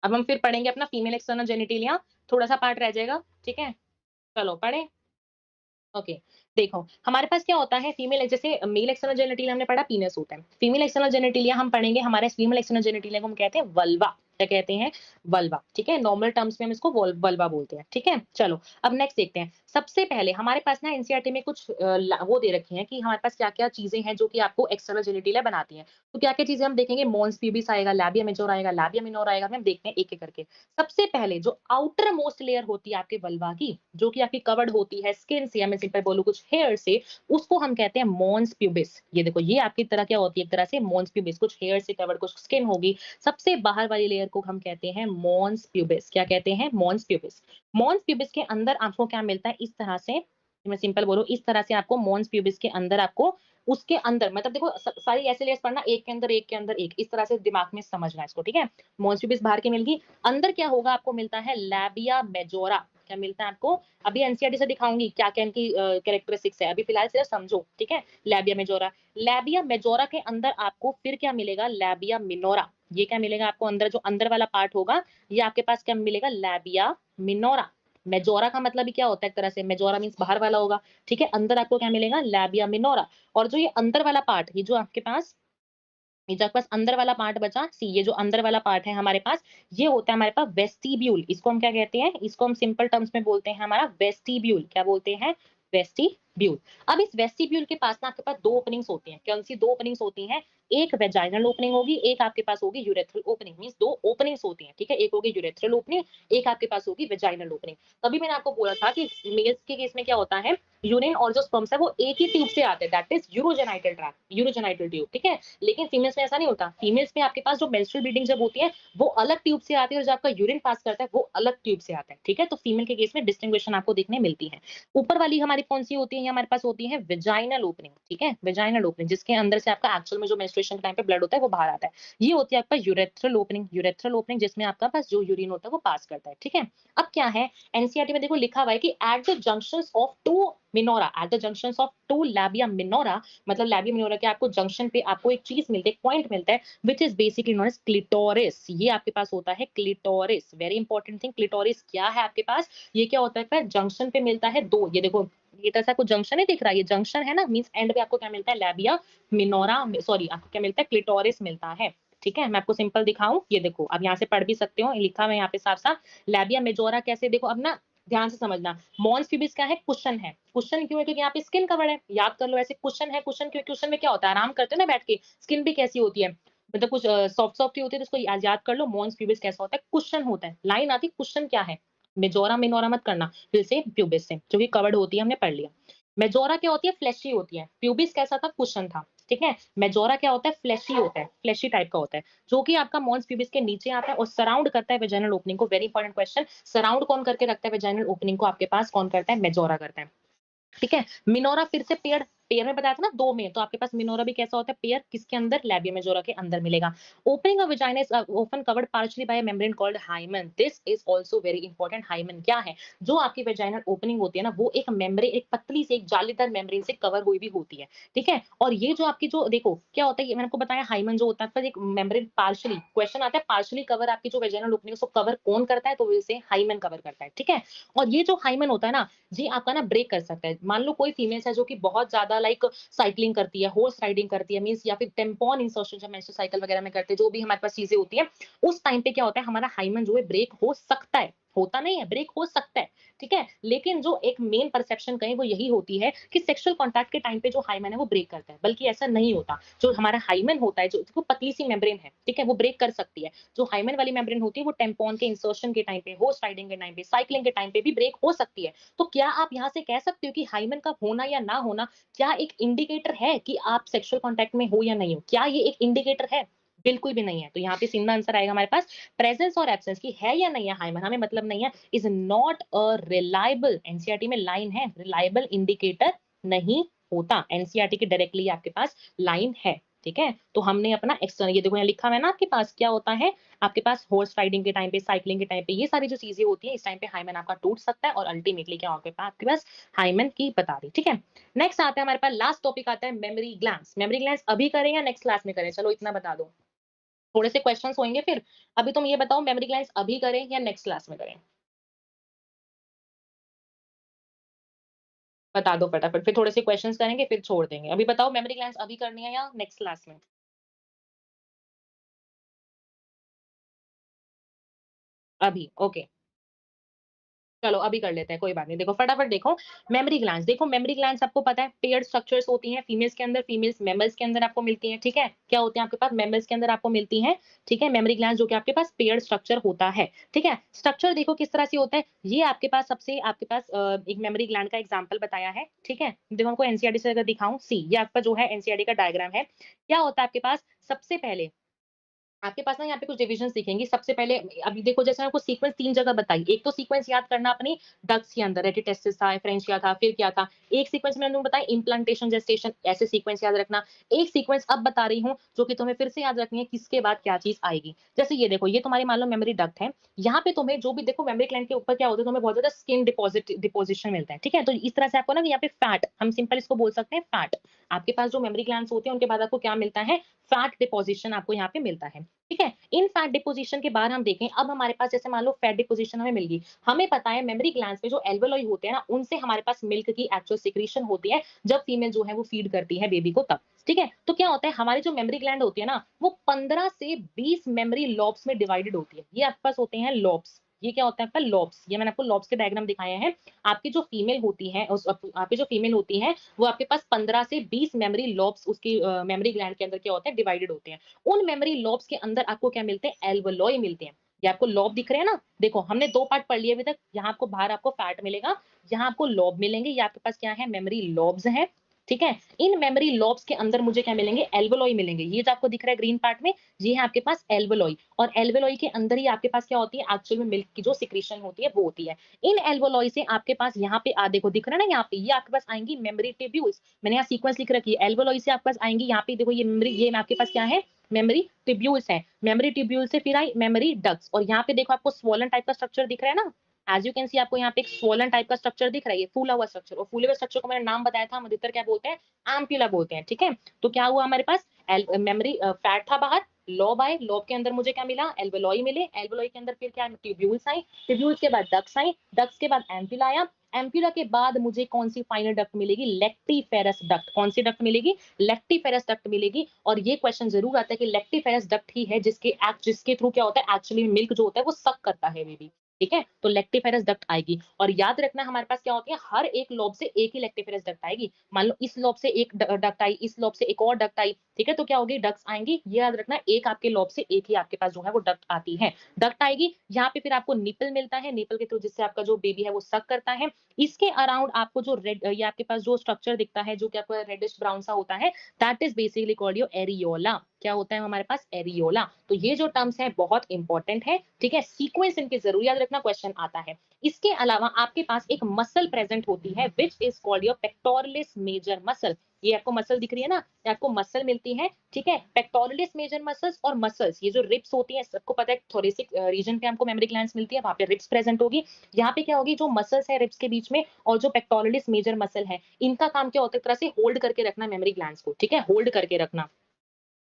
अब हम फिर पढ़ेंगे अपना फीमेल एक्सटर्नल जेनिटलिया, थोड़ा सा पार्ट रह जाएगा, ठीक है? चलो पढ़े। ओके, देखो हमारे पास क्या होता है, फीमेल जैसे मेल एक्सटर्नल जेनिटलिया हमने पढ़ा, पीनस होता है। फीमेल एक्सटर्नल जेनिटलिया हम पढ़ेंगे, हमारे फीमेल एक्सटर्नल जेनिटलिया को हम कहते हैं वल्वा। क्या कहते हैं? वल्वा, ठीक है? नॉर्मल टर्म्स में हम इसको वल्वा बोलते हैं, ठीक है? चलो अब नेक्स्ट देखते हैं। सबसे पहले हमारे पास ना एनसीईआरटी में कुछ वो दे रखी है कि हमारे पास क्या क्या चीजें हैं जो कि आपको एक्सटर्नल जेनिटलिया बनाती हैं। तो क्या क्या चीजें हम देखेंगे, मॉन्स प्यूबिस आएगा, लैबिया मेजोर आएगा, लैबिया मिनोर आएगा, हम देखते हैं एक एक करके। सबसे पहले जो आउटर मोस्ट लेयर होती है आपके वल्वा की, जो कि आपकी कवर्ड होती है स्किन से, या मैं सिंपल बोलूं कुछ हेयर से, उसको हम कहते हैं मॉन्स प्यूबिस। ये देखो ये आपकी तरह क्या होती है, एक तरह से मॉन्स प्यूबिस, कुछ हेयर से कवर्ड, कुछ स्किन होगी। सबसे बाहर वाली लेयर को हम कहते हैं मॉन्स प्यूबिस। क्या कहते हैं? Mons pubis. मॉन्स प्यूबिस के अंदर आपको क्या मिलता है, इस तरह से, मैं सिंपल बोलूं इस तरह से आपको मॉन्स प्यूबिस के अंदर आपको, उसके अंदर मतलब देखो सारी ऐसे लेयर्स पढ़ना, एक के अंदर एक के अंदर एक, इस तरह से दिमाग में समझना है इसको, ठीक है? मॉन्स प्यूबिस बाहर की मिल गई, अंदर क्या होगा, आपको मिलता है लैबिया मेजोरा। क्या मिलता है आपको? अभी एनसीईआरटी से दिखाऊंगी क्या क्या इनकी कैरेक्टरिस्टिक्स है, अभी फिलहाल सिर्फ समझो, ठीक है? लैबिया मेजोरा, लैबिया मेजोरा के अंदर आपको फिर क्या मिलेगा, लैबिया मिनोरा। ये क्या मिलेगा आपको अंदर, जो अंदर वाला पार्ट होगा, ये आपके पास क्या मिलेगा, लैबिया मिनोरा। मेजोरा का मतलब ही क्या होता है, एक तरह से मेजोरा मींस बाहर वाला होगा, ठीक है? अंदर आपको क्या मिलेगा, लैबिया मिनोरा। और जो ये अंदर वाला पार्ट, ये जो आपके पास, ये जो आपके पास अंदर वाला पार्ट बचा, सी ये जो अंदर वाला पार्ट है हमारे पास, ये होता है हमारे पास वेस्टिब्यूल। इसको हम क्या कहते हैं, इसको हम सिंपल टर्म्स में बोलते हैं हमारा वेस्टिब्यूल। क्या बोलते हैं? वेस्टिब्यूल। अब इस वेस्टिब्यूल के पास ना आपके पास दो ओपनिंग्स होती हैं। कौन सी दो ओपनिंग्स होती हैं? एक वेजाइनल ओपनिंग होगी, एक आपके पास होगी यूरेथ्रल ओपनिंग। मींस दो ओपनिंग्स होती हैं, ठीक है? एक होगी यूरेथ्रल ओपनिंग, एक आपके पास होगी वेजाइनल ओपनिंग। तभी मैंने आपको बोला था कि मेल्स के केस में क्या होता है, यूरिन और जो स्पर्म्स है वो एक ही ट्यूब से आते हैं, that is urogenital tract, urogenital tube, ठीक है? लेकिन फीमेल्स में ऐसा नहीं होता। फीमेल्स में आपके पास जो मेंस्ट्रुअल ब्लीडिंग जब होती है वो अलग ट्यूब से आती है, और जो आपका यूरिन पास करता है वो अलग ट्यूब से आता है, ठीक है? तो फीमेल के केस में डिस्टिंग्विशन आपको देखने मिलती है। ऊपर वाली हमारी कौन सी होती है, ये हमारे पास होती है वेजाइनल ओपनिंग, ठीक है? वेजाइनल ओपनिंग, जिसके अंदर से आपका एक्चुअल में जो मेंस्ट्रुएशन के टाइम पे ब्लड होता है वो बाहर आता है। ये होती है आपका यूरेथ्रल ओपनिंग। यूरेथ्रल ओपनिंग जिसमें आपका पास जो यूरिन होता है वो पास करता है, ठीक है? अब क्या है, एनसीईआरटी में देखो लिखा हुआ है कि at the junctions of two minora, at the junctions of two labia minora, मतलब लैबिया मिनोरा के आपको जंक्शन पे आपको एक चीज मिलती है, एक पॉइंट मिलता है, which is basically known as clitoris. ये आपके पास होता है clitoris. Very important thing, clitoris क्या है आपके पास, ये क्या होता है, जंक्शन पे मिलता है दो, ये देखो ये ऐसा कुछ जंक्शन है दिख रहा है, ये जंक्शन है ना, मींस एंड पे आपको क्या मिलता है, लैबिया मिनोरा, सॉरी आपको क्या मिलता है, क्लिटोरिस मिलता है, ठीक है? मैं आपको सिंपल दिखाऊं, ये देखो अब यहाँ से पढ़ भी सकते हो, लिखा हुआ है यहाँ पे साफ साफ, लैबिया मेजोरा कैसे, देखो अब ना ध्यान से समझना, मॉन्स प्यूबिस क्या है, कुशन है। कुशन क्यों है, क्योंकि यहाँ पे स्किन कवर है, याद कर लो ऐसे, कुशन है, कुशन क्यों, कुशन में क्या होता है, आराम करते हो ना बैठ के, स्किन भी कैसी होती है, मतलब कुछ सॉफ्ट सॉफ्ट ही होती है, तो इसको याद कर लो, मॉन्स प्यूबिस कैसा होता है, कुशन होता है। लाइन आती, कुशन क्या है, मेजोरा मिनोरा मत करना, फिर से प्यूबिस से, जो कि कवर्ड होती है, हमने पढ़ लिया। मेजोरा क्या होती है, फ्लैशी होती है, प्यूबिस कैसा था, कुशन था, ठीक है? मेजोरा क्या होता है, फ्लैशी होता है, फ्लैशी टाइप का होता है, जो कि आपका मॉन्स प्यूबिस के नीचे आता है और सराउंड करता है वेजाइनल ओपनिंग को। वेरी इंपॉर्टेंट क्वेश्चन, सराउंड कौन करके रखता है वेजाइनल ओपनिंग को, आपके पास कौन करता है, मेजोरा करता है, ठीक है? मिनोरा फिर से पेड़, पेयर में बताया था ना 2 में, तो आपके पास मेनोरा भी कैसा होता है पेयर किसके अंदर लैबिया मेजोरा के अंदर मिलेगा। Opening of vagina is often covered partially by a membrane called hymen. This is also very important. Hymen क्या है? जो आपकी वजाइनल ओपनिंग होती है ना वो एक मेम्ब्रेन एक पतली सी एक जालीदार मेम्ब्रेन से कवर हुई भी होती है। ठीक है? और ये जो आपकी जो देखो क्या होता है ये मैंने आपको बताया हाइमन जो होता है पर एक मेम्ब्रेन पार्शियली क्वेश्चन आता है पार्शियली कवर आपकी जो वजाइनल ओपनिंग है उसको कवर कौन करता है? तो इसे हाइमन कवर करता है। ठीक है? और ये जो हाइमन होता है ना जी आपका ना ब्रेक कर सकता है। मान लो कोई फीमेल्स है जो कि बहुत ज़्यादा लाइक साइक्लिंग करती है, हॉर्स राइडिंग करती है मीन्स या फिर टेम्पोन इंसर्शन जब मेंस्ट्रुअल साइकिल वगैरह में करते हैं, जो भी हमारे पास चीज़ें होती हैं, उस टाइम पे क्या होता है हमारा हाइमन जो है ब्रेक हो सकता है। होता नहीं है, ब्रेक हो सकता है, ठीक है? लेकिन जो एक मेन परसेप्शन कहें वो यही होती है कि सेक्सुअल कॉन्टैक्ट के टाइम पे जो हाइमन है वो ब्रेक करता है, बल्कि ऐसा नहीं होता। जो हमारा हाइमन होता है, जो देखो पतली सी मेम्ब्रेन है, ठीक है? वो ब्रेक कर सकती है। जो हाइमन वाली मेम्ब्रेन होती है वो टेम्पोन के इंसर्शन के टाइम पे, हॉर्स राइडिंग के टाइम पे, साइक्लिंग के टाइम पे भी ब्रेक हो सकती है। तो क्या आप यहाँ से कह सकते हो कि हाइमन का होना या ना होना क्या एक इंडिकेटर है कि आप सेक्सुअल कॉन्टैक्ट में हो या नहीं हो? क्या ये एक इंडिकेटर है? बिल्कुल भी नहीं है। तो यहाँ पे सीधा आंसर आएगा हमारे पास प्रेजेंस और एब्सेंस की है या नहीं है हाइमन हमें मतलब नहीं है is not a reliable NCERT में लाइन है रिलायबल इंडिकेटर नहीं होता एनसीईआरटी के डायरेक्टली आपके पास लाइन है ठीक है तो हमने अपना एक्सटर्नल ये देखो यहाँ लिखा हुआ है ना आपके पास क्या होता है आपके पास हॉर्स राइडिंग के टाइम पे साइक्लिंग के टाइम पे ये सारी जो चीजें होती है इस टाइम पे हाइमन आपका टूट सकता है और अल्टीमेटली क्या होगा आपके पास हाइमन की बता दी ठीक है नेक्स्ट आता है हमारे पास लास्ट टॉपिक आता है मेमोरी ग्लैंड्स मेमोरी ग्लैंड्स अभी करें या नेक्स्ट क्लास में करें चलो इतना बता दो थोड़े से क्वेश्चंस होंगे फिर अभी तुम ये बताओ मेमोरी ग्लैंड्स अभी करें या नेक्स्ट क्लास में करें बता दो फटाफट फिर थोड़े से क्वेश्चंस करेंगे फिर छोड़ देंगे अभी बताओ मेमोरी ग्लैंड्स अभी करनी है या नेक्स्ट क्लास में अभी ओके चलो अभी कर लेते हैं कोई बात नहीं देखो फटाफट देखो मेमोरी ग्लैंड्स आपको पता है पेयर्ड स्ट्रक्चर्स होती हैं फीमेल्स के अंदर फीमेल्स मेमल्स के अंदर आपको मिलती हैं ठीक है क्या होते हैं आपके पास मेमल्स के अंदर आपको मिलती हैं ठीक है मेमोरी ग्लैंड्स जो कि आपके पास पेयर्ड स्ट्रक्चर होता है ठीक है स्ट्रक्चर देखो किस तरह से होता है ये आपके पास सबसे आपके पास एक मेमोरी ग्लैंड का एग्जाम्पल बताया है ठीक है देखो हमको एनसीईआरटी से अगर दिखाऊं सी ये आपका जो है एनसीईआरटी का डायग्राम है क्या होता है आपके पास सबसे पहले आपके पास ना यहाँ पे कुछ डिविजन्स दिखेंगी। सबसे पहले अभी देखो जैसे मैंने आपको सीक्वेंस 3 जगह बताई। एक तो सीक्वेंस याद करना अपनी डक्स के अंदर रेटिटेस्टिस था, फ्रेंचिया था, फिर क्या था? एक सीक्वेंस मैंने तुम्हें बताया इम्प्लांटेशन, जेस्टेशन ऐसे सीक्वेंस याद रखना। एक सीक्वेंस अब बता रही हूँ जो कि तुम्हें फिर से याद रखनी है किसके बाद क्या चीज़ आएगी। जैसे ये देखो ये तुम्हारी मान लो मेमोरी डक्ट है। यहाँ पे तुम्हें जो भी देखो मेमोरी ग्लैंड के ऊपर क्या होता है तुम्हें बहुत ज़्यादा स्किन डिपोज़िशन मिलता है। ठीक है? तो इस तरह से आपको ना यहाँ पे फैट हम सिंपल इसको बोल सकते हैं फैट। आपके पास जो मेमोरी ग्लैंड्स होते हैं उनके बाद आपको क्या मिलता है? फैट डिपोज़िशन आपको यहाँ पे मिलता है। ठीक है? इन फैट डिपोज़िशन के बाद हम देखें अब हमारे पास जैसे मान लो फैट डिपोज़िशन हमें मिल गई। हमें पता है मेमोरी ग्लैंड्स में जो एल्वेओली होते हैं ना, उनसे हमारे पास मिल्क की एक्चुअल सिक्रीशन होती है, जब फीमेल जो है वो फीड करती है बेबी को तब। ठीक है? तो क्या होता है हमारी जो मेमोरी ग्लैंड होती है ना, वो 15 से 20 मेमोरी लोब्स में डिवाइडेड होती है। ये आपके पास होते हैं लोब्स। ये क्या होता है आपका लोब्स। ये मैंने आपको लोब्स के डायग्राम दिखाए हैं। आपकी जो फीमेल होती है उस आपकी जो फीमेल होती है, वो आपके पास 15 से 20 मेमोरी लोब्स उसकी मेमोरी ग्लैंड के अंदर क्या होता है डिवाइडेड होते हैं। उन मेमोरी लोब्स के अंदर आपको क्या मिलते हैं एल्वेओली मिलते हैं ये आपको लोब दिख रहे हैं ना देखो हमने दो पार्ट पढ़ लिए अभी तक यहाँ आपको बाहर आपको फैट मिलेगा यहाँ आपको लोब मिलेंगे ये आपके पास क्या है मेमोरी लोब्स हैं ठीक है इन मेमोरी लोब्स के अंदर मुझे क्या मिलेंगे एल्वेओली मिलेंगे ये जो आपको दिख रहा है ग्रीन पार्ट में ये है आपके पास एल्वेओली और एल्वेओली के अंदर ही आपके पास क्या होती है एक्चुअल में मिल्क की जो सिक्रीशन होती है वो होती है इन एल्वेओली से आपके पास यहाँ पे देखो दिख रहा है ना यहाँ पे ये आपके पास आएंगी मेमोरी ट्यूब्यूल्स मैंने यहाँ सीक्वेंस लिख रखी है एल्वेओली से आपके पास आएंगी यहाँ पे देखो ये मेमोरी ये आपके पास क्या है मेमोरी ट्यूब्यूल्स है मेमोरी ट्यूब्यूल से फिर आई मेमोरी डक्ट्स और यहाँ पे देखो आपको स्वोलन टाइप का स्ट्रक्चर दिख रहा है ना एज यू कैन सी आपको यहाँ पे एक स्वोलन टाइप का स्ट्रक्चर दिख रहा है ये फूला हुआ स्ट्रक्चर और फूले हुए स्ट्रक्चर को मैंने नाम बताया था हम अधिकतर क्या बोलते हैं एम्प्यूला बोलते हैं ठीक है तो क्या हुआ हमारे पास मेमोरी फैट था बाहर लोब आए लोब के अंदर मुझे क्या मिला एल्वेओली मिले एल्वेओली के अंदर फिर क्या ट्यूब्यूल्स आई ट्यूब्यूल्स के बाद डक्ट्स आई डक्ट्स के बाद एम्प्यूला आया एम्प्यूला के बाद मुझे कौन सी फाइनल डक्ट मिलेगी लेक्टिफेरस डक्ट कौन सी डक्ट मिलेगी लेक्टिफेरस डक्ट मिलेगी और ये क्वेश्चन जरूर आता है कि लेक्टिफेरस डक्ट ही है जिसके थ्रू क्या होता है एक्चुअली मिल्क जो होता है वो सक करता है बेबी ठीक है तो लेक्टिफेरस डक्ट आएगी और याद रखना हमारे पास क्या होती है हर एक लोब से एक ही लेक्टिफेरस डक्ट आएगी मान लो इस लोब से एक डक्ट आई इस लोब से एक और डक्ट आई ठीक है तो क्या होगी डक्ट्स आएंगी ये याद रखना एक आपके लोब से एक ही आपके पास जो है वो डक्ट आती है डक्ट आएगी यहाँ पे फिर आपको निपल मिलता है निपल के थ्रू जिससे आपका जो बेबी है वो सक करता है इसके अराउंड आपको जो रेड ये आपके पास जो स्ट्रक्चर दिखता है जो कि आपका रेडिश ब्राउन सा होता है that is basically called your areola क्या होता है हमारे पास? एरियोला। तो ये जो टर्म्स है बहुत इंपॉर्टेंट है, ठीक है? सीक्वेंस इनके जरूर याद रखना, क्वेश्चन आता है। इसके अलावा आपके पास एक मसल प्रेजेंट होती है which is called your pectoralis major muscle. ये आपको मसल दिख रही है ना, ये आपको मसल मिलती है, ठीक है? पेक्टोरलिस मेजर मसल्स और मसल्स, ये जो रिब्स होती है, सबको पता है थोरेसिक रीजन पे हमको मेमोरी ग्लैंड्स मिलती है, वहां पे रिब्स प्रेजेंट होगी। यहाँ पे क्या होगी, जो मसल्स है रिब्स के बीच में और जो पेक्टोरलिस मेजर मसल है, इनका काम क्या होता है, एक तरह से होल्ड करके रखना मेमोरी ग्लैंड्स को, ठीक है? होल्ड करके रखना,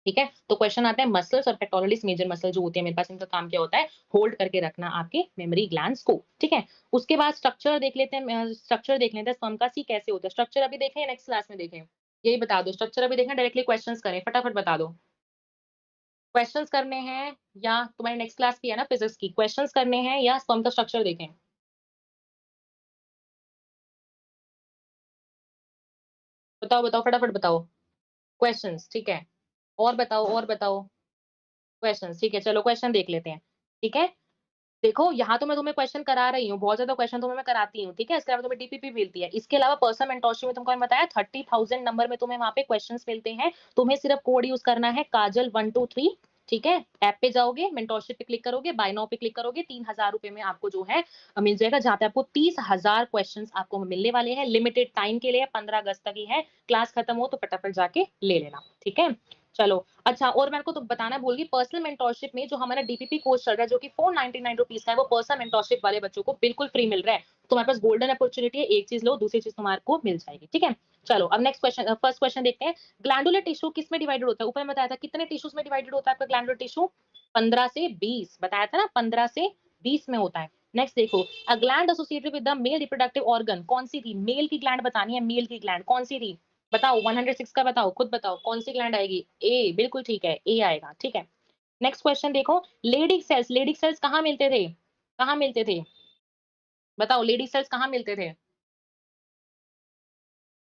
ठीक है? तो क्वेश्चन आता है मसल्स और पेक्टोरलिस मेजर मसल जो होती है मेरे पास, इनका काम क्या होता है? होल्ड करके रखना आपके मेमोरी ग्लैंड्स को, ठीक है? उसके बाद स्ट्रक्चर देख लेते हैं, स्ट्रक्चर देख लेते हैं स्पर्म का, सी कैसे होता है? स्ट्रक्चर अभी देखें या नेक्स्ट क्लास में देखें? यही बता दो, स्ट्रक्चर अभी देखें, डायरेक्टली क्वेश्चंस करें, फटाफट बता दो। क्वेश्चंस करने हैं या तुम्हारी नेक्स्ट क्लास की है ना फिजिक्स की, क्वेश्चंस करने हैं या स्पर्म का स्ट्रक्चर देखें? बताओ बताओ, फटाफट बताओ। क्वेश्चंस, ठीक है? और बताओ, और बताओ। क्वेश्चंस, ठीक है, चलो क्वेश्चन देख लेते हैं, ठीक है? देखो, यहाँ तो मैं तुम्हें क्वेश्चन करा रही हूँ, बहुत ज़्यादा क्वेश्चन तुम्हें मैं कराती हूँ, ठीक है? इसके अलावा तुम्हें डीपीपी मिलती है। इसके अलावा पर्सनल मेंटोरशिप में तुमको मैंने बताया 30,000 नंबर में तुम्हें वहाँ पे क्वेश्चंस मिलते हैं। तुम्हें सिर्फ कोड यूज़ करना है काजल 123, ठीक है? ऐप पे जाओगे, मेंटोरशिप पे क्लिक करोगे, बाय नाउ पे क्लिक करोगे, 3,000 रुपए में आपको जो है मिल जाएगा, जहाँ पे आपको 30,000 क्वेश्चंस आपको मिलने वाले हैं। लिमिटेड टाइम के लिए 15 अगस्त तक ही है। क्लास खत्म हो तो फटाफट जाके ले लेना, ठीक है? चलो, अच्छा, और मेरे को तो बताना भूल गई, पर्सनल मेंटोरशिप में जो हमारा डीपीपी कोर्स चल रहा है जो कि 499 रुपीज का है, वो पर्सनल मेंटोरशिप वाले बच्चों को बिल्कुल फ्री मिल रहा है। तुम्हारे पास गोल्डन अपॉर्चुनिटी है, एक चीज लो, दूसरी चीज तुम्हारे को मिल जाएगी, ठीक है? चलो, अब नेक्स्ट क्वेश्चन, फर्स्ट क्वेश्चन देखते हैं। ग्लैंडुलर टिश्यू किस में डिवाइडेड होता है? ऊपर बताया था कितने टिश्यूज में डिवाइडेड होता है आपका ग्लैंडुलर टिश्यू? 15 से 20 बताया था ना, 15 से 20 में होता है। नेक्स्ट देखो, a gland associated with the male reproductive organ कौन सी थी? मेल की ग्लैंड बतानी है, मेल की ग्लैंड कौन सी थी? बताओ, 106 का बताओ, खुद बताओ कौन सी ग्लैंड आएगी? ए, बिल्कुल ठीक है, ए आएगा, ठीक है? नेक्स्ट क्वेश्चन देखो, लेडिक सेल्स कहाँ मिलते थे? कहाँ मिलते थे? बताओ, लेडी सेल्स कहाँ मिलते थे?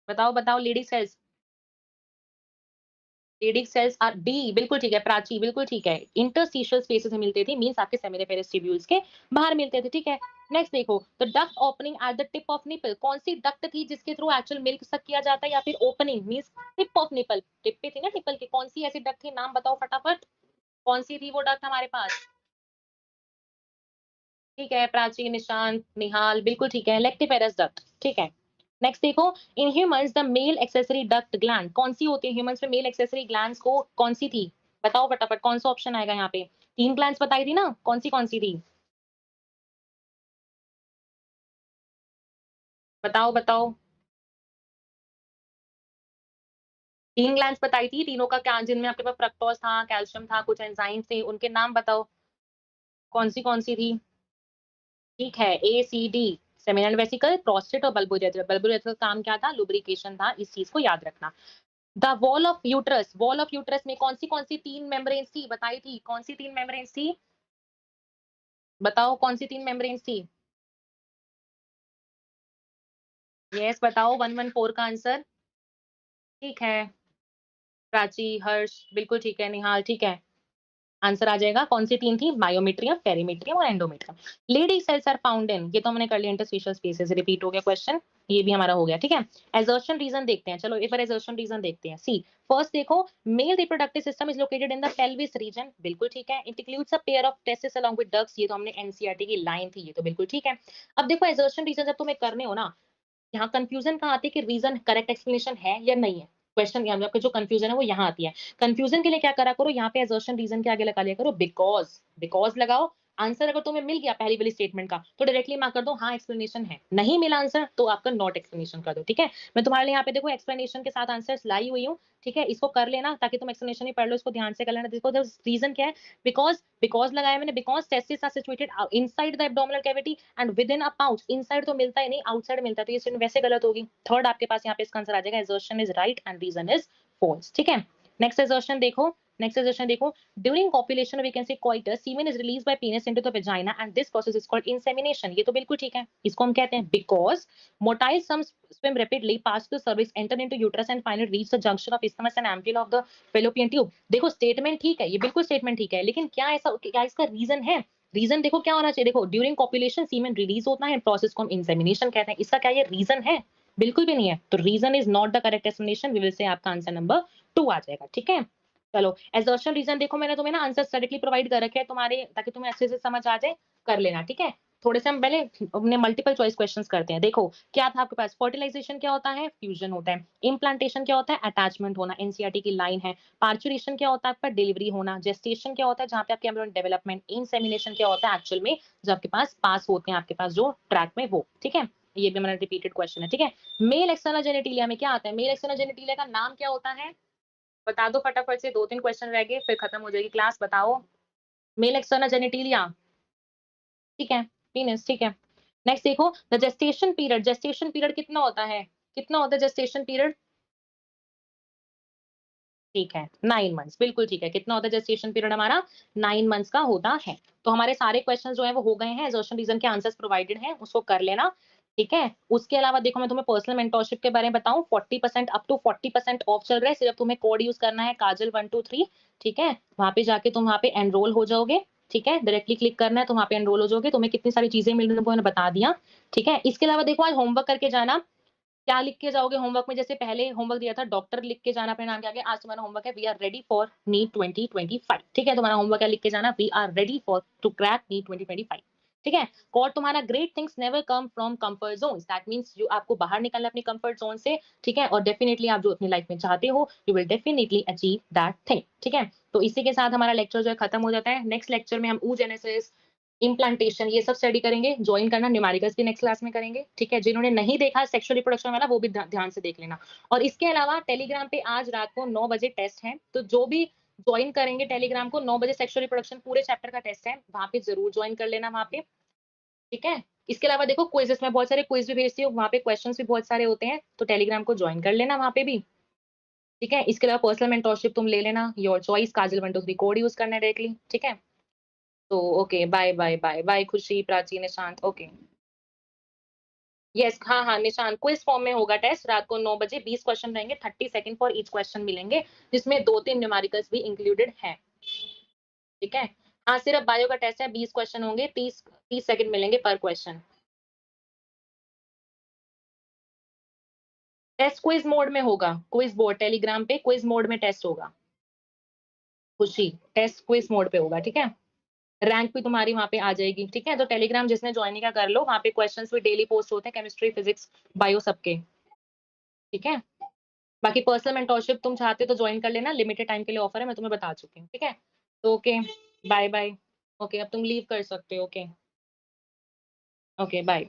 बताओ बताओ, Leydig cells, Leydig cells are D, बिल्कुल ठीक है, प्राची बिल्कुल ठीक है, इंटरस्टिशियल स्पेसेस में मिलते थे, मींस आपके सेमिनिफेरस ट्यूब्यूल्स के बाहर मिलते थे, ठीक है? नेक्स्ट देखो, the duct opening at the tip of nipple कौन सी डक्ट थी जिसके थ्रू एक्चुअल मिल्क सक किया जाता है, या फिर opening means tip of nipple, tip पे थी ना निपल के, कौन सी ऐसी डक्ट थी, नाम बताओ फटाफट, कौन सी थी वो डक्ट हमारे पास? ठीक है, प्राची, निशांत, निहाल, बिल्कुल ठीक है, लेक्टिफेरस डक्ट, ठीक है? नेक्स्ट देखो, in humans the male accessory duct gland कौन सी होती है? ह्यूमंस में मेल एक्सेसरी ग्लैंड्स को कौन सी थी? बताओ फटाफट, कौन सा ऑप्शन आएगा यहाँ पे? 3 ग्लैंड्स बताई थी ना, कौन सी थी? बताओ बताओ, 3 ग्लैंड्स बताई थी, तीनों का क्या, जिनमें आपके पास फ्रक्टोज था, कैल्शियम था, कुछ एंजाइम्स थे, उनके नाम बताओ, कौन सी थी? ठीक है, A C D, seminal vesicle, prostate और बल्बोरेटर। बल्बोरेटर का काम क्या था? लुब्रिकेशन था, इस चीज को याद रखना। द वॉल ऑफ यूट्रस में कौन सी 3 मेम्ब्रेन्स थी? बताई थी, कौन सी 3 मेम्ब्रेन्स थी? बताओ, कौन सी 3 मेम्ब्रेन्स थी? यस, बताओ, 114 का आंसर। ठीक है, प्राची, हर्ष, बिल्कुल ठीक है, निहाल, ठीक है। आंसर आ जाएगा, कौन सी 3 थी? बायोमेट्रियम, पेरीमेट्रियम और endometrium. Leydig cells are found in, ये तो हमने कर लिया, इंटरस्टिशियल स्पेसेस, रिपीट हो गया क्वेश्चन, ये भी हमारा हो गया, ठीक है? एजर्शन रीजन देखते हैं, चलो एक बार एजर्शन रीजन देखते हैं। सी, फर्स्ट देखो, male reproductive system is located in the pelvis region, बिल्कुल ठीक है। It includes a pair of testis along with ducts, ये तो हमने एनसीईआरटी की लाइन थी, ये तो बिल्कुल ठीक है। अब देखो, एजर्शन रीजन जब तुम्हें करने हो ना, यहाँ कंफ्यूजन कहाँ आती है कि रीजन करेक्ट एक्सप्लेनेशन है या नहीं है। क्वेश्चन या आपका जो कंफ्यूजन है वो यहाँ आती है। कंफ्यूजन के लिए क्या करा करो, यहाँ पे असर्शन रीजन के आगे लगा लिया करो बिकॉज, बिकॉज लगाओ। आंसर अगर तुम्हें मिल गया पहली वाली स्टेटमेंट का, तो डायरेक्टली मार्क कर दो हाँ एक्सप्लेनेशन है। नहीं मिला आंसर तो आपका नॉट एक्सप्लेनेशन कर दो, ठीक है? मैं तुम्हारे लिए यहाँ पे देखो एक्सप्लेनेशन के साथ आंसर्स लाई हुई हूँ, ठीक है? इसको कर लेना ताकि तुम एक्सप्लेनेशन ही पढ़ लो, इसको ध्यान से कर लेना। देखो रीजन क्या है, बिकॉज, बिकॉज लगाया मैंने, because testis are situated inside the abdominal cavity and within a pouch, inside तो मिलता ही नहीं, आउटसाइड मिलता है, तो ये स्टेटमेंट वैसे गलत होगी। थर्ड आपके पास यहाँ पे इसका आंसर आ जाएगा, assertion is right and reason is false, ठीक है? नेक्स्ट assertion देखो, नेक्स्ट assertion देखो, during copulation we can say coitus semen is released by penis into the vagina and this process is called insemination, ये तो बिल्कुल ठीक है, इसको हम कहते हैं because motile some swim rapidly pass through cervix enter into uterus and finally reach the junction of isthmus and ampulla of the fallopian tube। देखो स्टेटमेंट ठीक है, ये बिल्कुल स्टेटमेंट ठीक है, लेकिन क्या ऐसा, क्या इसका रीजन है? रीजन देखो क्या होना चाहिए, देखो ड्यूरिंग कॉपुलेशन सीमेन रिलीज होता है, प्रोसेस को हम इंसेमिनेशन कहते हैं, इसका क्या ये रीजन है? बिल्कुल भी नहीं है, तो reason is not the correct explanation, we will say आपका आंसर नंबर 2 आ जाएगा, ठीक है? चलो एजर्शन रीजन देखो, मैंने तुम्हें ना आंसर डायरेक्टली प्रोवाइड कर रखे हैं तुम्हारे, ताकि तुम्हें अच्छे से समझ आ जाए, कर लेना, ठीक है। थोड़े से हम पहले अपने मल्टीपल चॉइस क्वेश्चंस करते हैं। देखो क्या था आपके पास, फर्टिलाइजेशन क्या होता है, फ्यूजन होता है। इम्प्लांटेशन क्या होता है, अटैचमेंट होना, एनसीईआरटी की लाइन है। पार्चुरेशन क्या होता है आपका, डिलीवरी होना। जेस्टेशन क्या होता है, जहाँ पे आपके एम्ब्रियो डेवलपमेंट। इंसेमिनेशन क्या होता है एक्चुअल में, जब आपके पास पास होते हैं आपके पास जो ट्रैक में, वो ठीक है। ये भी हमारा रिपीटेड क्वेश्चन है, ठीक है। मेल एक्सटर्नल जेनिटिलिया में क्या आता है, मेल एक्सटर्नल जेनिटिलिया का नाम क्या होता है, बता दो फटाफट से, 2-3 क्वेश्चन रह गए फिर खत्म हो जाएगी क्लास, बताओ। मेल एक्सटर्नल जेनिटिलिया, ठीक है, पीनिस, ठीक है। नेक्स्ट देखो the gestation period, gestation period कितना होता है, कितना होता है जेस्टेशन पीरियड, ठीक है 9 मंथ्स, बिल्कुल ठीक है। कितना होता है जेस्टेशन पीरियड हमारा, 9 मंथ्स का होता है। तो हमारे सारे क्वेश्चन जो है वो हो गए हैं, असर्शन रीजन के आंसर्स प्रोवाइडेड हैं, उसको कर लेना, ठीक है। उसके अलावा देखो मैं तुम्हें पर्सनल मेंटरशिप के बारे में बताऊं, 40% अप टू 40% ऑफ चल रहा है। सिर्फ तुम्हें कोड यूज करना है काजल 123, ठीक है। वहां पे जाके तुम वहां पे एनरोल हो जाओगे, ठीक है। डायरेक्टली क्लिक करना है तो वहां पे एनरोल हो जाओगे। तुम्हें कितनी सारी चीजें मिल रही है मैंने बता दिया, ठीक है। इसके अलावा देखो आज होमवर्क करके जाना, क्या लिख के जाओगे होमवर्क में, जैसे पहले होमवर्क दिया था डॉक्टर लिख के जाना अपने नाम के आगे, आज तुम्हारा होमवर्क है we are ready for NEET 2025, ठीक है। तुम्हारा होमवर्क है लिख के जाना we are ready for to crack NEET 2025, ठीक है। और तुम्हारा great things never come from comfort zone, that means जो आपको बाहर निकलना अपनी कंफर्ट जोन से, ठीक है। और डेफिनेटली आप जो अपनी लाइफ में चाहते हो you will definitely achieve that thing, ठीक है। तो इसी के साथ हमारा लेक्चर जो है खत्म हो जाता है। नेक्स्ट लेक्चर में हम oogenesis, इम्प्लांटेशन ये सब स्टडी करेंगे। ज्वाइन करना, न्यूमेरिकल्स भी नेक्स्ट क्लास में करेंगे, ठीक है। जिन्होंने नहीं देखा सेक्सुअल रिप्रोडक्शन वाला वो भी ध्यान से देख लेना। और इसके अलावा टेलीग्राम पे आज रात को 9 बजे टेस्ट है, तो जो भी ज्वाइन करेंगे टेलीग्राम को 9 बजे सेक्सुअल रिप्रोडक्शन पूरे चैप्टर का टेस्ट है, वहां पे जरूर ज्वाइन कर लेना वहां पे, ठीक है। इसके अलावा देखो क्विजेस में बहुत सारे क्विज भी भेजती हूँ, वहां पे क्वेश्चन भी बहुत सारे होते हैं, तो टेलीग्राम को ज्वाइन कर लेना वहां पे भी, ठीक है। इसके अलावा पर्सनल मेंटरशिप तुम ले लेना, your choice Kajal 123 code use करना है डायरेक्टली, ठीक है। तो okay bye bye bye bye, Khushi, Prachi, Nishant, okay. Yes हाँ हाँ निशांत, क्विज फॉर्म में होगा टेस्ट रात को 9 बजे, 20 क्वेश्चन रहेंगे, 30 सेकंड फॉर ईच क्वेश्चन मिलेंगे, जिसमें 2-3 न्यूमेरिकल्स भी इंक्लूडेड है, ठीक है। हाँ सिर्फ बायो का टेस्ट है, 20 क्वेश्चन होंगे, 30 सेकंड मिलेंगे पर क्वेश्चन। टेस्ट क्विज मोड में होगा, क्विज बोर्ड टेलीग्राम पे क्विज मोड में टेस्ट होगा, खुशी, टेस्ट क्विज मोड पे होगा, ठीक है। रैंक भी तुम्हारी वहां पे आ जाएगी, ठीक है। तो टेलीग्राम जिसने ज्वाइन किया कर लो, वहां पे क्वेश्चंस भी डेली पोस्ट होते हैं, केमिस्ट्री, फिजिक्स, बायो सबके, ठीक है। बाकी पर्सनल मेंटरशिप तुम चाहते हो तो ज्वाइन कर लेना, लिमिटेड टाइम के लिए ऑफर है, मैं तुम्हें बता चुकी हूँ, ठीक है। तो ओके बाय बाय, ओके अब तुम लीव कर सकते हो, ओके ओके बाय।